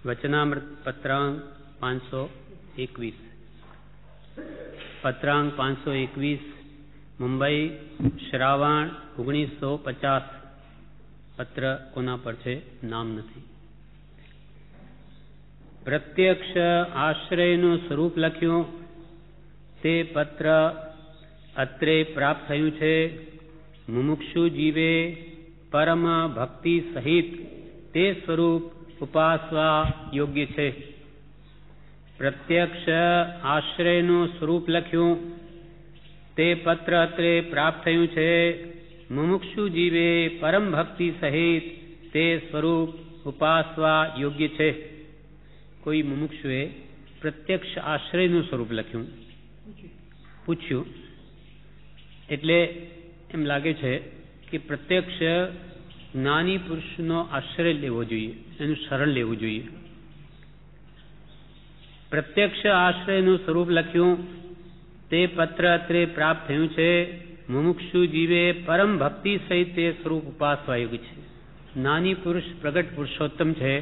વચનામૃત પત્રાંક 521 પત્રાંક 521 મુંબઈ શ્રાવણ 1950 પત્ર કોના પર છે? નામ નથી. પ્રત્યક્ષ આશ્રયનું સ્વરૂપ લખ્યું તે પત્ર અત્રે પ્રાપ્ત થયું છે. મુમુક્ષુ જીવે પરમ ભક્તિ સહિત તે સ્વરૂપ ઉપાસવા યોગ્ય છે. પ્રત્યક્ષ આશ્રયનું સ્વરૂપ લખ્યું તે પત્ર અત્રે પ્રાપ્ત થયું છે. મુમુક્ષુ જીવે પરમ ભક્તિ સહિત તે સ્વરૂપ ઉપાસવા યોગ્ય છે. કોઈ મુમુક્ષુએ પ્રત્યક્ષ આશ્રયનું સ્વરૂપ લખ્યું, પૂછ્યું, એટલે એમ લાગે છે કે પ્રત્યક્ષ જ્ઞાની પુરુષનો આશ્રય લેવો જોઈએ, એનું શરણ લેવું જોઈએ. પ્રત્યક્ષ આશ્રયનું સ્વરૂપ લખ્યું તે પત્ર અત્રે પ્રાપ્ત થયું છે. મુમુક્ષુ જીવે પરમ ભક્તિ સહિત તે સ્વરૂપ ઉપાસવા યોગ્ય છે. જ્ઞાની પુરુષ પ્રગટ પુરુષોત્તમ છે,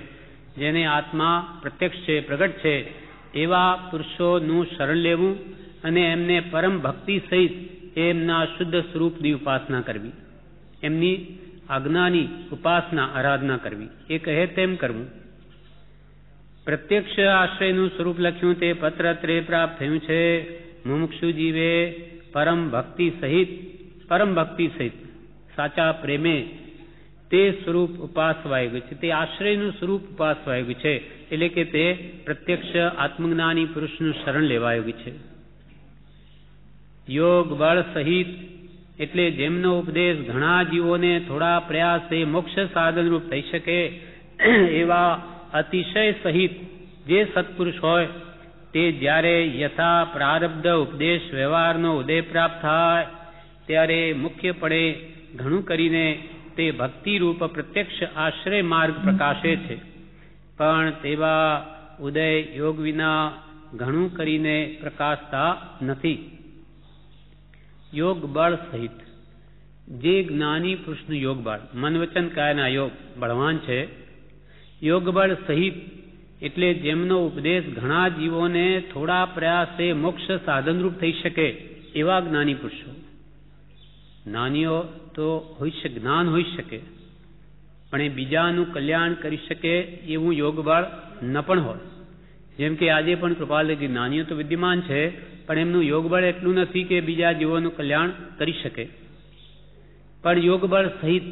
જેને આત્મા પ્રત્યક્ષ છે, પ્રગટ છે, એવા પુરુષોનું શરણ લેવું અને એમને પરમ ભક્તિ સહિત એમના શુદ્ધ સ્વરૂપની ઉપાસના કરવી, એમની આજ્ઞાની ઉપાસના આરાધના કરવી, એ કહે તેમ કરવું. પ્રત્યક્ષ આશ્રયનું સ્વરૂપ લખ્યું તે પત્ર અત્રે પ્રાપ્ત થયું છે. મુમુક્ષુ જીવે પરમ ભક્તિ સહિત સાચા પ્રેમે તે સ્વરૂપ ઉપાસવા યોગ્ય છે. તે આશ્રયનું સ્વરૂપ ઉપાસવા યોગ્ય છે, એટલે કે તે પ્રત્યક્ષ આત્મજ્ઞાની પુરુષનું શરણ લેવા યોગ્ય છે. યોગ બળ સહિત એટલે જેમનો ઉપદેશ ઘણા જીવોને થોડા પ્રયાસે મોક્ષ સાધનરૂપ થઈ શકે એવા અતિશય સહિત જે સત્પુરુષ હોય તે જ્યારે યથા પ્રારબ્ધ ઉપદેશ વ્યવહારનો ઉદય પ્રાપ્ત થાય ત્યારે મુખ્યપણે ઘણું કરીને તે ભક્તિરૂપ પ્રત્યક્ષ આશ્રય માર્ગ પ્રકાશે છે. પણ તેવા ઉદય યોગ વિના ઘણું કરીને પ્રકાશતા નથી. યોગ બળ સહિત જે જ્ઞાની પુરુષનું યોગ બળ, મન વચન કાયના યોગ બળવાન છે. યોગ બળ સહિત એટલે જેમનો ઉપદેશ ઘણા જીવોને થોડા પ્રયાસે મોક્ષ સાધનરૂપ થઈ શકે એવા જ્ઞાની પુરુષો. જ્ઞાનીઓ તો હોઈ શકે, જ્ઞાન હોઈ શકે, પણ એ બીજાનું કલ્યાણ કરી શકે એવું યોગ બળ ન પણ હોય. જેમ કે આજે પણ કૃપાલજી જ્ઞાનીઓ તો વિદ્યમાન છે, પણ એમનું યોગ બળ એટલું નથી કે બીજા જીવોનું કલ્યાણ કરી શકે. પણ યોગ બળ સહિત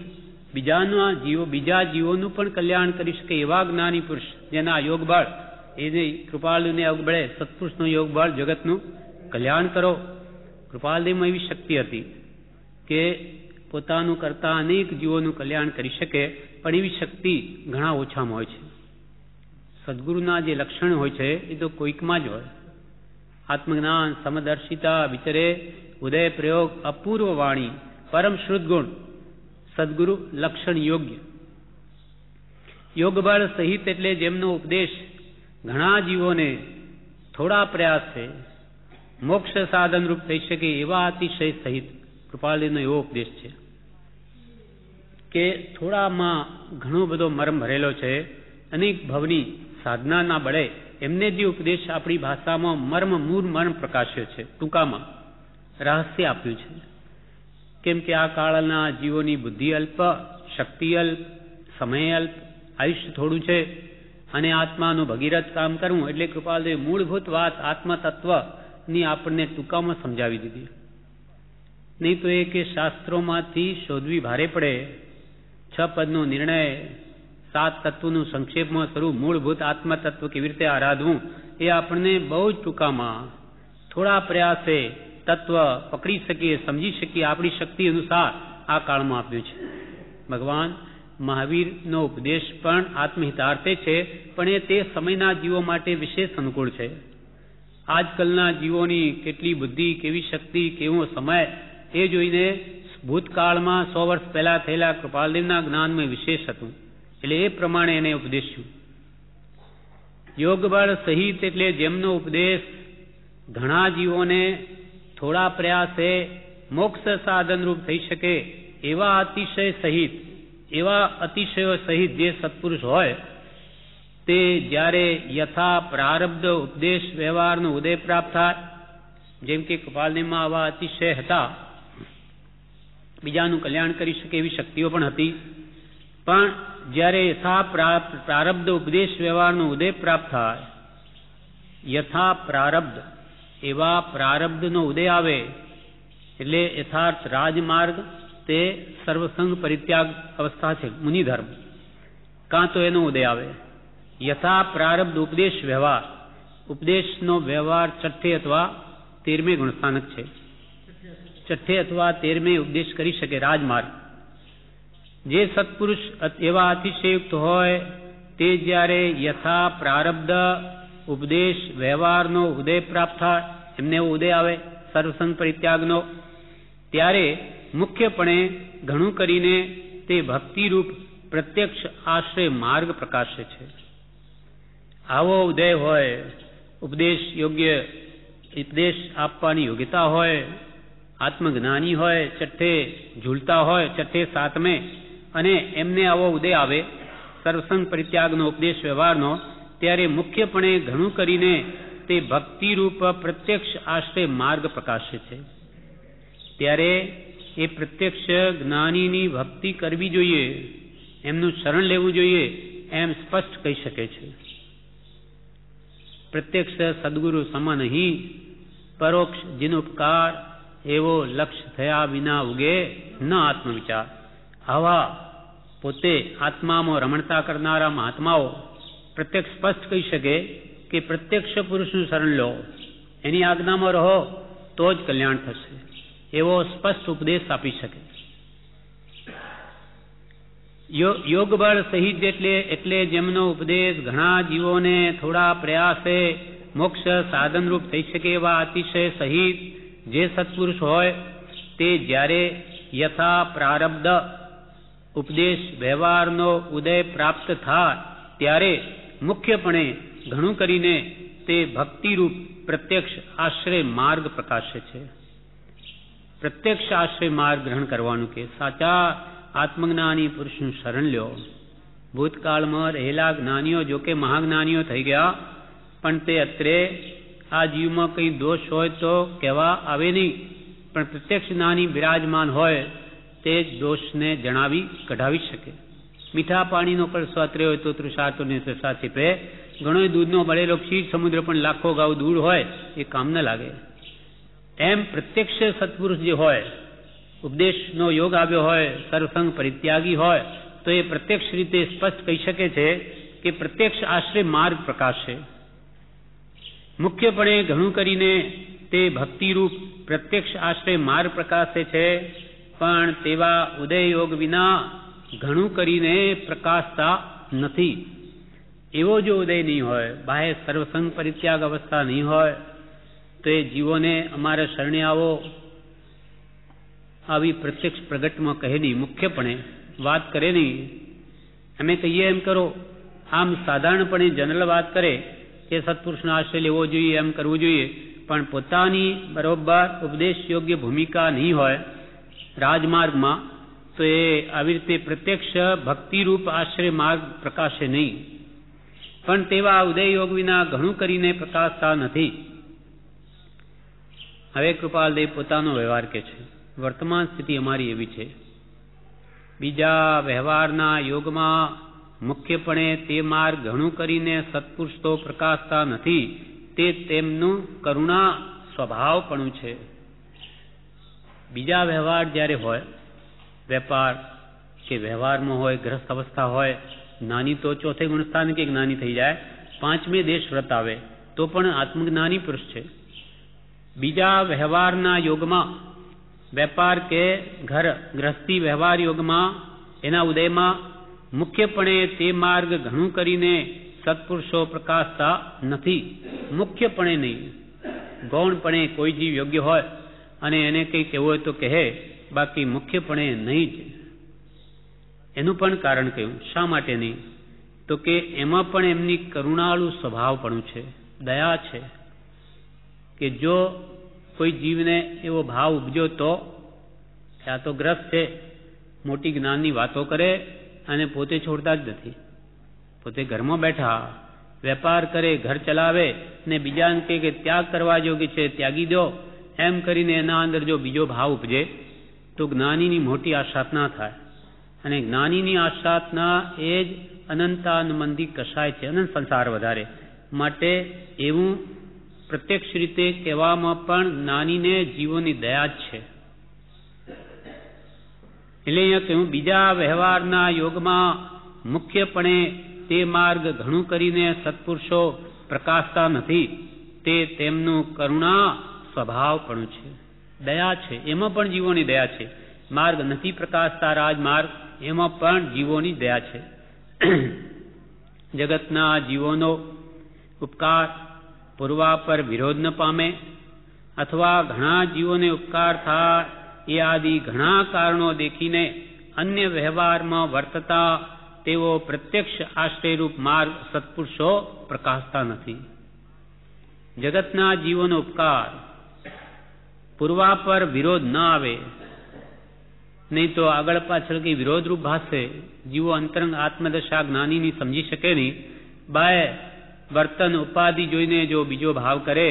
બીજા જીવોનું પણ કલ્યાણ કરી શકે એવા જ્ઞાની પુરુષ જેના યોગ બળ, એને કૃપાલુને અગબળે સત્પુરુષનું યોગ બળ જગતનું કલ્યાણ કરો. કૃપાલદેવમાં એવી શક્તિ હતી કે પોતાનું કરતા અનેક જીવોનું કલ્યાણ કરી શકે, પણ એવી શક્તિ ઘણા ઓછામાં હોય છે. સદગુરુના જે લક્ષણ હોય છે એ તો કોઈકમાં જ હોય. આત્મજ્ઞાન, સમદર્શિતા, વિચરે, ઉદય પ્રયોગ, અપૂર્વ વાણી, પરમ શુદ્ધ ગુણ, સદગુરુ લક્ષણ યોગ્ય. યોગ બળ સહિત એટલે જેમનો ઉપદેશ ઘણા જીવોને થોડા પ્રયાસે મોક્ષ સાધન રૂપ થઈ શકે એવા અતિશય સહિત કૃપાલજીનો એવો ઉપદેશ છે કે થોડામાં ઘણો બધો મર્મ ભરેલો છે. અનેક ભવની સાધનાના બળે એમને જે ઉપદેશ આપણી ભાષામાં મર્મ પ્રકાશ્યો છે, ટૂંકામાં રહસ્ય આપ્યું છે. કેમ કે આ કાળના જીવોની બુદ્ધિ અલ્પ, શક્તિ અલ્પ, સમય અલ્પ, આયુષ્ય થોડું છે, અને આત્માનું ભગીરથ કામ કરવું એટલે કૃપાલદેવ મૂળભૂત વાત આત્મતત્વની આપણને ટૂંકામાં સમજાવી દીધી. નહીં તો એ કે શાસ્ત્રોમાંથી શોધવી ભારે પડે. 6 પદનો નિર્ણય, 7 તત્વનું સંક્ષેપમાં સ્વરૂપ, મૂળભૂત આત્મતત્વ કેવી રીતે આરાધવું, એ આપણને બહુ જ ટૂંકામાં થોડા પ્રયાસે તત્વ પકડી શકીએ, સમજી શકીએ આપણી શક્તિ અનુસાર આ કાળમાં આપ્યું છે. ભગવાન મહાવીરનો ઉપદેશ પણ આત્મહિતાર્થે છે, પણ એ તે સમયના જીવો માટે વિશેષ અનુકૂળ છે. આજકાલના જીવોની કેટલી બુદ્ધિ, કેવી શક્તિ, કેવો સમય, એ જોઈને ભૂતકાળમાં 100 વર્ષ પહેલા થયેલા કૃપાલદેવના જ્ઞાનમાં વિશેષ હતું, એટલે એ પ્રમાણે એને ઉપદેશ્યું. યોગ બળ સહિત એટલે જેમનો ઉપદેશ ઘણા જીવોને થોડા પ્રયાસે મોક્ષ સાધનરૂપ થઈ શકે એવા અતિશયો સહિત જે સત્પુરુષ હોય તે જ્યારે યથા પ્રારબ્ધ ઉપદેશ વ્યવહારનો ઉદય પ્રાપ્ત થાય, જેમ કે કપાલનેમાં આવા અતિશય હતા, બીજાનું કલ્યાણ કરી શકે એવી શક્તિઓ પણ હતી, પણ જ્યારે યથા પ્રારબ્ધ ઉપદેશ વ્યવહારનો ઉદય પ્રાપ્ત થાય, યથા પ્રારબ્ધ એવા પ્રારબ્ધનો ઉદય આવે એટલે યથાર્થ રાજમાર્ગ તે સર્વસંગ પરિત્યાગ અવસ્થા છે, મુનિધર્મ, કાં તો એનો ઉદય આવે. યથા પ્રારબ્ધ ઉપદેશ વ્યવહાર, ઉપદેશનો વ્યવહાર છઠ્ઠે અથવા 13મે ગુણસ્થાનક છે, છઠ્ઠે અથવા 13મે ઉપદેશ કરી શકે રાજમાર્ગ. જે સત્પુરુષ એવા અતિશયુક્ત હોય તે જ્યારે યથા પ્રારબ્ધ ઉપદેશ વ્યવહારનો ઉદય પ્રાપ્ત થાય, એમને એવો ઉદય આવે સર્વસંગ પરિત્યાગનો, ત્યારે મુખ્યપણે ઘણું કરીને તે ભક્તિરૂપ પ્રત્યક્ષ આશ્રય માર્ગ પ્રકાશે છે. આવો ઉદય હોય, ઉપદેશ યોગ્ય ઉપદેશ આપવાની યોગ્યતા હોય, આત્મજ્ઞાની હોય, છઠ્ઠે ઝૂલતા હોય, છઠ્ઠે 7મે, અને એમને આવો ઉદય આવે સર્વસંગ પરિત્યાગનો ઉપદેશ વ્યવહારનો, ત્યારે મુખ્યપણે ઘણું કરીને તે ભક્તિરૂપ પ્રત્યક્ષ આશ્રય માર્ગ પ્રકાશે છે. ત્યારે એ પ્રત્યક્ષ જ્ઞાનીની ભક્તિ કરવી જોઈએ, એમનું શરણ લેવું જોઈએ, એમ સ્પષ્ટ કહી શકે છે. પ્રત્યક્ષ સદગુરુ સમ નહીં, પરોક્ષ જીનુપકાર, એવો લક્ષ્ય થયા વિના ઉગે ન આત્મવિચાર. આવા પોતે આત્મામાં રમણતા કરનારા મહાત્માઓ પ્રત્યક્ષ સ્પષ્ટ કહી શકે કે પ્રત્યક્ષ પુરુષનું શરણ લો, એની આજ્ઞામાં રહો તો જ કલ્યાણ થશે, એવો સ્પષ્ટ ઉપદેશ આપી શકે. યોગ બળ સહિત એટલે જેમનો ઉપદેશ ઘણા જીવોને થોડા પ્રયાસે મોક્ષ સાધનરૂપ થઈ શકે એવા અતિશય સહિત જે સત્પુરુષ હોય તે જ્યારે યથા પ્રારબ્ધ ઉપદેશ વ્યવહારનો ઉદય પ્રાપ્ત થાય, ત્યારે મુખ્યપણે ઘણું કરીને તે ભક્તિરૂપ પ્રત્યક્ષ આશ્રય માર્ગ પ્રકાશે છે. પ્રત્યક્ષ આશ્રય માર્ગ ગ્રહણ કરવાનું કે સાચા આત્મજ્ઞાની પુરુષનું શરણ લ્યો. ભૂતકાળમાં રહેલા જ્ઞાનીઓ જોકે મહાજ્ઞાનીઓ થઈ ગયા, પણ તે અત્રે આ જીવમાં કંઈ દોષ હોય તો કહેવા આવે નહીં, પણ પ્રત્યક્ષ જ્ઞાની બિરાજમાન હોય તે જ દોષને જણાવી કઢાવી શકે. મીઠા પાણીનો કળશો અત્રે હોય તો તૃષાર્તોને તૃષા છીપે, ઘણો દૂધનો બળેલો ક્ષીર સમુદ્ર પણ લાખો ગાઉ દૂર હોય એ કામ ન લાગે. એમ પ્રત્યક્ષ સત્પુરુષ જે હોય, ઉપદેશનો યોગ આવ્યો હોય, સર્વસંગ પરિત્યાગી હોય, તો એ પ્રત્યક્ષ રીતે સ્પષ્ટ કહી શકે છે કે પ્રત્યક્ષ આશ્રય માર્ગ પ્રકાશે. મુખ્યપણે ઘણું કરીને તે ભક્તિરૂપ પ્રત્યક્ષ આશ્રય માર્ગ પ્રકાશે છે, પણ તેવા ઉદય યોગ વિના ઘણું કરીને પ્રકાશતા નથી. એવો જો ઉદય નહીં હોય, બાહ્ય સર્વસંગ પરિત્યાગ અવસ્થા નહીં હોય, તો એ જીવોને અમારા શરણે આવો આવી પ્રત્યક્ષ પ્રગટમાં કહે નહીં, મુખ્યપણે વાત કરે નહીં. અમે કહીએ એમ કરો, આમ સાધારણપણે જનરલ વાત કરે કે સત્પુરુષનો આશ્રય લેવો જોઈએ, એમ કરવું જોઈએ, પણ પોતાની બરોબર ઉપદેશ યોગ્ય ભૂમિકા નહીં હોય રાજમાર્ગમાં, તો એ આવી રીતે પ્રત્યક્ષ ભક્તિરૂપ આશ્રય માર્ગ પ્રકાશે નહીં. પણ તેવા ઉદય યોગ વિના ઘણું કરીને પ્રકાશતા નથી. હવે કૃપાલદેવ પોતાનો વ્યવહાર કે છે, વર્તમાન સ્થિતિ અમારી એવી છે. બીજા વ્યવહારના યોગમાં મુખ્યપણે તે માર્ગ ઘણું કરીને સત્પુરુષ તો પ્રકાશતા નથી, તે તેમનું કરુણા સ્વભાવપણું છે. બીજા વ્યવહાર જ્યારે હોય, વેપાર કે વ્યવહારમાં હોય, ગ્રસ્ત અવસ્થા હોય, જ્ઞાની તો ચોથે ગુણસ્થાન કે જ્ઞાની થઈ જાય, 5મે દેશ વ્રત આવે તો પણ આત્મજ્ઞાની પુરુષ છે. બીજા વ્યવહારના યોગમાં, વેપાર કે ઘર ગ્રસ્તી વ્યવહાર યોગમાં, એના ઉદયમાં મુખ્યપણે તે માર્ગ ઘણું કરીને સત્પુરુષો પ્રકાશતા નથી. મુખ્યપણે નહીં, ગૌણપણે કોઈ જીવ યોગ્ય હોય અને એને કંઈ કહેવું હોય તો કહે, બાકી મુખ્યપણે નહીં જ. એનું પણ કારણ કહ્યું, શા માટે નહીં? તો કે એમાં પણ એમની કરુણાળુ સ્વભાવપણું છે, દયા છે, કે જો કોઈ જીવને એવો ભાવ ઉપજો તો આ તો ગ્રસ્ત છે, મોટી જ્ઞાનની વાતો કરે અને પોતે છોડતા જ નથી, પોતે ઘરમાં બેઠા વેપાર કરે, ઘર ચલાવે ને બીજાને કહે કે ત્યાગ કરવા યોગ્ય છે, ત્યાગી દો, એમ કરીને એના અંદર જો બીજો ભાવ ઉપજે તો જ્ઞાનીની મોટી આશાતના થાય. અને જ્ઞાનીની આશાતના એ જ અનંતાનુબંધી કશાય છે, અનંત સંસાર વધારે. માટે એવું પ્રત્યક્ષ રીતે કહેવામાં પણ જ્ઞાનીને જીવોની દયા જ છે. એટલે અહીંયા કહ્યું બીજા વ્યવહારના યોગમાં મુખ્યપણે તે માર્ગ ઘણું કરીને સત્પુરુષો પ્રકાશતા નથી. તે તેમનું કરુણા સ્વભાવપણું છે, દયા છે, એમાં પણ જીવોની દયા છે. માર્ગ નથી પ્રકાશતા રાજમાર્ગ, એમાં પણ જીવોની દયા છે. જગતના જીવોનો ઉપકાર પૂર્વાપર વિરોધ ન પામે અથવા ઘણા જીવોને ઉપકાર થાય એ આદિ ઘણા કારણો દેખીને અન્ય વ્યવહારમાં વર્તતા તેઓ પ્રત્યક્ષ આશ્રયરૂપ માર્ગ સત્પુરુષો પ્રકાશતા નથી. જગતના જીવોનો ઉપકાર પૂર્વાપર વિરોધ ન આવે, નહીં તો આગળ પાછળ કઈ વિરોધરૂપ ભાષે. જીવો અંતરંગ આત્મદશા જ્ઞાનીની સમજી શકે નહીં. બાય વર્તન ઉપાધિ જોઈને જો બીજો ભાવ કરે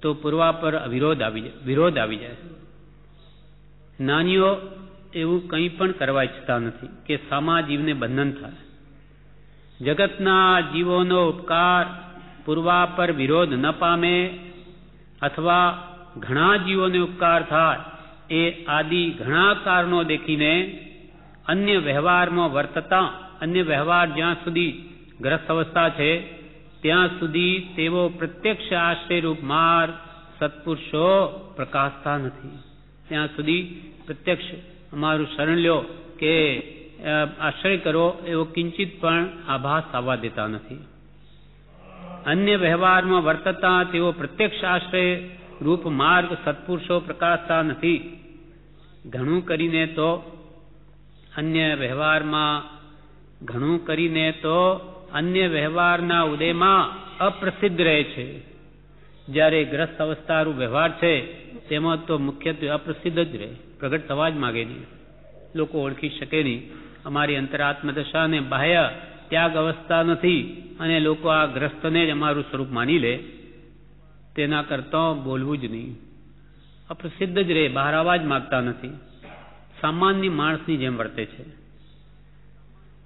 તો પૂર્વાપર વિરોધ આવી જાય. જ્ઞાનીઓ એવું કંઈ પણ કરવા ઈચ્છતા નથી કે સામા જીવને બંધન થાય. જગતના જીવોનો ઉપકાર પૂર્વાપર વિરોધ ન પામે અથવા ઘણા જીવોને ઉપકાર થાય એ આદિ ઘણા કારણો દેખીને અન્ય વ્યવહારમાં વર્તતા, અન્ય વ્યવહાર જ્યાં સુધી ગ્રસ્ત અવસ્થા છે ત્યાં સુધી તેઓ પ્રત્યક્ષ આશ્રયરૂપ માર્ગ સત્પુરુષો પ્રકાશતા નથી. ત્યાં સુધી પ્રત્યક્ષ અમારું શરણ લ્યો કે આશ્રય કરો એવો કિંચિત પણ આભાસ આવવા દેતા નથી. અન્ય વ્યવહારમાં વર્તતા તેઓ પ્રત્યક્ષ આશ્રય રૂપ માર્ગ સત્પુરુષો પ્રકાશતા નથી. ઘણું કરીને તો અન્ય વ્યવહારના ઉદયમાં અપ્રસિદ્ધ રહે છે. જ્યારે ગ્રસ્ત અવસ્થારૂપ વ્યવહાર છે તેમાં તો મુખ્યત્વે અપ્રસિદ્ધ જ રહે, પ્રગટ થવા જ માગે નહીં, લોકો ઓળખી શકે નહીં. અમારી અંતરાત્મદશાને બાહ્ય ત્યાગ અવસ્થા નથી અને લોકો આ ગ્રસ્તને જ અમારું સ્વરૂપ માની લે, તેના કરતાં બોલવું જ નહીં. અપ્રસિદ્ધ જ રહે, બહાર આવવા જ માગતા નથી, સામાન્ય માણસની જેમ વર્તે છે.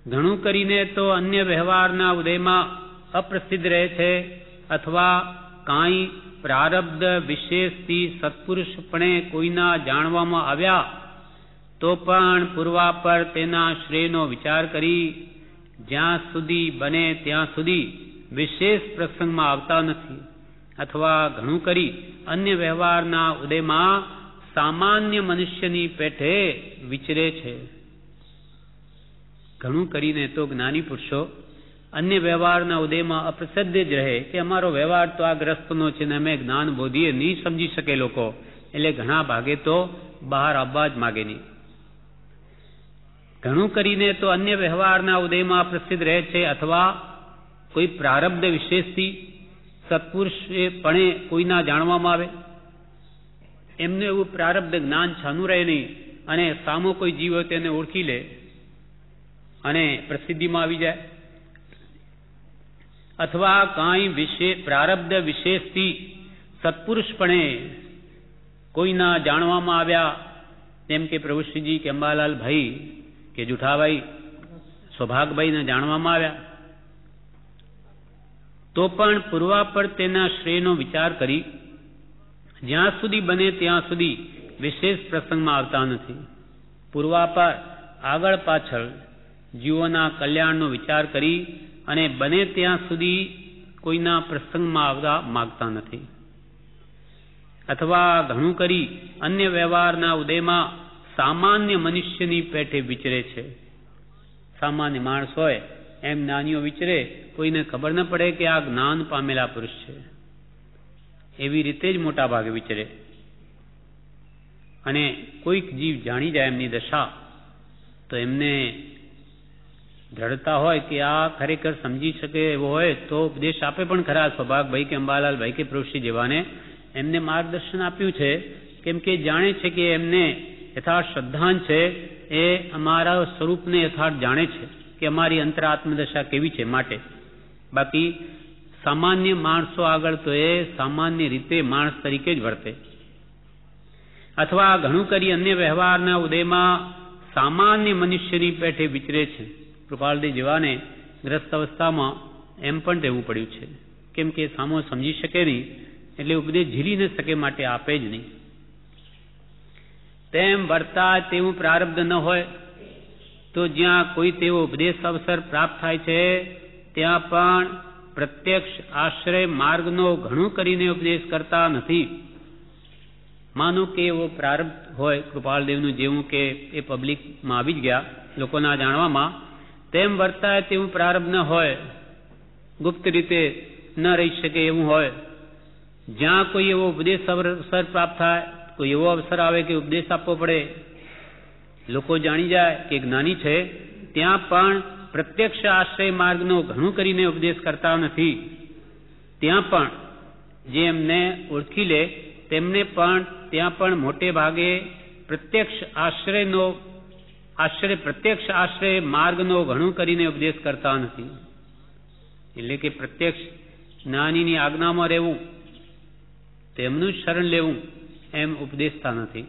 ઘણું કરીને તો અન્ય વ્યવહારના ઉદયમાં અપ્રસિદ્ધ રહે છે અથવા કાંઈ પ્રારબ્ધ વિશેષથી સત્પુરુષપણે કોઈના જાણવામાં આવ્યા તો પણ પૂર્વાપર તેના શ્રેયનો વિચાર કરી જ્યાં સુધી બને ત્યાં સુધી વિશેષ પ્રસંગમાં આવતા નથી અથવા ઘણું કરી અન્ય વ્યવહારના ઉદયમાં સામાન્ય મનુષ્યની પેઠે વિચરે છે. ઘણું કરીને તો જ્ઞાની પુરુષો અન્ય વ્યવહારના ઉદયમાં અપ્રસિદ્ધ જ રહે કે અમારો વ્યવહાર તો આ ગ્રસ્તનો છે ને અમે જ્ઞાન બોધીએ નહીં સમજી શકે લોકો, એટલે ઘણા ભાગે તો બહાર આવવા જ માગે નહીં. ઘણું કરીને તો અન્ય વ્યવહારના ઉદયમાં પ્રસિદ્ધ રહે છે અથવા કોઈ પ્રારબ્ધ વિશેષથી સત્પુરુષપણે કોઈના જાણવામાં આવે, એમનું એવું પ્રારબ્ધ જ્ઞાન છાનું રહે નહીં અને સામો કોઈ જીવ હોય તેને ઓળખી લે અને પ્રસિદ્ધિમાં આવી જાય. અથવા કાંઈ પ્રારબ્ધ વિશેષથી સત્પુરુષપણે કોઈના જાણવામાં આવ્યા, જેમ કે પ્રભુશ્રીજી કે અંબાલાલ ભાઈ કે જુઠાભાઈ સૌભાગભાઈને જાણવામાં આવ્યા, તો પણ પૂર્વાપર તેના શ્રેયનો વિચાર કરી જ્યાં સુધી બને ત્યાં સુધી વિશેષ પ્રસંગમાં આવતા નથી. પૂર્વાપર આગળ પાછળ જીવોના કલ્યાણનો વિચાર કરી અને બને ત્યાં સુધી કોઈના પ્રસંગમાં આવવા માગતા નથી. અથવા ઘણું કરી અન્ય વ્યવહારના ઉદયમાં સામાન્ય મનુષ્યની પેઠે વિચરે છે. સામાન્ય માણસ હોય એમ જ્ઞાનીઓ વિચરે, કોઈને ખબર ન પડે કે આ જ્ઞાન પામેલા પુરુષ છે, એવી રીતે જ મોટા ભાગે વિચરે. અને કોઈક જીવ જાણી જાય એમની દશા તો એમને દ્રઢતા હોય કે આ ખરેખર સમજી શકે એવો હોય તો ઉપદેશ આપે પણ ખરા. સૌભાગભાઈ કે અંબાલાલભાઈ કે પ્રભુશ્રી જેવાને એમને માર્ગદર્શન આપ્યું છે, કેમ કે જાણે છે કે એમને યથાર્થ શ્રદ્ધાંત છે, એ અમારા સ્વરૂપને યથાર્થ જાણે છે. કે અમારી અંતરાત્મદશા કેવી છે માટે. બાકી સામાન્ય માણસો આગળ તો એ સામાન્ય રીતે માણસ તરીકે જ વર્તે, અથવા ઘણું કરી અન્ય વ્યવહારના ઉદયમાં સામાન્ય મનુષ્યની પેઠે વિચરે છે. કૃપાલદેવ જેવાને ગ્રસ્ત અવસ્થામાં એમ પણ રહેવું પડ્યું છે, કેમ કે સામો સમજી શકે નહીં એટલે ઉપદેશ ઝીલી ન શકે માટે આપે જ નહીં. તેમ વર્તા તેવું પ્રારબ્ધ ન હોય તો જ્યાં કોઈ તેવો ઉપદેશ અવસર પ્રાપ્ત થાય છે ત્યાં પણ પ્રત્યક્ષ આશ્રય માર્ગનો ઘણું કરીને ઉપદેશ કરતા નથી. માનો કે એવો પ્રારબ્ધ હોય કૃપાલદેવનું, જેવું કે એ પબ્લિકમાં આવી જ ગયા લોકોના જાણવામાં, તેમ વર્તાય તેવું પ્રારબ્ધ ન હોય, ગુપ્ત રીતે ન રહી શકે એવું હોય, જ્યાં કોઈ એવો ઉપદેશ અવસર પ્રાપ્ત થાય, કોઈ એવો અવસર આવે કે ઉપદેશ આપવો પડે, લોકો જાણી જાય કે જ્ઞાની છે, ત્યાં પણ પ્રત્યક્ષ આશ્રય માર્ગનો ઘણું કરીને ઉપદેશ કરતા નથી. ત્યાં પણ જે એમને ઓળખી લે તેમને પણ ત્યાં પણ મોટે ભાગે પ્રત્યક્ષ આશ્રય માર્ગનો ઘણું કરીને ઉપદેશ કરતા નથી. એટલે કે પ્રત્યક્ષ જ્ઞાનીની આજ્ઞામાં રહેવું, તેમનું જ શરણ લેવું એમ ઉપદેશતા નથી.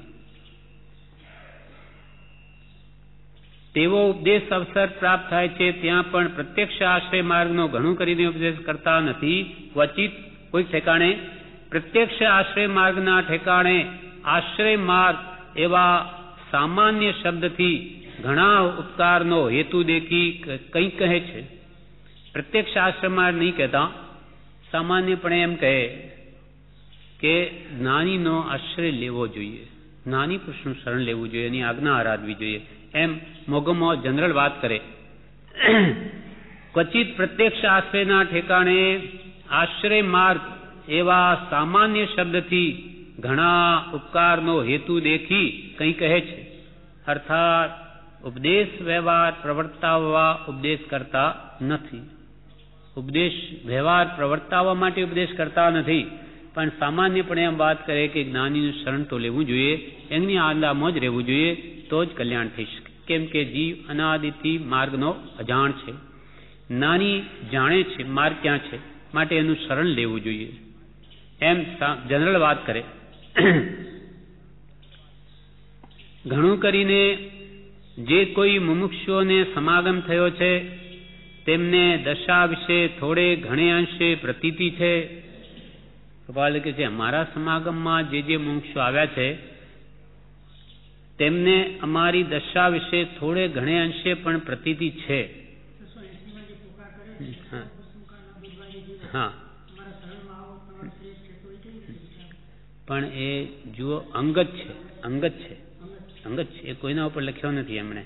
તેવો ઉપદેશ અવસર પ્રાપ્ત થાય છે ત્યાં પણ પ્રત્યક્ષ આશ્રય માર્ગનો ઘણું કરીને ઉપદેશ કરતા નથી. ક્વચિત કોઈ ઠેકાણે પ્રત્યક્ષ આશ્રય માર્ગના ઠેકાણે આશ્રય માર્ગ એવા સામાન્ય શબ્દથી ઘણા ઉપકારનો હેતુ દેખી કંઈ કહે છે. પ્રત્યક્ષ આશ્રય માર્ગ નહીં કહેતા, સામાન્યપણે એમ કહે કે જ્ઞાનીનો આશ્રય લેવો જોઈએ, જ્ઞાની પુરુષનું શરણ લેવું જોઈએ, એની આજ્ઞા આરાધવી જોઈએ, એમ મોગમમાં જનરલ વાત કરે. ક્વચિત પ્રત્યક્ષ આશ્રયના ઠેકાણે આશ્રય માર્ગ એવા સામાન્ય શબ્દથી ઘણા ઉપકારનો હેતુ દેખી કંઈ કહે છે. અર્થાત ઉપદેશ વ્યવહાર પ્રવર્તાવવા ઉપદેશ કરતા નથી. ઉપદેશ વ્યવહાર પ્રવર્તાવવા માટે ઉપદેશ કરતા નથી, પણ સામાન્યપણે એમ વાત કરે કે જ્ઞાનીનું શરણ તો લેવું જોઈએ, એમની આજ્ઞામાં જ રહેવું જોઈએ, તો જ કલ્યાણ થઈ શકે. કેમ કે જીવ અનાદિથી માર્ગનો અજાણ છે, જ્ઞાની જાણે છે માર્ગ ક્યાં છે, માટે એનું શરણ લેવું જોઈએ, એમ જનરલ વાત કરે. ઘણું કરીને જે કોઈ મુમુક્ષુઓને સમાગમ થયો છે તેમને દશા વિશે થોડે ઘણે અંશે પ્રતીતિ છે. કૃપાલ કે છે અમારા સમાગમમાં જે મુમુક્ષુ આવ્યા છે તેમને અમારી દશા વિશે થોડે ઘણે અંશે પણ પ્રતીતિ છે. હા, પણ એ જુઓ અંગત છે, એ કોઈના ઉપર લખ્યો નથી. એમણે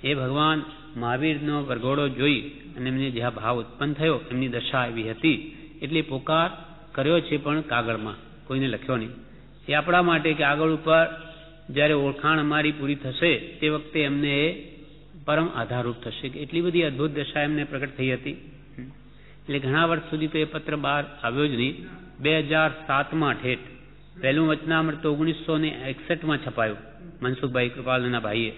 એ ભગવાન મહાવીરનો વરઘોડો જોઈ અને એમને જ્યાં ભાવ ઉત્પન્ન થયો, એમની દશા એવી હતી એટલે પોકાર કર્યો છે, પણ કાગળમાં કોઈને લખ્યો નહીં. એ આપણા માટે કે આગળ ઉપર જ્યારે ઓળખાણ અમારી પૂરી થશે તે વખતે એમને એ પરમ આધારરૂપ થશે કે એટલી બધી અદભુત દશા એમને પ્રગટ થઈ હતી. એટલે ઘણા વર્ષ સુધી તો એ પત્ર બહાર આવ્યો જ નહીં. 2007માં ઠેઠ પહેલું વચનામૃત તો 1961માં છપાયું મનસુખભાઈ કૃપાલના ભાઈએ,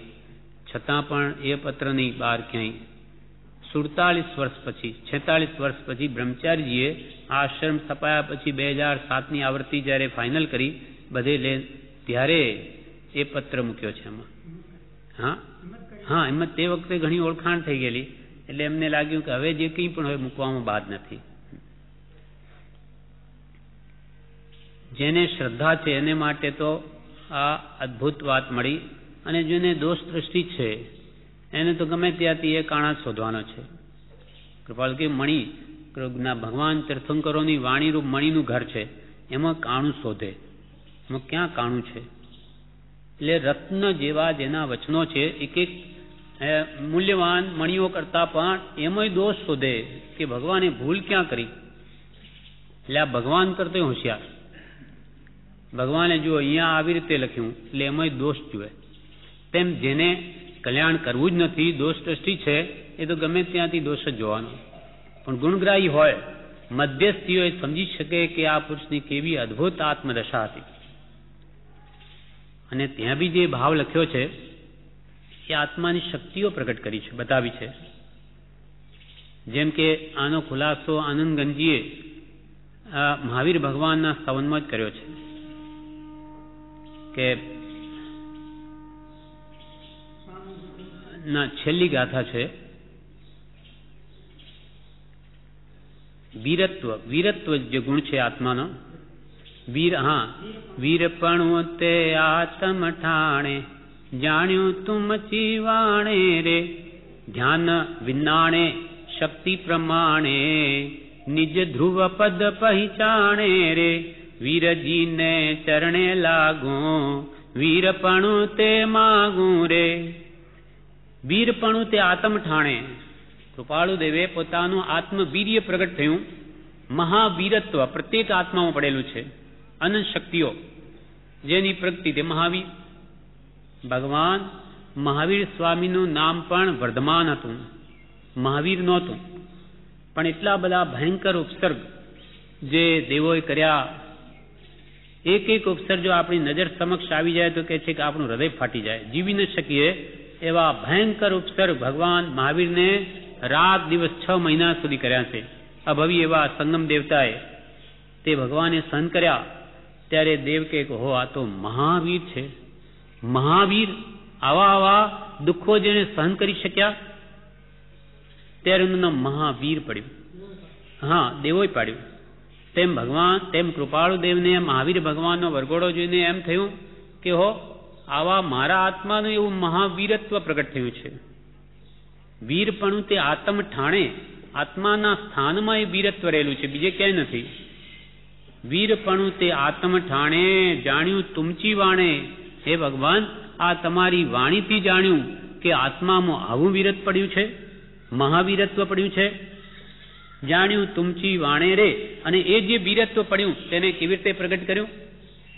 છતાં પણ એ પત્ર નહીં બહાર ક્યાંય. 46 વર્ષ પછી બ્રહ્મચારીજીએ આ આશ્રમ સ્થપાયા પછી 2007ની આવૃત્તિ જ્યારે ફાઇનલ કરી બધે લે ત્યારે એ પત્ર મૂક્યો છે એમાં. હા, એમાં તે વખતે ઘણી ઓળખાણ થઈ ગયેલી એટલે એમને લાગ્યું કે હવે જે કંઈ પણ હવે મૂકવામાં બાદ નથી. જેને શ્રદ્ધા છે એને માટે તો આ અદ્ભુત વાત મળી, અને જેને દોષ દૃષ્ટિ છે એને તો ગમે ત્યાંથી એ કાણા શોધવાનો છે. કૃપાલ કે મણી ભગવાન તીર્થંકરોની વાણીરૂપ મણીનું ઘર છે, એમાં કાણું શોધે, એમાં ક્યાં કાણું છે? એટલે રત્ન જેવા જેના વચનો છે એક મૂલ્યવાન મણીઓ કરતા પણ એમાંય દોષ શોધે કે ભગવાને ભૂલ ક્યાં કરી. એટલે આ ભગવાન કરતો હોશિયાર, ભગવાને જુઓ અહીંયા આવી રીતે લખ્યું એટલે એમાંય દોષ જુએ. તેમ જેને કલ્યાણ કરવું જ નથી, દોષ દ્રષ્ટિ છે, એ તો ગમે ત્યાંથી દોષ જ જોવાનો. પણ ગુણગ્રાહી હોય, મધ્યસ્થીઓ સમજી શકે કે આ પુરુષની કેવી અદ્ભુત આત્મદશા હતી. અને ત્યાં બી જે ભાવ લખ્યો છે એ આત્માની શક્તિઓ પ્રગટ કરી છે, બતાવી છે. જેમ કે આનો ખુલાસો આનંદગંજીએ મહાવીર ભગવાનના સ્તવનમાં જ કર્યો છે કે ના છેલ્લી ગાથા છે વીરત્વ જે ગુણ છે આત્માનો વીરપણું તે આત્મ ઠાણે જાણ્યું તુમ ચીવાણે રે ધ્યાન વિનાણે શક્તિ પ્રમાણે નિજ ધ્રુવ પદ પહેચાણે રે વીરજીને ચરણે લાગું વીરપણું તે માગું રે વીરપણું તે આત્મ ઠાણે કૃપાળુ દેવે પોતાનું આત્મવીર્ય પ્રગટ થયું મહાવીરત્વ પ્રત્યેક આત્મામાં પડેલું છે અનંત શક્તિઓ જેની પ્રગતિ તે મહાવીર ભગવાન મહાવીર સ્વામીનું નામ પણ વર્ધમાન હતું મહાવીર નહોતું પણ એટલા બધા ભયંકર ઉપસર્ગ જે દેવોએ કર્યા એક એક ઉપસર્ગ જો આપણી નજર સમક્ષ આવી જાય તો કે છે કે આપણું હૃદય ફાટી જાય જીવી ન શકીએ એવા ભયંકર ઉપસર્ગ ભગવાન મહાવીરને રાત દિવસ 6 મહિના સુધી કર્યા છે અભવી એવા સંગમ દેવતાએ તે ભગવાને સહન કર્યા ત્યારે દેવ કે હો આ તો મહાવીર છે મહાવીર આવા દુઃખો જેને સહન કરી શક્યા ત્યારે એનું નામ મહાવીર પડ્યું હા દેવોએ પાડ્યું તેમ ભગવાન તેમ કૃપાળુ દેવને મહાવીર ભગવાનનો વરઘોડો જોઈને એમ થયું કે હો આવા મારા આત્માનું એવું મહાવીરત્વ પ્રગટ થયું છે વીરપણું તે આત્મ ઠાણે આત્માના સ્થાનમાં એ વીરત્વ રહેલું છે બીજે ક્યાંય નથી વીરપણું તે આત્મ ઠાણે જાણ્યું તુમચી વાણે હે ભગવાન આ તમારી વાણીથી જાણ્યું કે આત્મામાં આવું વીરત પડ્યું છે મહાવીરત્વ પડ્યું છે જાણ્યું તુમચી વાણે રે અને એ જે વીરત્વ પડ્યું તેને કેવી રીતે પ્રગટ કર્યું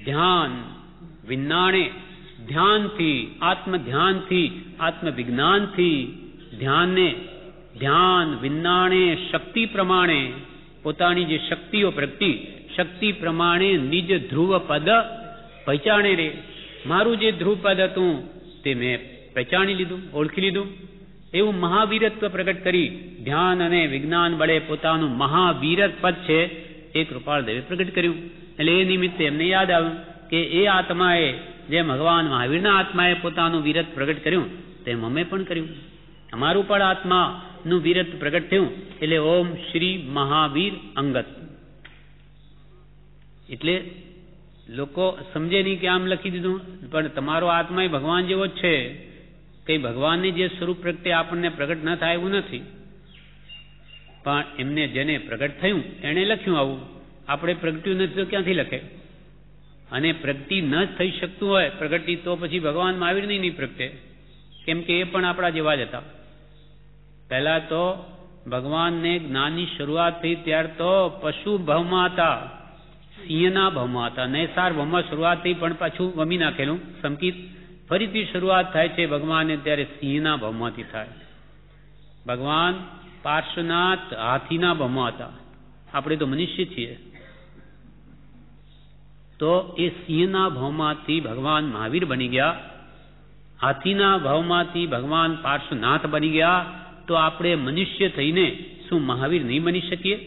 ધ્યાન વિજ્ઞાણે ધ્યાનથી આત્મ ધ્યાનથી આત્મ વિજ્ઞાનથી ધ્યાનને ધ્યાન વિજ્ઞાણે શક્તિ પ્રમાણે પોતાની જે શક્તિઓ પ્રગતિ શક્તિ પ્રમાણે નિજ ધ્રુવ પદ પહેચાણે રે મારું જે ધ્રુવ પદ હતું તે મેં પહેચાણી લીધું ઓળખી લીધું એવું મહાવીરત્વ પ્રગટ કરી ધ્યાન અને વિજ્ઞાન વડે પોતાનું મહાવીરત પદ છે એ કૃપાળ દેવે પ્રગટ કર્યું એટલે એ નિમિત્તે એમને યાદ આવ્યું કે એ આત્માએ જેમ ભગવાન મહાવીરના આત્માએ પોતાનું વીરત પ્રગટ કર્યું તેમ અમે પણ કર્યું અમારું પણ આત્માનું વીરત પ્રગટ થયું એટલે ઓમ શ્રી મહાવીર અંગત એટલે લોકો સમજે નહીં કે આમ લખી દીધું પણ તમારો આત્મા એ ભગવાન જેવો જ છે કઈ ભગવાનને જે સ્વરૂપ પ્રગટે આપણને પ્રગટ ન થાય એવું નથી પણ એમને જેને પ્રગટ થયું એણે લખ્યું આવું આપણે પ્રગટ્યું નથી તો ક્યાંથી લખે અને પ્રગતિ ન જ થઈ શકતું હોય પ્રગતિ તો પછી ભગવાન મહાવીર નહીં પ્રગટે કેમ કે એ પણ આપણા જેવા જ હતા પહેલા તો ભગવાનને જ્ઞાનની શરૂઆત થઈ ત્યાર તો પશુ ભાવમાં હતા સિંહના ભાવમાં હતા નૈસાર ભાવમાં શરૂઆત થઈ પણ પાછું વમી નાખેલું સંકિત ફરીથી શરૂઆત થાય છે ભગવાનને ત્યારે સિંહના ભાવમાંથી થાય ભગવાન પાર્શ્વનાથ હાથીના ભાવમાં હતા આપણે તો મનુષ્ય છીએ તો એ સિંહના ભાવમાંથી ભગવાન મહાવીર બની ગયા હાથીના ભાવમાંથી ભગવાન પાર્શ્વનાથ બની ગયા તો આપણે મનુષ્ય થઈને શું મહાવીર નહીં બની શકીએ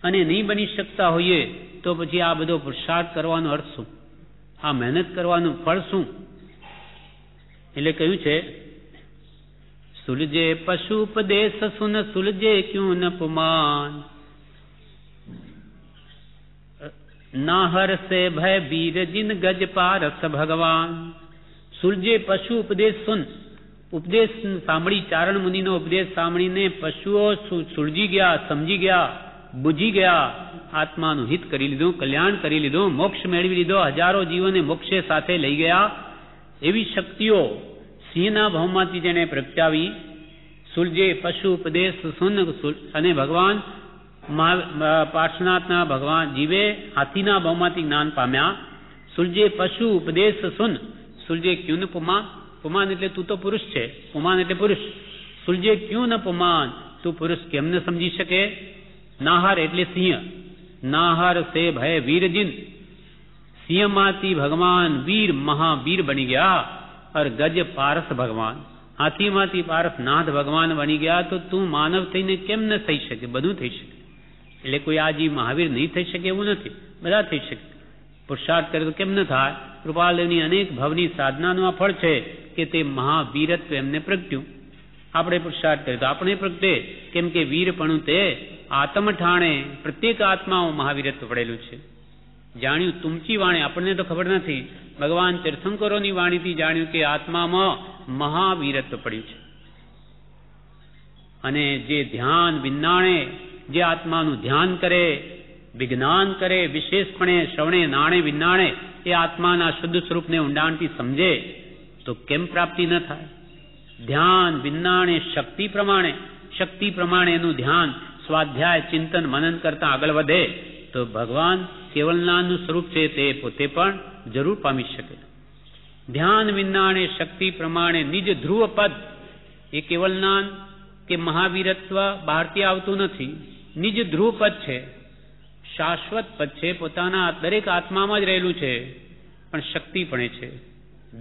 અને નહીં બની શકતા હોઈએ તો પછી આ બધો પુરુષાર્થ કરવાનો અર્થ શું આ મહેનત કરવાનું ફળ શું એટલે કહ્યું છે સુલજે પશુપદેશ સુન સુલજે ક્યું ન પુમાન નાહર સે ભય વીર જિન ગજ પારસ ભગવાન સુલજે પશુ ઉપદેશ સુન ઉપદેશ સાંભળી ચારણ મુનિનો ઉપદેશ સાંભળીને પશુઓ સુલજી ગયા સમજી ગયા બુજી ગયા આત્માનું હિત કરી લીધું કલ્યાણ કરી લીધું મોક્ષ મેળવી લીધો હજારો જીવોને મોક્ષે સાથે લઈ ગયા એવી શક્તિઓ સિંહના ભાવમાંથી જેને પ્રગટાવી સુલજે પશુ ઉપદેશ સુન અને ભગવાન પાર્શ્વનાથના ભગવાન જીવે હાથીના ભાવમાંથી જ્ઞાન પામ્યા સુલજે પશુ ઉપદેશ સુન સુલજે ક્યું ન પુમાન પુમાન એટલે તું તો પુરુષ છે પુમાન એટલે પુરુષ સુલજે ક્યું ન પુમાન તું પુરુષ કેમ ન સમજી શકે નાહર એટલે સિંહ નાહર સે ભય વીરજીન સિંહમાંથી ભગવાન વીર મહાવીર બની ગયા और गज पारस भगवान હાથીમાંથી પાર્થનાથ ભગવાન બની ગયા તો તું માનવ થઈને કેમ ન થઈ શકે? બધું થઈ શકે. એટલે કોઈ આ જીવ મહાવીર નહીં થઈ શકે એવું નથી, બધા થઈ શકે. પુરુષાર્થ કરે તો કેમ ન થાય? કૃપાલદેવની અનેક ભવની સાધનાનું આ ફળ છે કે તે મહાવીરત્વ એમને પ્રગટ્યું. આપણે પુરુષાર્થ કરીએ તો આપણે પ્રગટે, કેમ કે વીરપણું તે આત્મ ઠાણે પ્રત્યેક આત્માઓ મહાવીરત્વ પડેલું છે. જાણ્યું તુમચી વાણી, આપણને તો ખબર નથી. ભગવાન તીર્થંકરોની વાણીથી જાણ્યું કે આત્મામાં મહાવીરત્વ પડ્યું છે. અને જે ધ્યાન વિનાણે જે આત્માનું ધ્યાન કરે, વિજ્ઞાન કરે, વિશેષપણે શ્રવણે નાણે વિનાણે એ આત્માના શુદ્ધ સ્વરૂપને ઊંડાણથી સમજે તો કેમ પ્રાપ્તિ ન થાય? ધ્યાન વિનાણે શક્તિ પ્રમાણે એનું ધ્યાન, સ્વાધ્યાય, ચિંતન, મનન કરતા આગળ વધે તો ભગવાન કેવલનાનું સ્વરૂપ છે તે પોતે પણ જરૂર પામી શકે. ધ્યાન વિનાણે શક્તિ પ્રમાણે નિજ ધ્રુવ પદ, એ કેવલનાન કે મહાવીરત્વ બહારથી આવતું નથી. નિજ ધ્રુવ પદ છે, શાશ્વત પદ છે, પોતાના દરેક આત્મામાં જ રહેલું છે. પણ શક્તિપણે છે,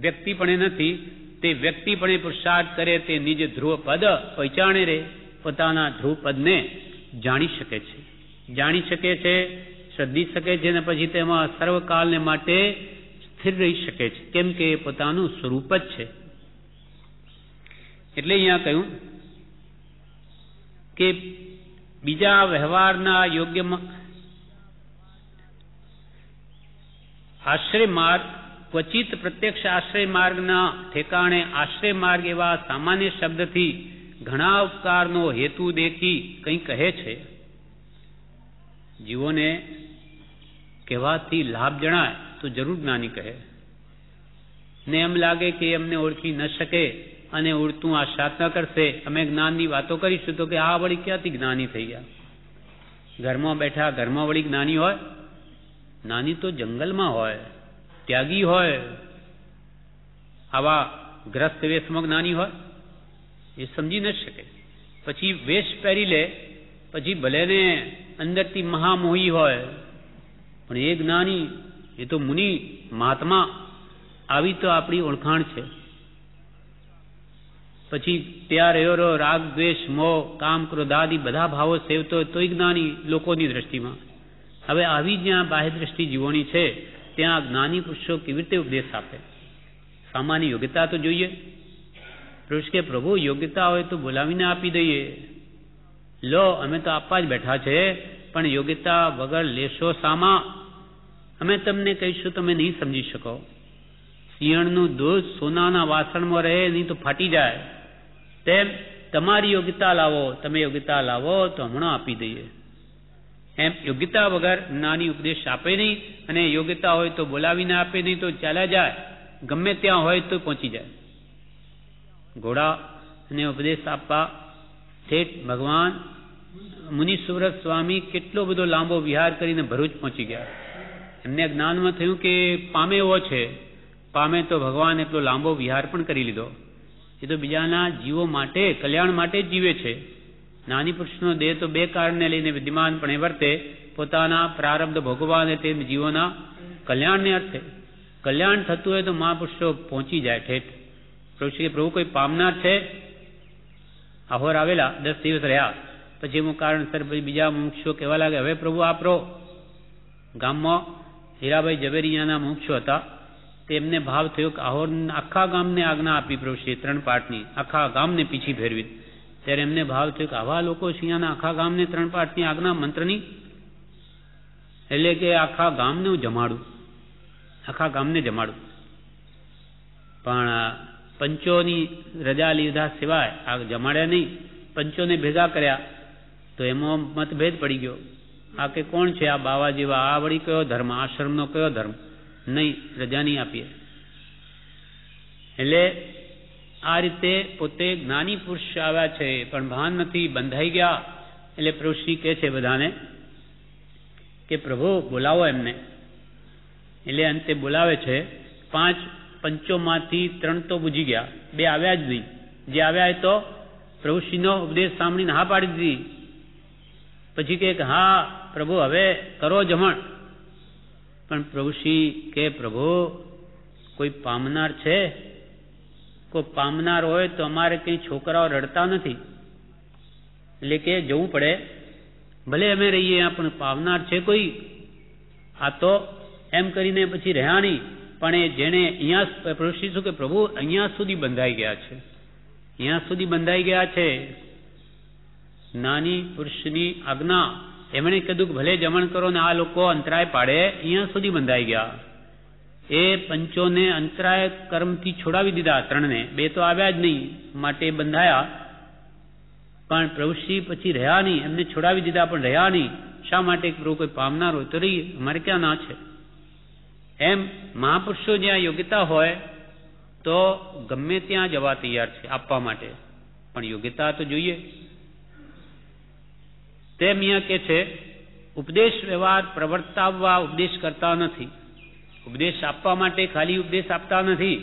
વ્યક્તિપણે નથી. તે વ્યક્તિપણે પુરુષાર્થ કરે તે નિજ ધ્રુવ પદ પહોંચાણે રહે, પોતાના ધ્રુવ પદને જાણી શકે છે, શ્રદ્ધી શકે છે, અને પછી તેમાં સર્વકાલને માટે સ્થિર રહી શકે છે, કેમ કે એ પોતાનું સ્વરૂપ જ છે. એટલે અહીંયા કહ્યું કે બીજા વ્યવહારના યોગ્ય આશ્રય માર્ગ, ક્વચિત પ્રત્યક્ષ આશ્રય માર્ગના ઠેકાણે આશ્રય માર્ગ એવા સામાન્ય શબ્દથી ઘણા ઉપકારનો હેતુ દેખી કંઈ કહે છે. જીવોને કહેવાથી લાભ જણાય તો જરૂર જ્ઞાની કહે. ને એમ લાગે કે એમને ઓળખી ન શકે અને ઉડતું આશ્વાસ ન કરશે, અમે જ્ઞાનની વાતો કરીશું તો કે આ વળી ક્યાંથી જ્ઞાની થઈ ગયા? ઘરમાં બેઠા ઘરમાં વળી જ્ઞાની હોય? જ્ઞાની તો જંગલમાં હોય, ત્યાગી હોય. આવા ગ્રસ્ત વેશમાં જ્ઞાની હોય? એ સમજી ન શકે. પછી વેશ પહેરી લે, પછી ભલે ને અંદરથી મહામોહી હોય, પણ એ જ્ઞાની, એ તો મુનિ મહાત્મા. આવી તો આપણી ઓળખાણ છે. પછી ત્યાં રહ્યો રાગ દ્વેષ મોહ કામ ક્રોધાદિ બધા ભાવો સેવતો તોય જ્ઞાની લોકોની દ્રષ્ટિમાં. હવે આવી જ્યાં બાહ્ય દ્રષ્ટિ જીવોની છે ત્યાં જ્ઞાની પુરુષો કેવી રીતે ઉપદેશ આપે? સામાન્ય યોગ્યતા તો જોઈએ. પુરુષ કે પ્રભુ યોગ્યતા હોય તો બોલાવીને આપી દઈએ. લો, અમે તો આપવા જ બેઠા છે, પણ યોગ્યતા વગર લેશો સામા? અમે તમને કહીશું તમે નહીં સમજી શકો. સિંહણનું દૂધ સોનાના વાસણમાં રહે નહીં તો ફાટી જાય, તેમ તમારી યોગ્યતા લાવો, તમે યોગ્યતા લાવો તો હમણાં આપી દઈએ. એમ યોગ્યતા વગર જ્ઞાની ઉપદેશ આપે નહીં, અને યોગ્યતા હોય તો બોલાવીને આપે નહીં તો ચાલ્યા જાય, ગમે ત્યાં હોય તો પહોંચી જાય. ઘોડાને ઉપદેશ આપવા ઠેઠ ભગવાન મુનિસુવ્રત સ્વામી કેટલો બધો લાંબો વિહાર કરીને ભરૂચ પહોંચી ગયા. એમને જ્ઞાનમાં થયું કે પામે એવો છે, પામે તો ભગવાન એટલો લાંબો વિહાર પણ કરી લીધો. એ તો બીજાના જીવો માટે, કલ્યાણ માટે જ જીવે છે. જ્ઞાની પુરુષનો દેહ તો બે કારણને લઈને વિદ્યમાનપણે વર્તે, પોતાના પ્રારબ્ધ ભોગવવા અને તે જીવોના કલ્યાણને અર્થે. કલ્યાણ થતું હોય તો મહાપુરુષો પહોંચી જાય ઠેઠ. પ્રભુ કોઈ પામનાર છે? આહોર આવેલા 10 દિવસ રહ્યા, પછી એનું કારણસર બીજા મુમુક્ષુઓ કહેવા લાગે, હવે પ્રભુ આપરો. ગામમાં હીરાભાઈ ઝવેરિયાના મુમુક્ષુ હતા, તેમને ભાવ થયો કે આહોર આખા ગામને આજ્ઞા આપી પ્રભુશ્રી 3 પાઠની, આખા ગામને પીછી ફેરવી. ત્યારે એમને ભાવ થયો કે આવા લોકો સિંહાના આખા ગામને 3 પાઠની આજ્ઞા મંત્રની, એટલે કે આખા ગામને હું જમાડું, આખા ગામને જમાડું. પણ પંચોની રજા લીધા સિવાય આ જમાડ્યા નહીં. પંચોને ભેગા કર્યા તો એમાં મતભેદ પડી ગયો. આ કે કોણ છે આ બાવા જેવા, આ વળી કયો ધર્મ, આશ્રમનો કયો ધર્મ? નહીં, રજા નહીં આપીએ. એટલે આ રીતે પોતે જ્ઞાની પુરુષ આવ્યા છે પણ ભાન નથી, બંધાઈ ગયા. એટલે પ્રભુશ્રી કહે છે બધાને કે પ્રભુ બોલાવો એમને. એટલે અંતે બોલાવે છે. 5 પંચોમાંથી 3 તો બુજી ગયા, 2 આવ્યા જ નહીં. જે આવ્યા એ તો પ્રભુશ્રીનો ઉપદેશ સાંભળીને હા પાડી દીધી. પછી કે હા પ્રભુ હવે કરો જમણ. પણ પ્રભુશ્રી કે પ્રભુ કોઈ પામનાર છે? કોઈ પામનાર હોય તો અમારે કંઈ છોકરાઓ રડતા નથી, એટલે કે જવું પડે, ભલે અમે રહીએ અહીંયા પણ પામનાર છે કોઈ. આ તો એમ કરીને પછી રહ્યા નહીં. પણ એ જેણે અહીંયા પ્રવેશીશું કે પ્રભુ અહીંયા સુધી બંધાઈ ગયા છે, અહીંયા સુધી બંધાઈ ગયા છે, નાની પુરુષની આજ્ઞા, એમણે કીધું કે ભલે જમણ કરો ને આ લોકો અંતરાય પાડે, અહીંયા સુધી બંધાઈ ગયા. એ પંચોને અંતરાય કર્મથી છોડાવી દીધા, 3ને, 2 તો આવ્યા જ નહીં માટે બંધાયા. પણ પ્રભુશ્રી પછી રહ્યા નહીં, એમને છોડાવી દીધા પણ રહ્યા નહીં. શા માટે? પ્રભુ કોઈ પામનાર હોય તો રહીએ, અમારે ક્યાં ના છે. એમ મહાપુરુષો જ્યાં યોગ્યતા હોય તો ગમે ત્યાં જવા તૈયાર છે આપવા માટે, પણ યોગ્યતા તો જોઈએ. તેમ અહીંયા કે છે ઉપદેશ વ્યવહાર પ્રવર્તાવવા ઉપદેશ કરતા નથી. ઉપદેશ આપવા માટે ખાલી ઉપદેશ આપતા નથી,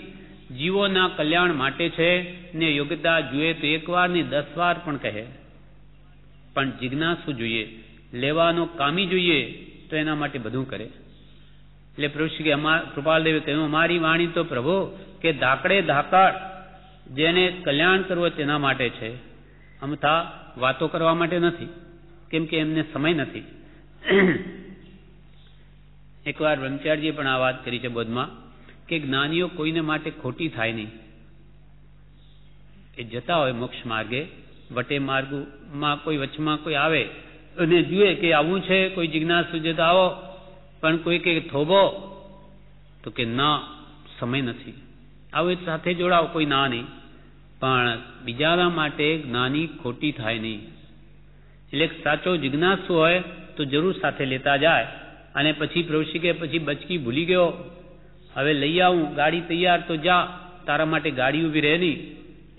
જીવોના કલ્યાણ માટે છે ને. યોગ્યતા જોઈએ તો 1 વાર ને 10 વાર પણ કહે, પણ જિજ્ઞાસુ જોઈએ, લેવાનો કામી જોઈએ તો એના માટે બધું કરે. એટલે પ્રભુ શ્રી કૃપાલદેવે કહ્યું અમારી વાણી તો પ્રભુ કે ધાકડે ધાકડ જેને કલ્યાણ કરવું તેના માટે છે, અમથા વાતો કરવા માટે નથી, કેમ કે એમને સમય નથી. એકવાર બ્રહ્મચારીજીએ પણ આ વાત કરી છે બોધમાં કે જ્ઞાનીઓ કોઈને માટે ખોટી થાય નહીં. એ જતા હોય મોક્ષ માર્ગે, વટે માર્ગમાં કોઈ વચમાં કોઈ આવે અને જુએ કે આવું છે, કોઈ જિજ્ઞાસુ છે તો આવો, પણ કોઈ કે થોભો તો કે ના સમય નથી, આવું સાથે જોડાવો, કોઈ ના નહીં. પણ બીજાના માટે જ્ઞાની ખોટી થાય નહીં. એટલે સાચો જિજ્ઞાસુ હોય તો જરૂર સાથે લેતા જાય. અને પછી પ્રભુ કે પછી બચકી ભૂલી ગયો, હવે લઈ આવું, ગાડી તૈયાર તો જા, તારા માટે ગાડી ઊભી રહે નહીં.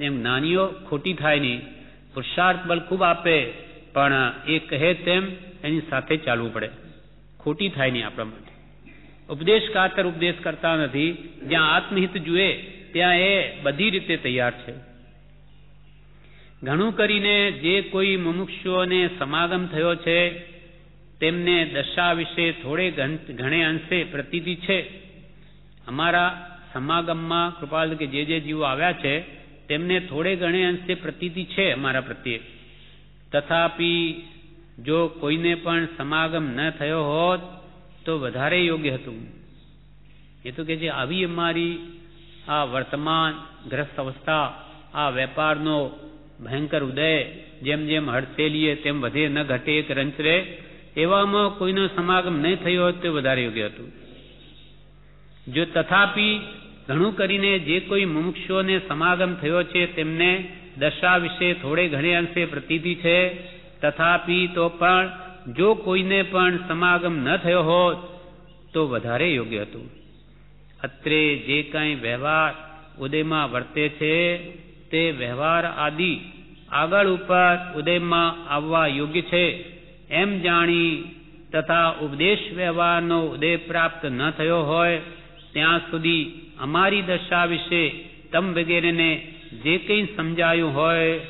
એમ જ્ઞાનીઓ ખોટી થાય નહીં. પુરુષાર્થ બળ ખૂબ આપે, પણ એ કહે તેમ એની સાથે ચાલવું પડે, ખોટી થાય નહીં આપણા માટે. ઉપદેશ કાતર ઉપદેશ કરતા નથી. જ્યાં આત્મહિત જુએ ત્યાં એ બધી રીતે તૈયાર છે. ઘણું કરીને જે કોઈ મુમુક્ષુઓને સમાગમ થયો છે તેમને દશા વિશે થોડે ઘણે અંશે પ્રતીતિ છે. અમારા સમાગમમાં કૃપાલ કે જે જીવો આવ્યા છે તેમને થોડે ઘણે અંશે પ્રતીતિ છે અમારા પ્રત્યે. તથાપી જો કોઈને પણ સમાગમ ન થયો હોત તો વધારે યોગ્ય હતું. એ તો કે જે આવી અમારી આ વર્તમાન ગ્રસ્ત અવસ્થા, આ વેપારનો ભયંકર ઉદય, જેમ જેમ હડસેલીએ તેમ વધે ન ઘટે એક રંચરે, એવામાં કોઈનો સમાગમ નહીં થયો હોત તો વધારે યોગ્ય હતું. જો તથાપી ઘણું કરીને જે કોઈ મુમુક્ષુઓને સમાગમ થયો છે તેમને દશા વિશે થોડે ઘણે અંશે પ્રતીતિ છે. તથાપી તો પણ જો કોઈને પણ સમાગમ ન થયો હોત તો વધારે યોગ્ય હતું. અત્રે જે કાંઈ વ્યવહાર ઉદયમાં વર્તે છે તે વ્યવહાર આદિ આગળ ઉપર ઉદયમાં આવવા યોગ્ય છે એમ જાણી તથા ઉપદેશ વ્યવહારનો ઉદય પ્રાપ્ત ન થયો હોય ત્યાં સુધી અમારી દશા વિશે તમ વગેરેને જે કંઈ સમજાયું હોય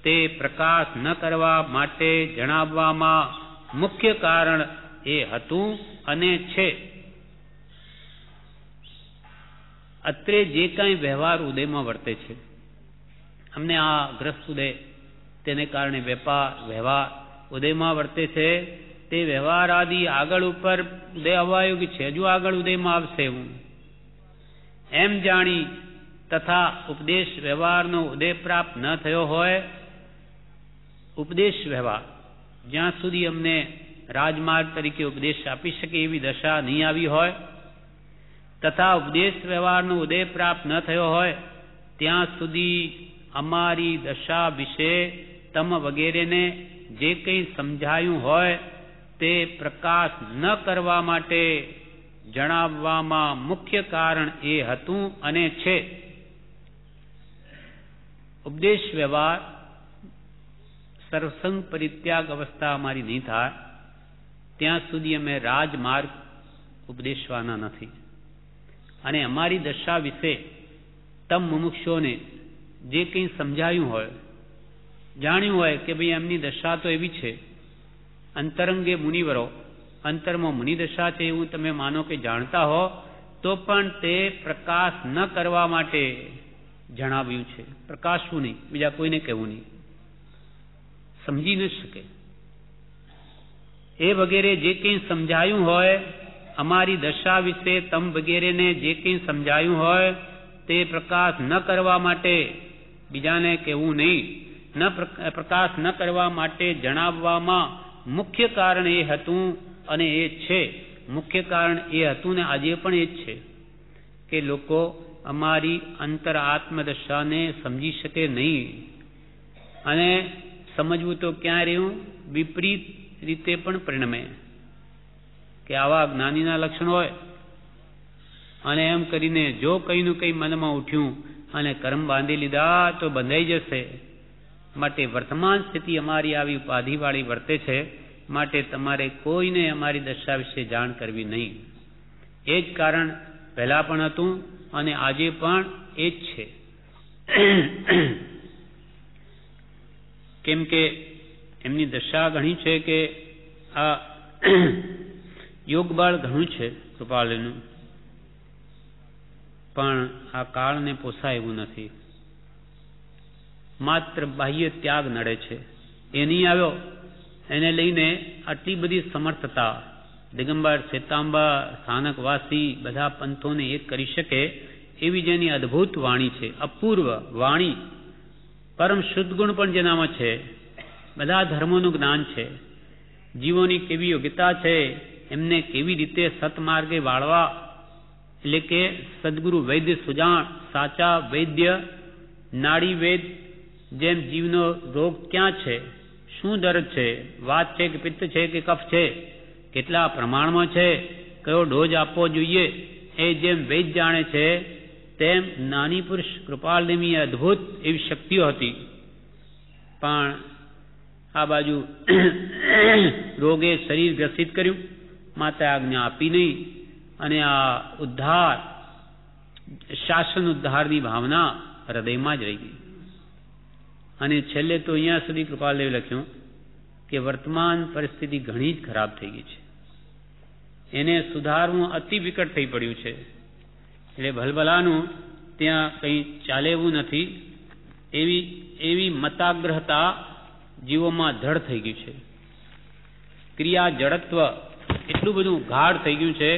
તે પ્રકાશ ન કરવા માટે જણાવવામાં મુખ્ય કારણ એ હતું અને છે. અત્રે જે કાંઈ વ્યવહાર ઉદયમાં વર્તે છે, અમને આ ગ્રસ્ત ઉદય તેને કારણે વ્યવહાર ઉદયમાં વર્તે છે તે વ્યવહાર આદિ આગળ ઉપર ઉદય આવવા યોગ્ય છે, હજુ આગળ ઉદયમાં આવશે એવું એમ જાણી તથા ઉપદેશ વ્યવહારનો ઉદય પ્રાપ્ત ન થયો હોય, ઉપદેશ વ્યવહાર જ્યાં સુધી અમને રાજમાર્ગ તરીકે ઉપદેશ આપી શકે એવી દશા નહીં આવી હોય, તથા ઉપદેશ વ્યવહારનો ઉદય પ્રાપ્ત ન થયો હોય ત્યાં સુધી અમારી દશા વિશે તમ વગેરેને જે કંઈ સમજાયું હોય તે પ્રકાશ ન કરવા માટે જણાવવામાં મુખ્ય કારણ એ હતું અને છે. ઉપદેશ વ્યવહાર સર્વસંગ પરિત્યાગ અવસ્થા અમારી નહીં થાય ત્યાં સુધી અમે રાજમાર્ગ ઉપદેશવાના નથી. અને અમારી દશા વિશે તમ મુમુક્ષોને જે કંઈ સમજાયું હોય, જાણ્યું હોય કે ભાઈ એમની દશા તો એવી છે, અંતરંગે મુનિવરો, અંતરમાં મુનિ દશા છે એવું તમે માનો કે જાણતા હો તો પણ તે પ્રકાશ ન કરવા માટે જણાવ્યું છે. પ્રકાશવું નહીં, બીજા કોઈને કહેવું નહીં, સમજી ન શકે. એ વગેરે જે કંઈ સમજાયું હોય, અમારી દશા વિશે તમ વગેરેને જે કંઈ સમજાયું હોય તે પ્રકાશ ન કરવા માટે બીજાને કહેવું નહીં. પ્રકાશ ન કરવા માટે જણાવવામાં મુખ્ય કારણ એ હતું અને એ છે. મુખ્ય કારણ એ હતું ને આજે પણ એ જ છે કે લોકો અમારી અંતર આત્મદશાને સમજી શકે નહીં. અને સમજવું તો ક્યાં રહ્યું, વિપરીત રીતે પણ પરિણમે. કે આવા જ્ઞાનીના લક્ષણ હોય અને એમ કરીને જો કંઈનું કંઈ મનમાં ઉઠ્યું અને કર્મ બાંધી લીધા તો બંધાઈ જશે. માટે વર્તમાન સ્થિતિ અમારી આવી ઉપાધિવાળી વર્તે છે. માટે તમારે કોઈને અમારી દશા વિશે જાણ કરવી નહીં. એ જ કારણ પહેલાં પણ હતું અને આજે પણ એ જ છે. કેમ કે એમની દશા ઘણી છે કે આ યોગબળ ઘણું છે કૃપાળુનું, પણ આ કાળને પોસાય એવું નથી. માત્ર બાહ્ય ત્યાગ નડે છે. એ નહીં આવ્યો એને લઈને આટલી બધી સમર્થતા. દિગંબર, શ્વેતાંબર, સ્થાનકવાસી બધા પંથોને એક કરી શકે એવી જેની અદ્ભુત વાણી છે, અપૂર્વ વાણી. પરમ શુદ્ધ ગુણ પણ જેનામાં છે. બધા ધર્મોનું જ્ઞાન છે. જીવોની કેવી યોગ્યતા છે, એમને કેવી રીતે સતમાર્ગે વાળવા, એટલે કે સદગુરુ વૈદ્ય સુજાણ, સાચા વૈદ્ય, નાડી વેદ. જેમ જીવનો રોગ ક્યાં છે, શું દર્દ છે, વાત છે કે પિત્ત છે કે કફ છે, કેટલા પ્રમાણમાં છે, કયો ડોઝ આપવો જોઈએ, એ જેમ વૈદ જાણે છે તેમ નાની પુરુષ કૃપાળદેવીએ અદ્ભુત એવી શક્તિઓ હતી. પણ આ બાજુ રોગે શરીર ગ્રસિત કર્યું, માતા આજ્ઞા આપી નહીં, અને આ ઉદ્ધાર, શાસન ઉદ્ધારની ભાવના હૃદયમાં જ રહી ગઈ. અને છેલ્લે તો અહીંયા સુધી કૃપાલદેવે લખ્યું કે વર્તમાન પરિસ્થિતિ ઘણી જ ખરાબ થઈ ગઈ છે, એને સુધારવું અતિ વિકટ થઈ પડ્યું છે. એટલે ભલભલાનું ત્યાં કંઈ ચાલે એવું નથી. એવી મતાગ્રહતા જીવોમાં ધડ થઈ ગયું છે. ક્રિયા જડત્વ એટલું બધું ગાઢ થઈ ગયું છે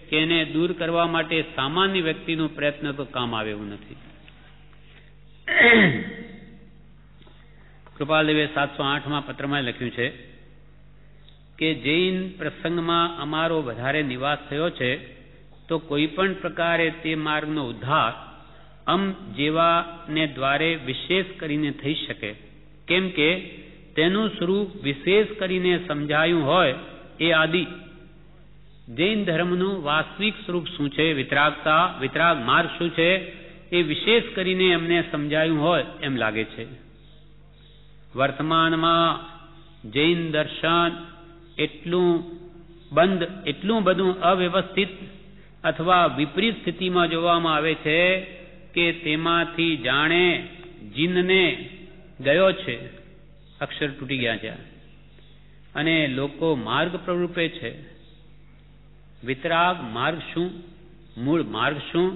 કે એને દૂર કરવા માટે સામાન્ય વ્યક્તિનો પ્રયત્ન તો કામ આવે એવું નથી. કૃપાલદેવે 708માં પત્રમાં લખ્યું છે કે જૈન પ્રસંગમાં અમારો વધારે નિવાસ થયો છે તો કોઈ પણ પ્રકારે તે માર્ગનો ઉદ્ધાર જેવાને દ્વારે વિશેષ કરીને થઈ શકે. કેમ કે તેનું સ્વરૂપ વિશેષ કરીને સમજાયું હોય એ આદિ. જૈન ધર્મનું વાસ્તવિક સ્વરૂપ શું છે, વિતરાગ માર્ગ શું છે, એ વિશેષ કરીને એમને સમજાયું હોય એમ લાગે છે. વર્તમાનમાં જૈન દર્શન એટલું બધું અવ્યવસ્થિત અથવા વિપરીત સ્થિતિમાં જોવામાં આવે છે કે તેમાંથી જાણે જીનને ગયો છે, અક્ષર તૂટી ગયા છે, અને લોકો માર્ગ પ્રરૂપે છે. વિતરાગ માર્ગ શું, મૂળ માર્ગ શું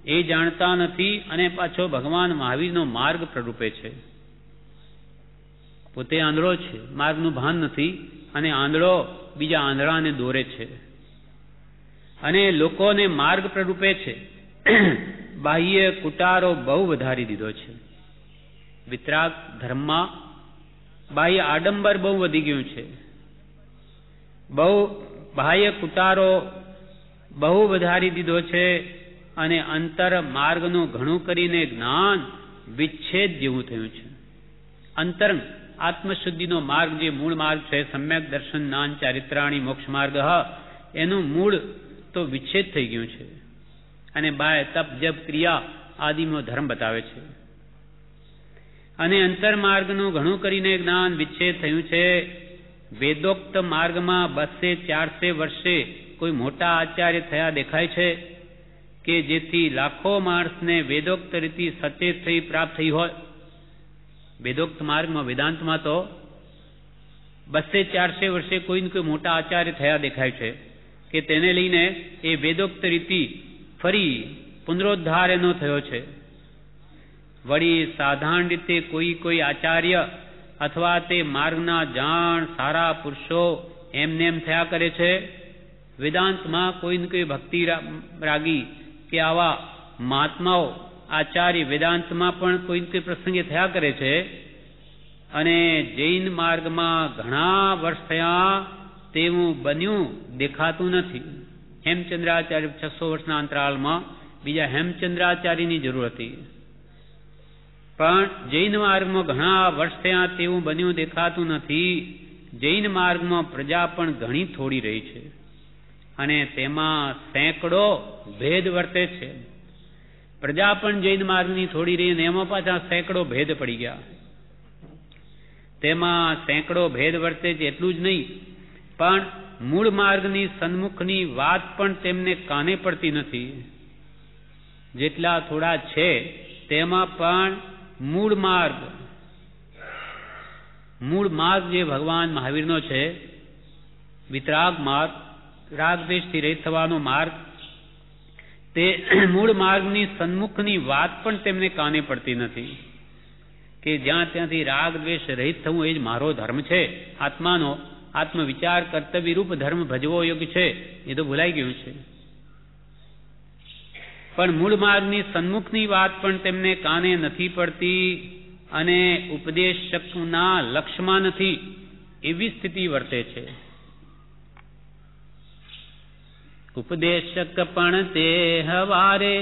એ જાણતા નથી, અને પાછો ભગવાન મહાવીરનો માર્ગ પ્રરૂપે છે. પોતે આંધળો છે, માર્ગનું ભાન નથી, અને આંધળો બીજા આંધળાને દોરે છે, અને લોકોને માર્ગ પ્રરૂપે છે. બાહ્ય કુટારો બહુ વધારી દીધો છે. વિતરાગ ધર્મમાં બાહ્ય આડંબર બહુ વધી ગયું છે. બાહ્ય કુટારો બહુ વધારી દીધો છે, અને અંતર માર્ગનું ઘણું કરીને જ્ઞાન વિચ્છેદ જેવું થયું છે. અંતરંગ આત્મશુદ્ધિનો માર્ગ જે મૂળ માર્ગ છે, સમ્યક દર્શન જ્ઞાન ચારિત્રાણી મોક્ષ માર્ગ, એનું મૂળ તો વિચ્છેદ થઈ ગયું છે, અને બાય તપ જપ ક્રિયા આદિનો ધર્મ બતાવે છે. અને અંતર માર્ગનું ઘણું કરીને જ્ઞાન વિચ્છેદ થયું છે. વેદોક્ત માર્ગમાં 200-400 વર્ષે કોઈ મોટા આચાર્ય થયા દેખાય છે કે જેથી લાખો માણસને વેદોક્ત રીતિ સચેત થઈ પ્રાપ્ત થઈ હોય. વેદોક્ત માર્ગમાં, વેદાંતમાં તો 200-400 વર્ષે કોઈ મોટા આચાર્ય થયા દેખાય છે કે તેને લઈને એ વેદોક્ત રીતિ ફરી પુનરોદ્ધાર એનો થયો છે. વળી સાધારણ રીતે કોઈ આચાર્ય અથવા તે માર્ગના જાણ સારા પુરુષો એમને એમ થયા કરે છે. વેદાંતમાં કોઈને કોઈ ભક્તિ રાગી કે આવા મહાત્માઓ આચાર્ય વેદાંતમાં પણ કોઈ કોઈ પ્રસંગે થયા કરે છે. અને જૈન માર્ગમાં ઘણા વર્ષ થયા તેવું બન્યું દેખાતું નથી. હેમચંદ્રાચાર્ય 600 વર્ષના અંતરાલમાં બીજા હેમચંદ્રાચાર્યની જરૂર હતી, પણ જૈન માર્ગમાં ઘણા વર્ષ થયા તેવું બન્યું દેખાતું નથી. જૈન માર્ગમાં પ્રજા પણ ઘણી થોડી રહી છે અને તેમાં સેંકડો ભેદ વર્તે છે. પ્રજા પણ જૈન માર્ગની થોડી રહી અને એમાં પાછા સેંકડો ભેદ પડી ગયા. તેમાં સેંકડો ભેદ વર્તે છે એટલું જ નહીં, પણ મૂળ માર્ગની સન્મુખની વાત પણ તેમને કાને પડતી નથી. જેટલા થોડા છે તેમાં પણ મૂળ માર્ગ જે ભગવાન મહાવીરનો છે, વિતરાગ માર્ગ, રાગદ્વેષથી રહિત થવાનો માર્ગ, તે મૂળ માર્ગની સન્મુખની વાત પણ તેમને કાને પડતી નથી કે જ્યાં ત્યાંથી રાગ દ્વેષ રહિત થવું એ જ મારો ધર્મ છે, આત્માનો આત્મવિચાર કર્તવ્ય રૂપ ધર્મ ભજવો યોગ્ય છે, એ તો ભૂલાઈ ગયું છે. પણ મૂળ માર્ગની સન્મુખની વાત પણ તેમને કાને નથી પડતી અને ઉપદેશકના લક્ષ્યમાં નથી એવી સ્થિતિ વર્તે છે. ઉપદેશક પણ તે હવારે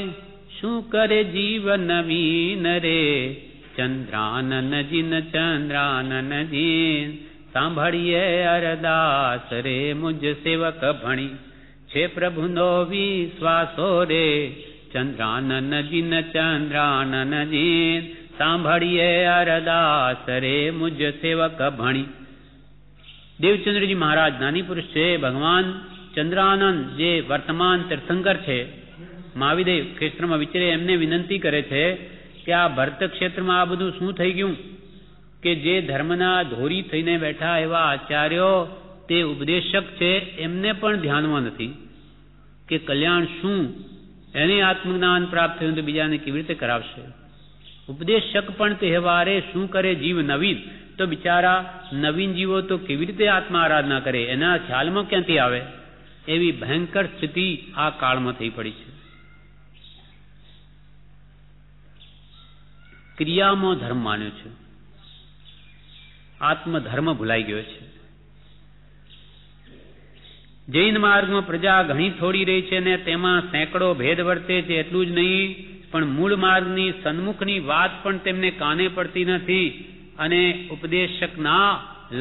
શું કરે જીવ નવીન રે, ચંદ્રાનન જીન સાંભળીએ અરદાસ રે, મુજ સેવક ભણી છે પ્રભુનો વિશ્વાસો રે, ચંદ્રાનન જીન સાંભળીએ અરદાસ રે, મુજ સેવક ભણી. દેવચંદ્રજી મહારાજ નાની પુરુષ છે. ભગવાન ચંદ્રાનંદ જે વર્તમાન તીર્થંકર છે, મહાવિદેવ ક્ષેત્રમાં વિચરે, એમને વિનંતી કરે છે કે આ ભરત ક્ષેત્રમાં આ બધું શું થઈ ગયું કે જે ધર્મના ધોરી થઈને બેઠા એવા આચાર્યો તે ઉપદેશક છે એમને પણ ધ્યાનમાં નથી કે કલ્યાણ શું, એને આત્મજ્ઞાન પ્રાપ્ત થયું તો બીજાને કેવી રીતે કરાવશે. ઉપદેશક પણ તહેવારે શું કરે જીવ નવીન, તો બિચારા નવીન જીવો તો કેવી રીતે આત્મા આરાધના કરે, એના ખ્યાલમાં ક્યાંથી આવે. એવી ભયંકર સ્થિતિ આ કાળમાં થઈ પડી છે. ક્રિયામાં ધર્મ માન્યો છે, આત્મધર્મ ભૂલાઈ ગયો છે. જૈન માર્ગમાં પ્રજા ઘણી થોડી રહી છે અને તેમાં સેંકડો ભેદ વર્તે છે એટલું જ નહીં, પણ મૂળ માર્ગની સન્મુખની વાત પણ તેમને કાને પડતી નથી અને ઉપદેશકના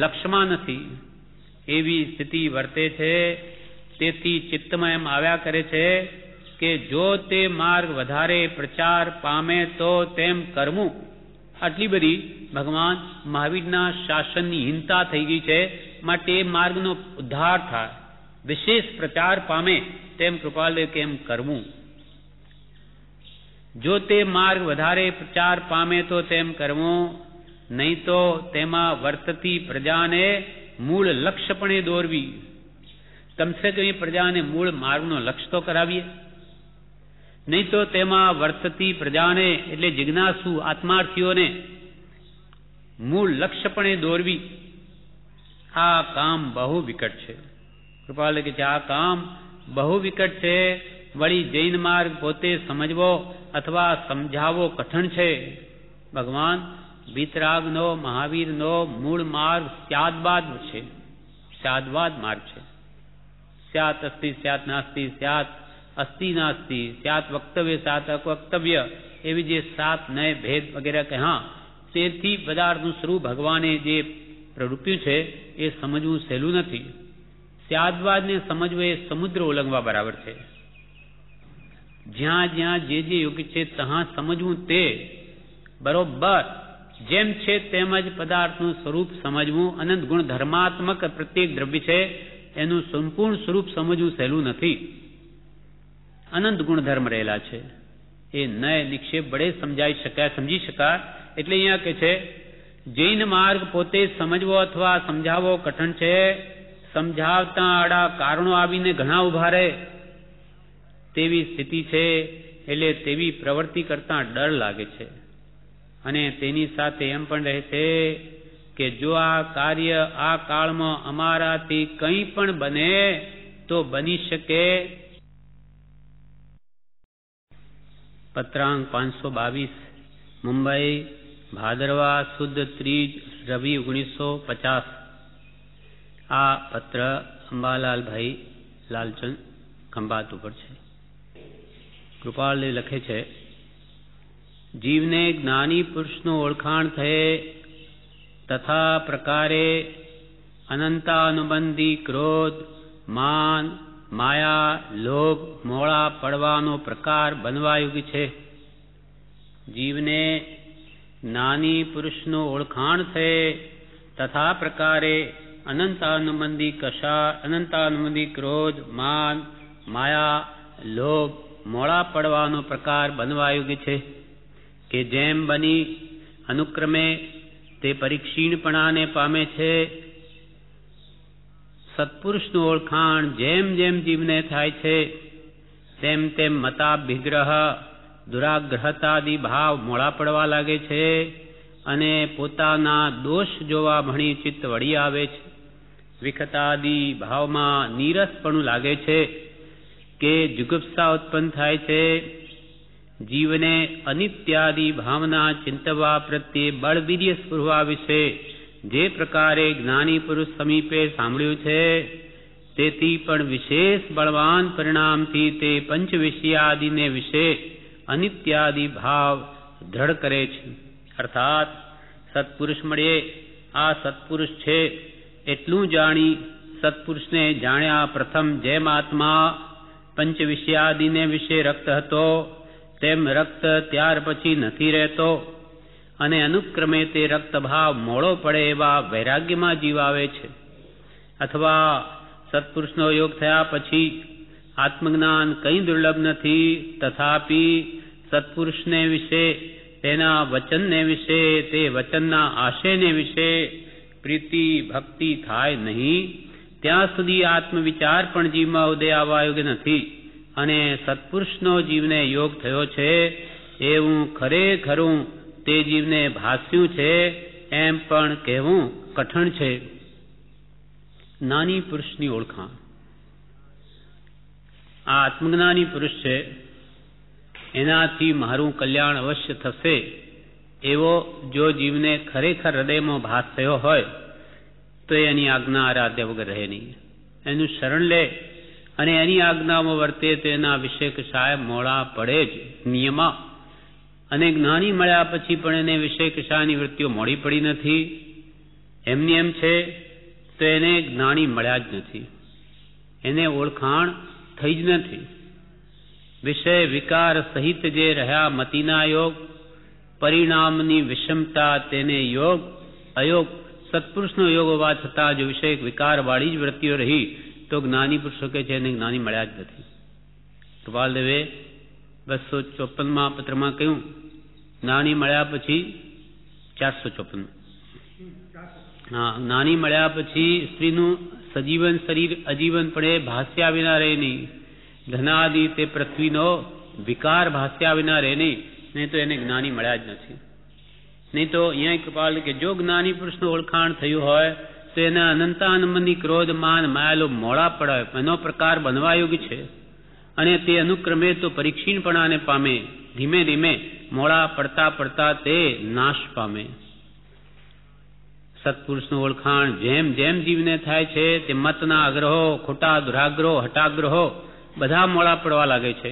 લક્ષ્યમાં નથી એવી સ્થિતિ વર્તે છે. તેથી ચિત્તમાં એમ આવ્યા કરે છે કે જો તે માર્ગ વધારે પ્રચાર પામે તો તેમ કરવું. આટલી બધી ભગવાન મહાવીરના શાસનની હીનતા થઈ ગઈ છે, માટે એ માર્ગનો ઉદ્ધાર થાય, વિશેષ પ્રચાર પામે તેમ કૃપાલય કેમ કરવું. જો તે માર્ગ વધારે પ્રચાર પામે તો તેમ કરવું, નહીં તો તેમાં વર્તતી પ્રજાને મૂળ લક્ષ્યપણે દોરવી. કમસે કમ પ્રજાને મૂળ માર્ગનો લક્ષ્ય તો કરાવીએ, નહીં તો તેમાં વર્તતી પ્રજાને એટલે જિજ્ઞાસુ આત્માર્થીઓને મૂળ લક્ષ્યપણે દોરવી. આ કામ બહુ વિકટ છે. કૃપાલય કે આ કામ બહુ વિકટ છે. વળી જૈન માર્ગ પોતે સમજવો અથવા સમજાવવો કઠણ છે. ભગવાન વિતરાગનો મહાવીરનો મૂળ માર્ગ સ્યાદવાદ છે, સ્યાદવાદ માર્ગ છે. સ્યાત અસ્તિ સ્યાત નાસ્તિ, સ્યાત અસ્તિ નાસ્તિ, સ્યાત વક્તવ્ય સ્યાત અવક્તવ્ય, એવી જે સાત નય ભેદ વગેરે કે હા, તેથી પદાર્થનું સ્વરૂપ ભગવાને જે પ્રરૂપ્યું છે એ સમજવું સહેલું નથી. સ્યાદવાદને સમજવું એ સમુદ્ર ઓલંગવા બરાબર છે. જ્યાં જ્યાં જે યોગ્ય છે ત્યાં સમજવું તે બરોબર જેમ છે તેમ જ પદાર્થનું સ્વરૂપ સમજવું. અનંત ગુણ ધર્માત્મક પ્રત્યેક દ્રવ્ય છે એનું સંપૂર્ણ સ્વરૂપ સમજવું સહેલું નથી. અનંત ગુણધર્મ રહેલા છે, એ નય નિક્ષેપ વડે સમજી શકાય. એટલે અહીંયા કે છે જૈન માર્ગ પોતે સમજવો અથવા સમજાવવો કઠણ છે. સમજાવતા આડા કારણો આવીને ઘણા ઉભા રહે તેવી સ્થિતિ છે. એટલે તેવી પ્રવૃત્તિ કરતા ડર લાગે છે. અને તેની સાથે એમ પણ રહે છે કે જો આ કાર્ય આ કાળમાં અમારાથી કંઈ પણ બને તો બની શકે. પત્રાંક 522 મુંબઈ ભાદરવા સુદ ત્રીજ રવિ 1950. આ પત્ર અંબાલાલભાઈ લાલચંદ ખંભાત ઉપર છે. કૃપાળદેવ લખે છે, જીવને જ્ઞાની પુરુષનું ઓળખાણ થયે તથા પ્રકારે અનંતાનુબંધી ક્રોધ, માન, માયા, લોભ મોળા પડવાનો પ્રકાર બનવા યોગ્ય છે. જીવને જ્ઞાની પુરુષનું ઓળખાણ થયે તથા પ્રકારે અનંતાનુબંધી ક્રોધ, માન, માયા, લોભ મોળા પડવાનો પ્રકાર બનવા યોગ્ય છે કે જેમ બની અનુક્રમે તે પરીક્ષીણપણાને પામે છે. સત્પુરુષનું ઓળખાણ જેમ જેમ જીવને થાય છે તેમ તેમ મતાભિગ્રહ, દુરાગ્રહતાદિ ભાવ મોળા પડવા લાગે છે અને પોતાના દોષ જોવા ભણી ચિત્ત વળી આવે છે. વિખતાદિ ભાવમાં નીરસપણું લાગે છે કે જુગુપ્સા ઉત્પન્ન થાય છે. જીવને અનિત્યાદિ ભાવના ચિંતવા પ્રત્યે બળવીર્ય સ્પૃહવા વિશે જે પ્રકારે જ્ઞાની પુરુષ સમીપે સાંભળ્યું છે તેથી પણ વિશેષ બળવાન પરિણામથી તે પંચ વિષયાદિને વિશે અનિત્યાદિ ભાવ દ્રઢ કરે છે. અર્થાત સત્પુરુષ મળે, આ સત્પુરુષ છે એટલું જાણી સત્પુરુષને જાણ્યા પ્રથમ જેમ આત્મા પંચ વિષયાદિને વિશે રક્ત હતો તેમ રક્ત ત્યાર પછી નથી રહેતો અને અનુક્રમે તે રક્તભાવ મોડો પડે એવા વૈરાગ્યમાં જીવ આવે છે. અથવા સત્પુરુષનો યોગ થયા પછી આત્મજ્ઞાન કંઈ દુર્લભ નથી, તથાપી સત્પુરુષને વિશે, તેના વચનને વિશે, તે વચનના આશયને વિશે પ્રીતિ ભક્તિ થાય નહીં ત્યાં સુધી આત્મવિચાર પણ જીવમાં ઉદય આવવા યોગ્ય નથી અને સત્પુરુષનો જીવને યોગ થયો છે એવું ખરેખરું તે જીવને ભાસ્યું છે એમ પણ કહેવું કઠણ છે. જ્ઞાની પુરુષની ઓળખાણ. આ આત્મજ્ઞાની પુરુષ છે, એનાથી મારું કલ્યાણ અવશ્ય થશે એવો જો જીવને ખરેખર હૃદયમાં ભાસ થયો હોય તો એની આજ્ઞા આરાધ્ય વગર રહે નહીં. એનું શરણ લે અને એની આજ્ઞામાં વર્તે તો એના વિષય સાહેબ મોડા પડે જ નિયમા. અને જ્ઞાની મળ્યા પછી પણ એને વિષય કશાની વૃત્તિઓ મોડી પડી નથી. એમની એમ છે તો એને જ્ઞાની મળ્યા જ નથી, એને ઓળખાણ થઈ જ નથી. વિષય વિકાર સહિત જે રહ્યા મતિના યોગ, પરિણામની વિષમતા તેને યોગ અયોગ. સત્પુરુષનો યોગ હોવા છતાં જો વિષય વિકારવાળી જ વૃત્તિઓ રહી તો જ્ઞાની પુરુષો કે છે એને જ્ઞાની મળ્યા જ નથી. કૃપાલદેવે 254 પત્રમાં કહ્યું, જ્ઞાની મળ્યા પછી 454 જ્ઞાની મળ્યા પછી સ્ત્રીનું સજીવન શરીર અજીવનપણે ભાસ્યા વિના રહે નહીં. ધનાદિ તે પૃથ્વીનો વિકાર ભાસ્યા વિના રહે નહીં તો એને જ્ઞાની મળ્યા જ નથી. નહીં તો અહીંયા કૃપાલ કે જો જ્ઞાની પુરુષનું ઓળખાણ થયું હોય તો એના અનંતાનંદની ક્રોધ, માન, માયાલો મોડા પડાય એનો પ્રકાર બનવા યોગ્ય છે અને તે અનુક્રમે તો પરીક્ષીણપણાને પામે. ધીમે ધીમે મોડા પડતા પડતા તે નાશ પામે. સત્પુરુષનું ઓળખાણ જેમ જેમ જીવને થાય છે તે મતના આગ્રહો, ખોટા દુરાગ્રહો, હટાગ્રહો બધા મોડા પડવા લાગે છે.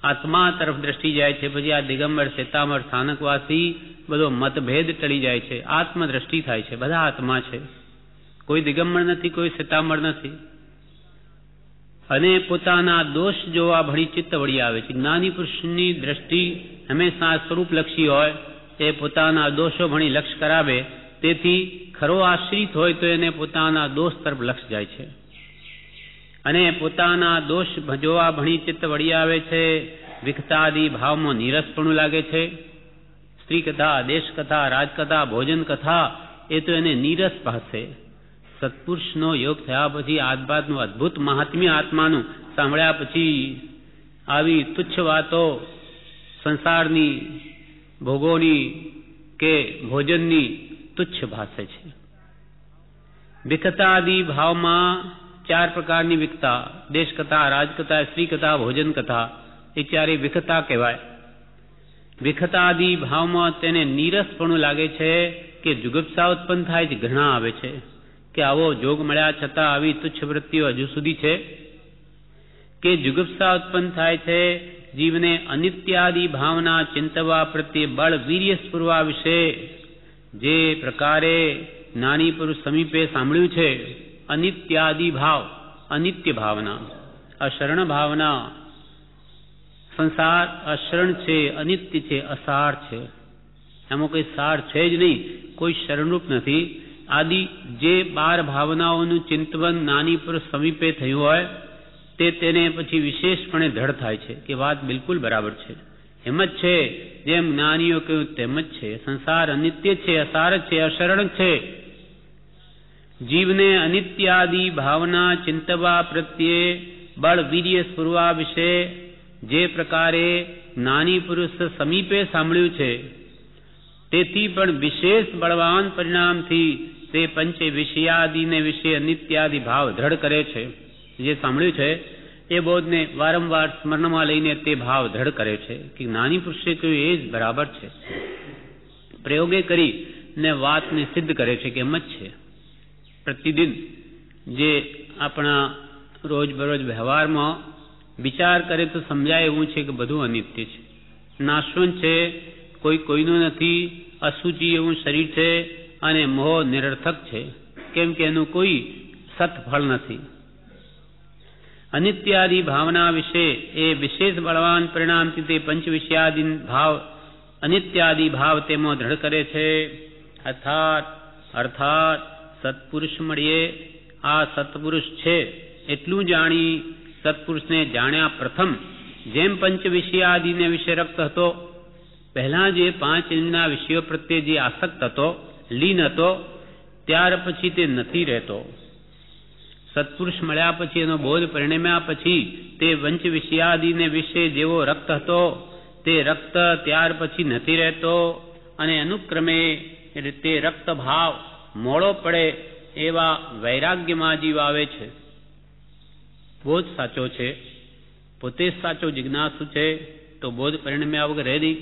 આત્મા તરફ દ્રષ્ટિ જાય છે. પછી આ દિગંબર, શ્વેતાંબર, સ્થાનકવાસી બધો મતભેદ ટળી જાય છે. આત્મદ્રષ્ટિ થાય છે. બધા આત્મા છે, કોઈ દિગંબર નથી, કોઈ શ્વેતાંબર નથી. અને પોતાના દોષ જોવા ભણી ચિત્ત વળી આવે છે. જ્ઞાની પુરુષની દ્રષ્ટિ હંમેશા સ્વરૂપલક્ષી હોય, એ પોતાના દોષો ભણી લક્ષ્ય કરાવે. તેથી ખરો આશ્રિત હોય તો એને પોતાના દોષ તરફ લક્ષ જાય છે અને પોતાના દોષ જોવા ભણી ચિત્ત વળી આવે છે. વિખતાદિ ભાવમાં નીરસપણું લાગે છે. સ્ત્રી કથા, દેશ કથા, રાજકથા, ભોજન કથા એ તો એને નીરસ ભાષે. સત્પુરુષનો યોગ થયા પછી આત્માનું અદભુત મહાત્મ્ય આત્માનું સાંભળ્યા પછી આવી તુચ્છ વાતો, સંસારની ભોગોની કે ભોજનની તુચ્છ ભાષે છે. વિકતા આદિ ભાવમાં 4 પ્રકારની વિકતા, દેશ કથા, રાજકથા, સ્ત્રી કથા, ભોજન કથા, એ 4 વિકતા કહેવાય. વિકતા આદિ ભાવમાં તેને નીરસપણું લાગે છે કે જુગુપ્સા ઉત્પન્ન થાય છે, ઘૃણા આવે છે કે આવો જોગ મળ્યા છતાં આવી તુચ્છ વૃત્તિઓ હજુ સુધી છે, કે જુગુપ્સા ઉત્પન્ન થાય છે જીવને અનિત્યાદિ ભાવના ચિંતવા પ્રત્યે બળ વીર્ય સ્ફુરવા વિશે જે પ્રકારે જ્ઞાની પુરુષ સમીપે સાંભળ્યું છે. અનિત્યાદિ ભાવ, અનિત્ય ભાવના, અશરણ ભાવના, સંસાર અશરણ છે, અનિત્ય છે, અસાર છે, એમાં કોઈ સાર છે જ નહીં, કોઈ શરણરૂપ નથી. આદિ જે 12 ભાવનાઓનું ચિંતવન જ્ઞાની પુરુષ સમીપે થયું હોય તે તેને પછી વિશેષપણે દ્રઢ થાય છે કે વાત બિલકુલ બરાબર છે, એમ જ છે જેમ જ્ઞાનીઓ કહ્યું તેમ જ છે. સંસાર અનિત્ય છે, અસાર છે, અશરણ છે. જીવને અનિત્યાદિ ભાવના ચિંતવા પ્રત્યે બળ વીર્ય સ્ફુરવા વિશે જે પ્રકારે જ્ઞાની પુરુષ સમીપે સાંભળ્યું છે તેથી પણ વિશેષ બળવાન પરિણામથી તે પંચે વિષયાદિને વિશે અનિત્યાદિ ભાવ દ્રઢ કરે છે. જે સાંભળ્યું છે એ બોધને વારંવાર સ્મરણમાં લઈને તે ભાવ દ્રઢ કરે છે કે જ્ઞાની પુરુષે કહ્યું એ જ બરાબર છે. પ્રયોગે કરીને વાતને સિદ્ધ કરે છે કે એમ જ છે. પ્રતિદિન જે આપણા રોજબરોજ વ્યવહારમાં વિચાર કરે તો સમજાય એવું છે કે બધું અનિત્ય છે, નાશવંત છે, કોઈ કોઈનું નથી, અસુચિ એવું શરીર છે અને મોહ નિરર્થક છે, કેમ કે એનું કોઈ સત્ફળ નથી. અનિત્યાદિ ભાવના વિશે એ વિશેષ બળવાન પરિણામથી તે પંચ વિષયાદિ ભાવ અનિત્યાદિ ભાવ તેમાં દ્રઢ કરે છે. અર્થાત સત્પુરુષ મળીએ, આ સત્પુરુષ છે એટલું જાણી સત્પુરુષને જાણ્યા પ્રથમ જેમ પંચ વિષયાદિને વિશે રક્ત હતો, પહેલા જે 5 ઇન્દ્રિયના વિષયો પ્રત્યે જે આસક્ત હતો, લીન હતો, ત્યાર પછી તે નથી રહેતો. સત્પુરુષ મળ્યા પછી એનો બોધ પરિણમ્યા પછી તે પંચ વિષયાદિને વિશે જેવો રક્ત હતો તે રક્ત ત્યાર પછી નથી રહેતો અને અનુક્રમે તે રક્ત ભાવ મોડો પડે એવા વૈરાગ્યમાં જીવ આવે છે. બોધ સાચો છે, પોતે સાચો જિજ્ઞાસુ છે તો બોધ પરિણમ્યા વગર રહે નહીં.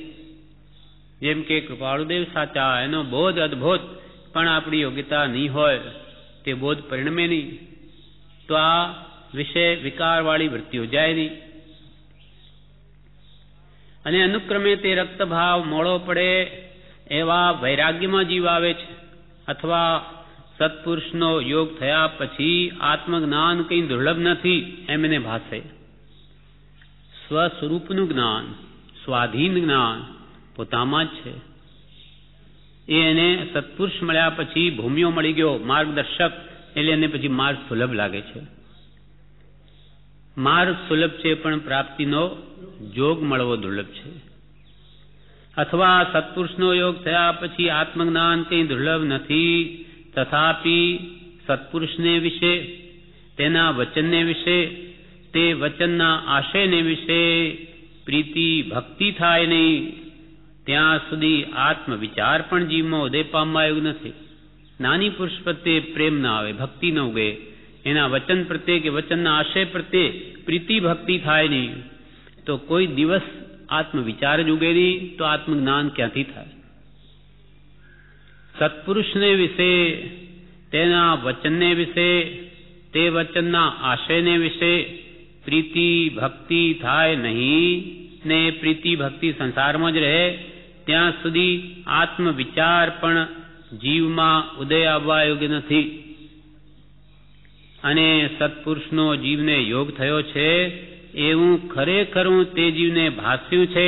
જેમ કે કૃપાળુદેવ સાચા, એનો બોધ અદભુત, પણ આપણી યોગ્યતા નહીં હોય તે બોધ પરિણમે નહીં, તો આ વિષય વિકારવાળી વૃત્તિઓ જાય નહીં. અને અનુક્રમે તે રક્તભાવ મોડો પડે એવા વૈરાગ્યમાં જીવ આવે છે. અથવા સત્પુરુષનો યોગ થયા પછી આત્મજ્ઞાન કંઈ દુર્લભ નથી એમ એને ભાસે. સ્વસ્વરૂપનું જ્ઞાન, સ્વાધીન જ્ઞાન પોતામાં જ છે. એને સત્પુરુષ મળ્યા પછી ભૂમિઓ મળી ગયો, માર્ગદર્શક, એટલે એને પછી માર્ગ સુલભ લાગે છે. માર્ગ સુલભ છે પણ પ્રાપ્તિનો જોગ મળવો દુર્લભ છે. અથવા સત્પુરુષનો યોગ થયા પછી આત્મજ્ઞાન કંઈ દુર્લભ નથી, તથાપી સત્પુરુષને વિશે, તેના વચનને વિશે, તે વચનના આશયને વિશે પ્રીતિ ભક્તિ થાય નહીં ત્યાં સુધી આત્મવિચાર પણ જીવમાં ઉદય પામવા એવું નથી. નાની પુરુષ પ્રત્યે પ્રેમ ના આવે, ભક્તિ ન ઉગે, એના વચન પ્રત્યે કે વચનના આશય પ્રત્યે પ્રીતિ ભક્તિ થાય નહીં તો કોઈ દિવસ આત્મવિચાર જ ઉગે નહીં, તો આત્મજ્ઞાન ક્યાંથી થાય? સત્પુરુષને વિશે, તેના વચનને વિશે, તે વચનના આશયને વિશે પ્રીતિ ભક્તિ થાય નહીં ને પ્રીતિ ભક્તિ સંસારમાં જ રહે ત્યાં સુધી આત્મવિચાર પણ જીવમાં ઉદય આવવા યોગ્ય નથી. અને સત્પુરુષનો જીવને યોગ થયો છે એવું ખરેખરું તે જીવને ભાસ્યું છે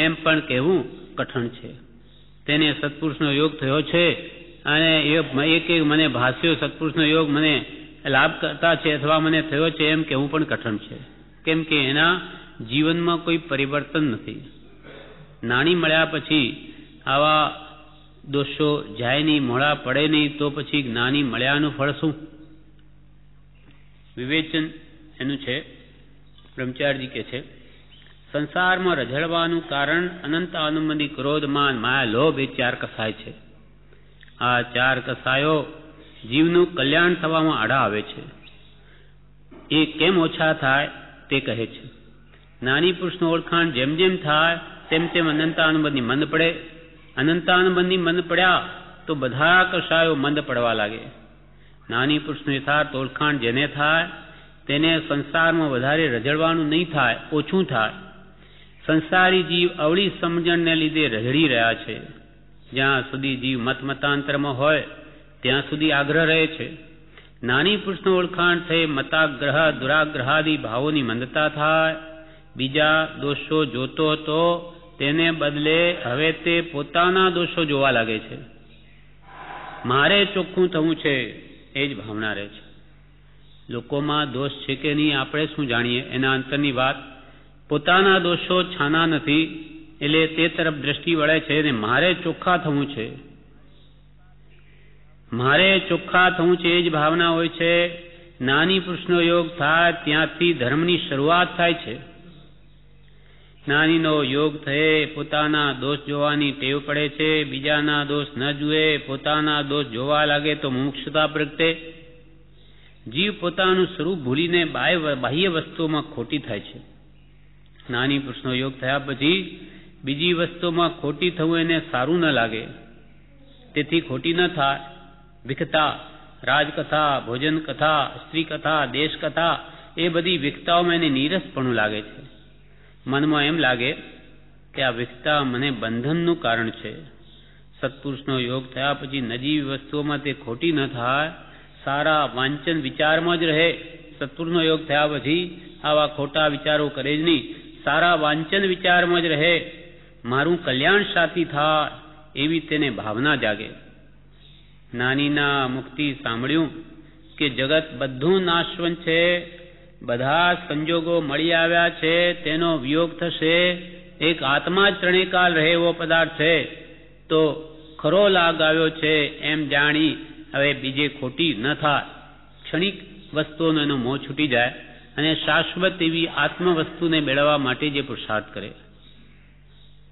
એમ પણ કહેવું કઠણ છે. તેને સત્પુરુષનો યોગ થયો છે અને એ મને ભાસ્યો, સત્પુરુષનો યોગ મને લાભ કરતા છે અથવા મને થયો છે એમ કહેવું પણ કઠણ છે. કેમ કે એના જીવનમાં કોઈ પરિવર્તન નથી. નાની મળ્યા પછી આવા દોષો જાય નહીં, મોડા પડે નહીં, તો પછી જ્ઞાની મળ્યાનું ફળ શું? વિવેચન એનું છે. બ્રહ્મચારીજી કે છે, સંસારમાં રઝળવાનું કારણ અનંત આનુબંધી ક્રોધ, માન, માયા, લોભ એ 4 કસાય છે. આ 4 કસાયો જીવનું કલ્યાણ થવામાં આડા આવે છે. એ કેમ ઓછા થાય તે કહે છે. નાની પુરુષનું ઓળખાણ જેમ જેમ થાય તેમ તેમ અનંતાનુબંધી મંદ પડે. અનંતાનુબંધી મંદ પડ્યા તો બધા કસાયો મંદ પડવા લાગે. નાની પુરુષનું યથાર્થ ઓળખાણ જેને થાય તેને સંસારમાં વધારે રઝળવાનું નહીં થાય, ઓછું થાય. સંસારી જીવ અવળી સમજણને લીધે રઝળી રહ્યા છે. જ્યાં સુધી જીવ મતાંતરમાં હોય ત્યાં સુધી આગ્રહ રહે છે. નાની પુરુષનું ઓળખાણ થઈ મતાગ્રહ, દુરાગ્રહાદી ભાવોની મંદતા થાય. બીજા દોષો જોતો હતો તેને બદલે હવે તે પોતાના દોષો જોવા લાગે છે. મારે ચોખ્ખું થવું છે એ જ ભાવના રહે છે. લોકોમાં દોષ છે કે નહીં આપણે શું જાણીએ, એના અંતરની વાત. પોતાના દોષો છાના નથી એટલે તે તરફ દ્રષ્ટિ વળે છે ને મારે ચોખ્ખા થવું છે. મારે ચોખ્ખા થવું છે એ જ ભાવના હોય છે. નાની પુરુષનો યોગ થાય ત્યાંથી ધર્મની શરૂઆત થાય છે. નાનીનો યોગ થયે પોતાના દોષ જોવાની ટેવ પડે છે. બીજાના દોષ ન જુએ, પોતાના દોષ જોવા લાગે તો મુમુક્ષુતા પ્રગટે. જીવ પોતાનું સ્વરૂપ ભૂલીને બાહ્ય વસ્તુઓમાં ખોટી થાય છે. નાની પુરુષનો યોગ થયા પછી બીજી વસ્તુમાં ખોટી થવું એને સારું ન લાગે. તેથી ખોટી ન થાય. વિખતા, રાજકથા, ભોજન કથા, સ્ત્રી કથા, દેશ કથા એ બધી વિખતાઓમાં એને નીરસપણું લાગે છે. મનમાં એમ લાગે કે આ વિખતા મને બંધનનું કારણ છે. સત્પુરુષનો યોગ થયા પછી નજીવી વસ્તુઓમાં તે ખોટી ન થાય, સારા વાંચન વિચારમાં જ રહે. સત્પુરુષનો યોગ થયા પછી આવા ખોટા વિચારો કરે જ નહીં, સારા વાંચન વિચારમાં જ રહે. મારું કલ્યાણ સાથી થાય એવી તેને ભાવના જાગે. નાનીના મુખથી સાંભળ્યું કે જગત બધું નાશવંત છે, બધા સંજોગો મળી આવ્યા છે, તેનો વિયોગ થશે, એક આત્મા જ ત્રણેકાલ રહે એવો પદાર્થ છે, તો ખરો લાગ આવ્યો છે એમ જાણી હવે બીજે ખોટી ન થાય. ક્ષણિક વસ્તુઓનો એનો મોહ છૂટી જાય અને શાશ્વત એવી આત્મ વસ્તુને મેળવવા માટે જે પુરુષાર્થ કરે.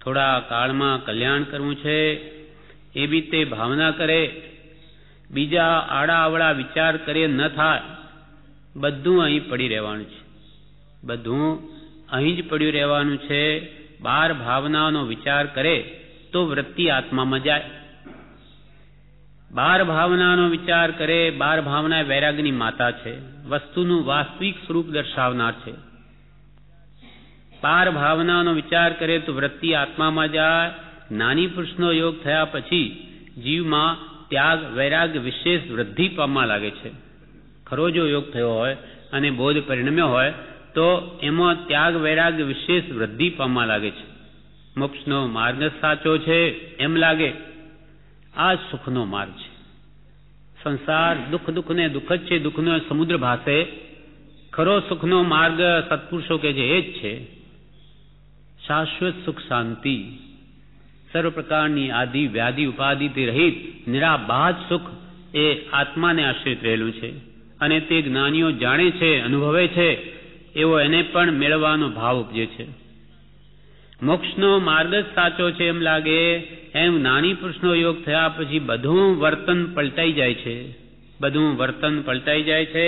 થોડા કાળમાં કલ્યાણ કરવું છે એવી તે ભાવના કરે. બીજા આડા અવળા વિચાર કરે ન થાય. બધું અહીં પડી રહેવાનું છે, બધું અહીં જ પડ્યું રહેવાનું છે. 12 ભાવનાનો વિચાર કરે તો વૃત્તિ આત્મામાં જાય. 12 ભાવનાનો વિચાર કરે. 12 ભાવના વૈરાગની માતા છે, વસ્તુનું વાસ્તવિક સ્વરૂપ દર્શાવનાર છે. 12 ભાવનાનો વિચાર કરે તો વૃત્તિ આત્મામાં જાય. નાની પુરુષનો યોગ થયા પછી જીવમાં ત્યાગ વૈરાગ વિશેષ વૃદ્ધિ પામવા લાગે છે. ખરો જો યોગ થયો હોય અને બોધ પરિણમ્યો હોય તો એમાં ત્યાગ વૈરાગ વિશેષ વૃદ્ધિ પામવા લાગે છે. મોક્ષનો માર્ગ સાચો છે એમ લાગે. આ સુખનો માર્ગ છે. સંસાર દુઃખને દુઃખ જ છે, દુઃખનો સમુદ્ર ભાસે. ખરો સુખનો માર્ગ સત્પુરુષો કે છે એ જ છે. શાશ્વત સુખ શાંતિ, સર્વ પ્રકારની આદિ વ્યાધિ ઉપાધિથી રહિત નિરાબાધ સુખ એ આત્માને આશ્રિત રહેલું છે. અને તે જ્ઞાનીઓ જાણે છે, અનુભવે છે એવો એને પણ મેળવવાનો ભાવ ઉપજે છે. મોક્ષનો માર્ગ જ સાચો છે એમ લાગે. એમ નાની પુરુષનો યોગ થયા પછી બધું વર્તન પલટાઈ જાય છે. બધું વર્તન પલટાઈ જાય છે.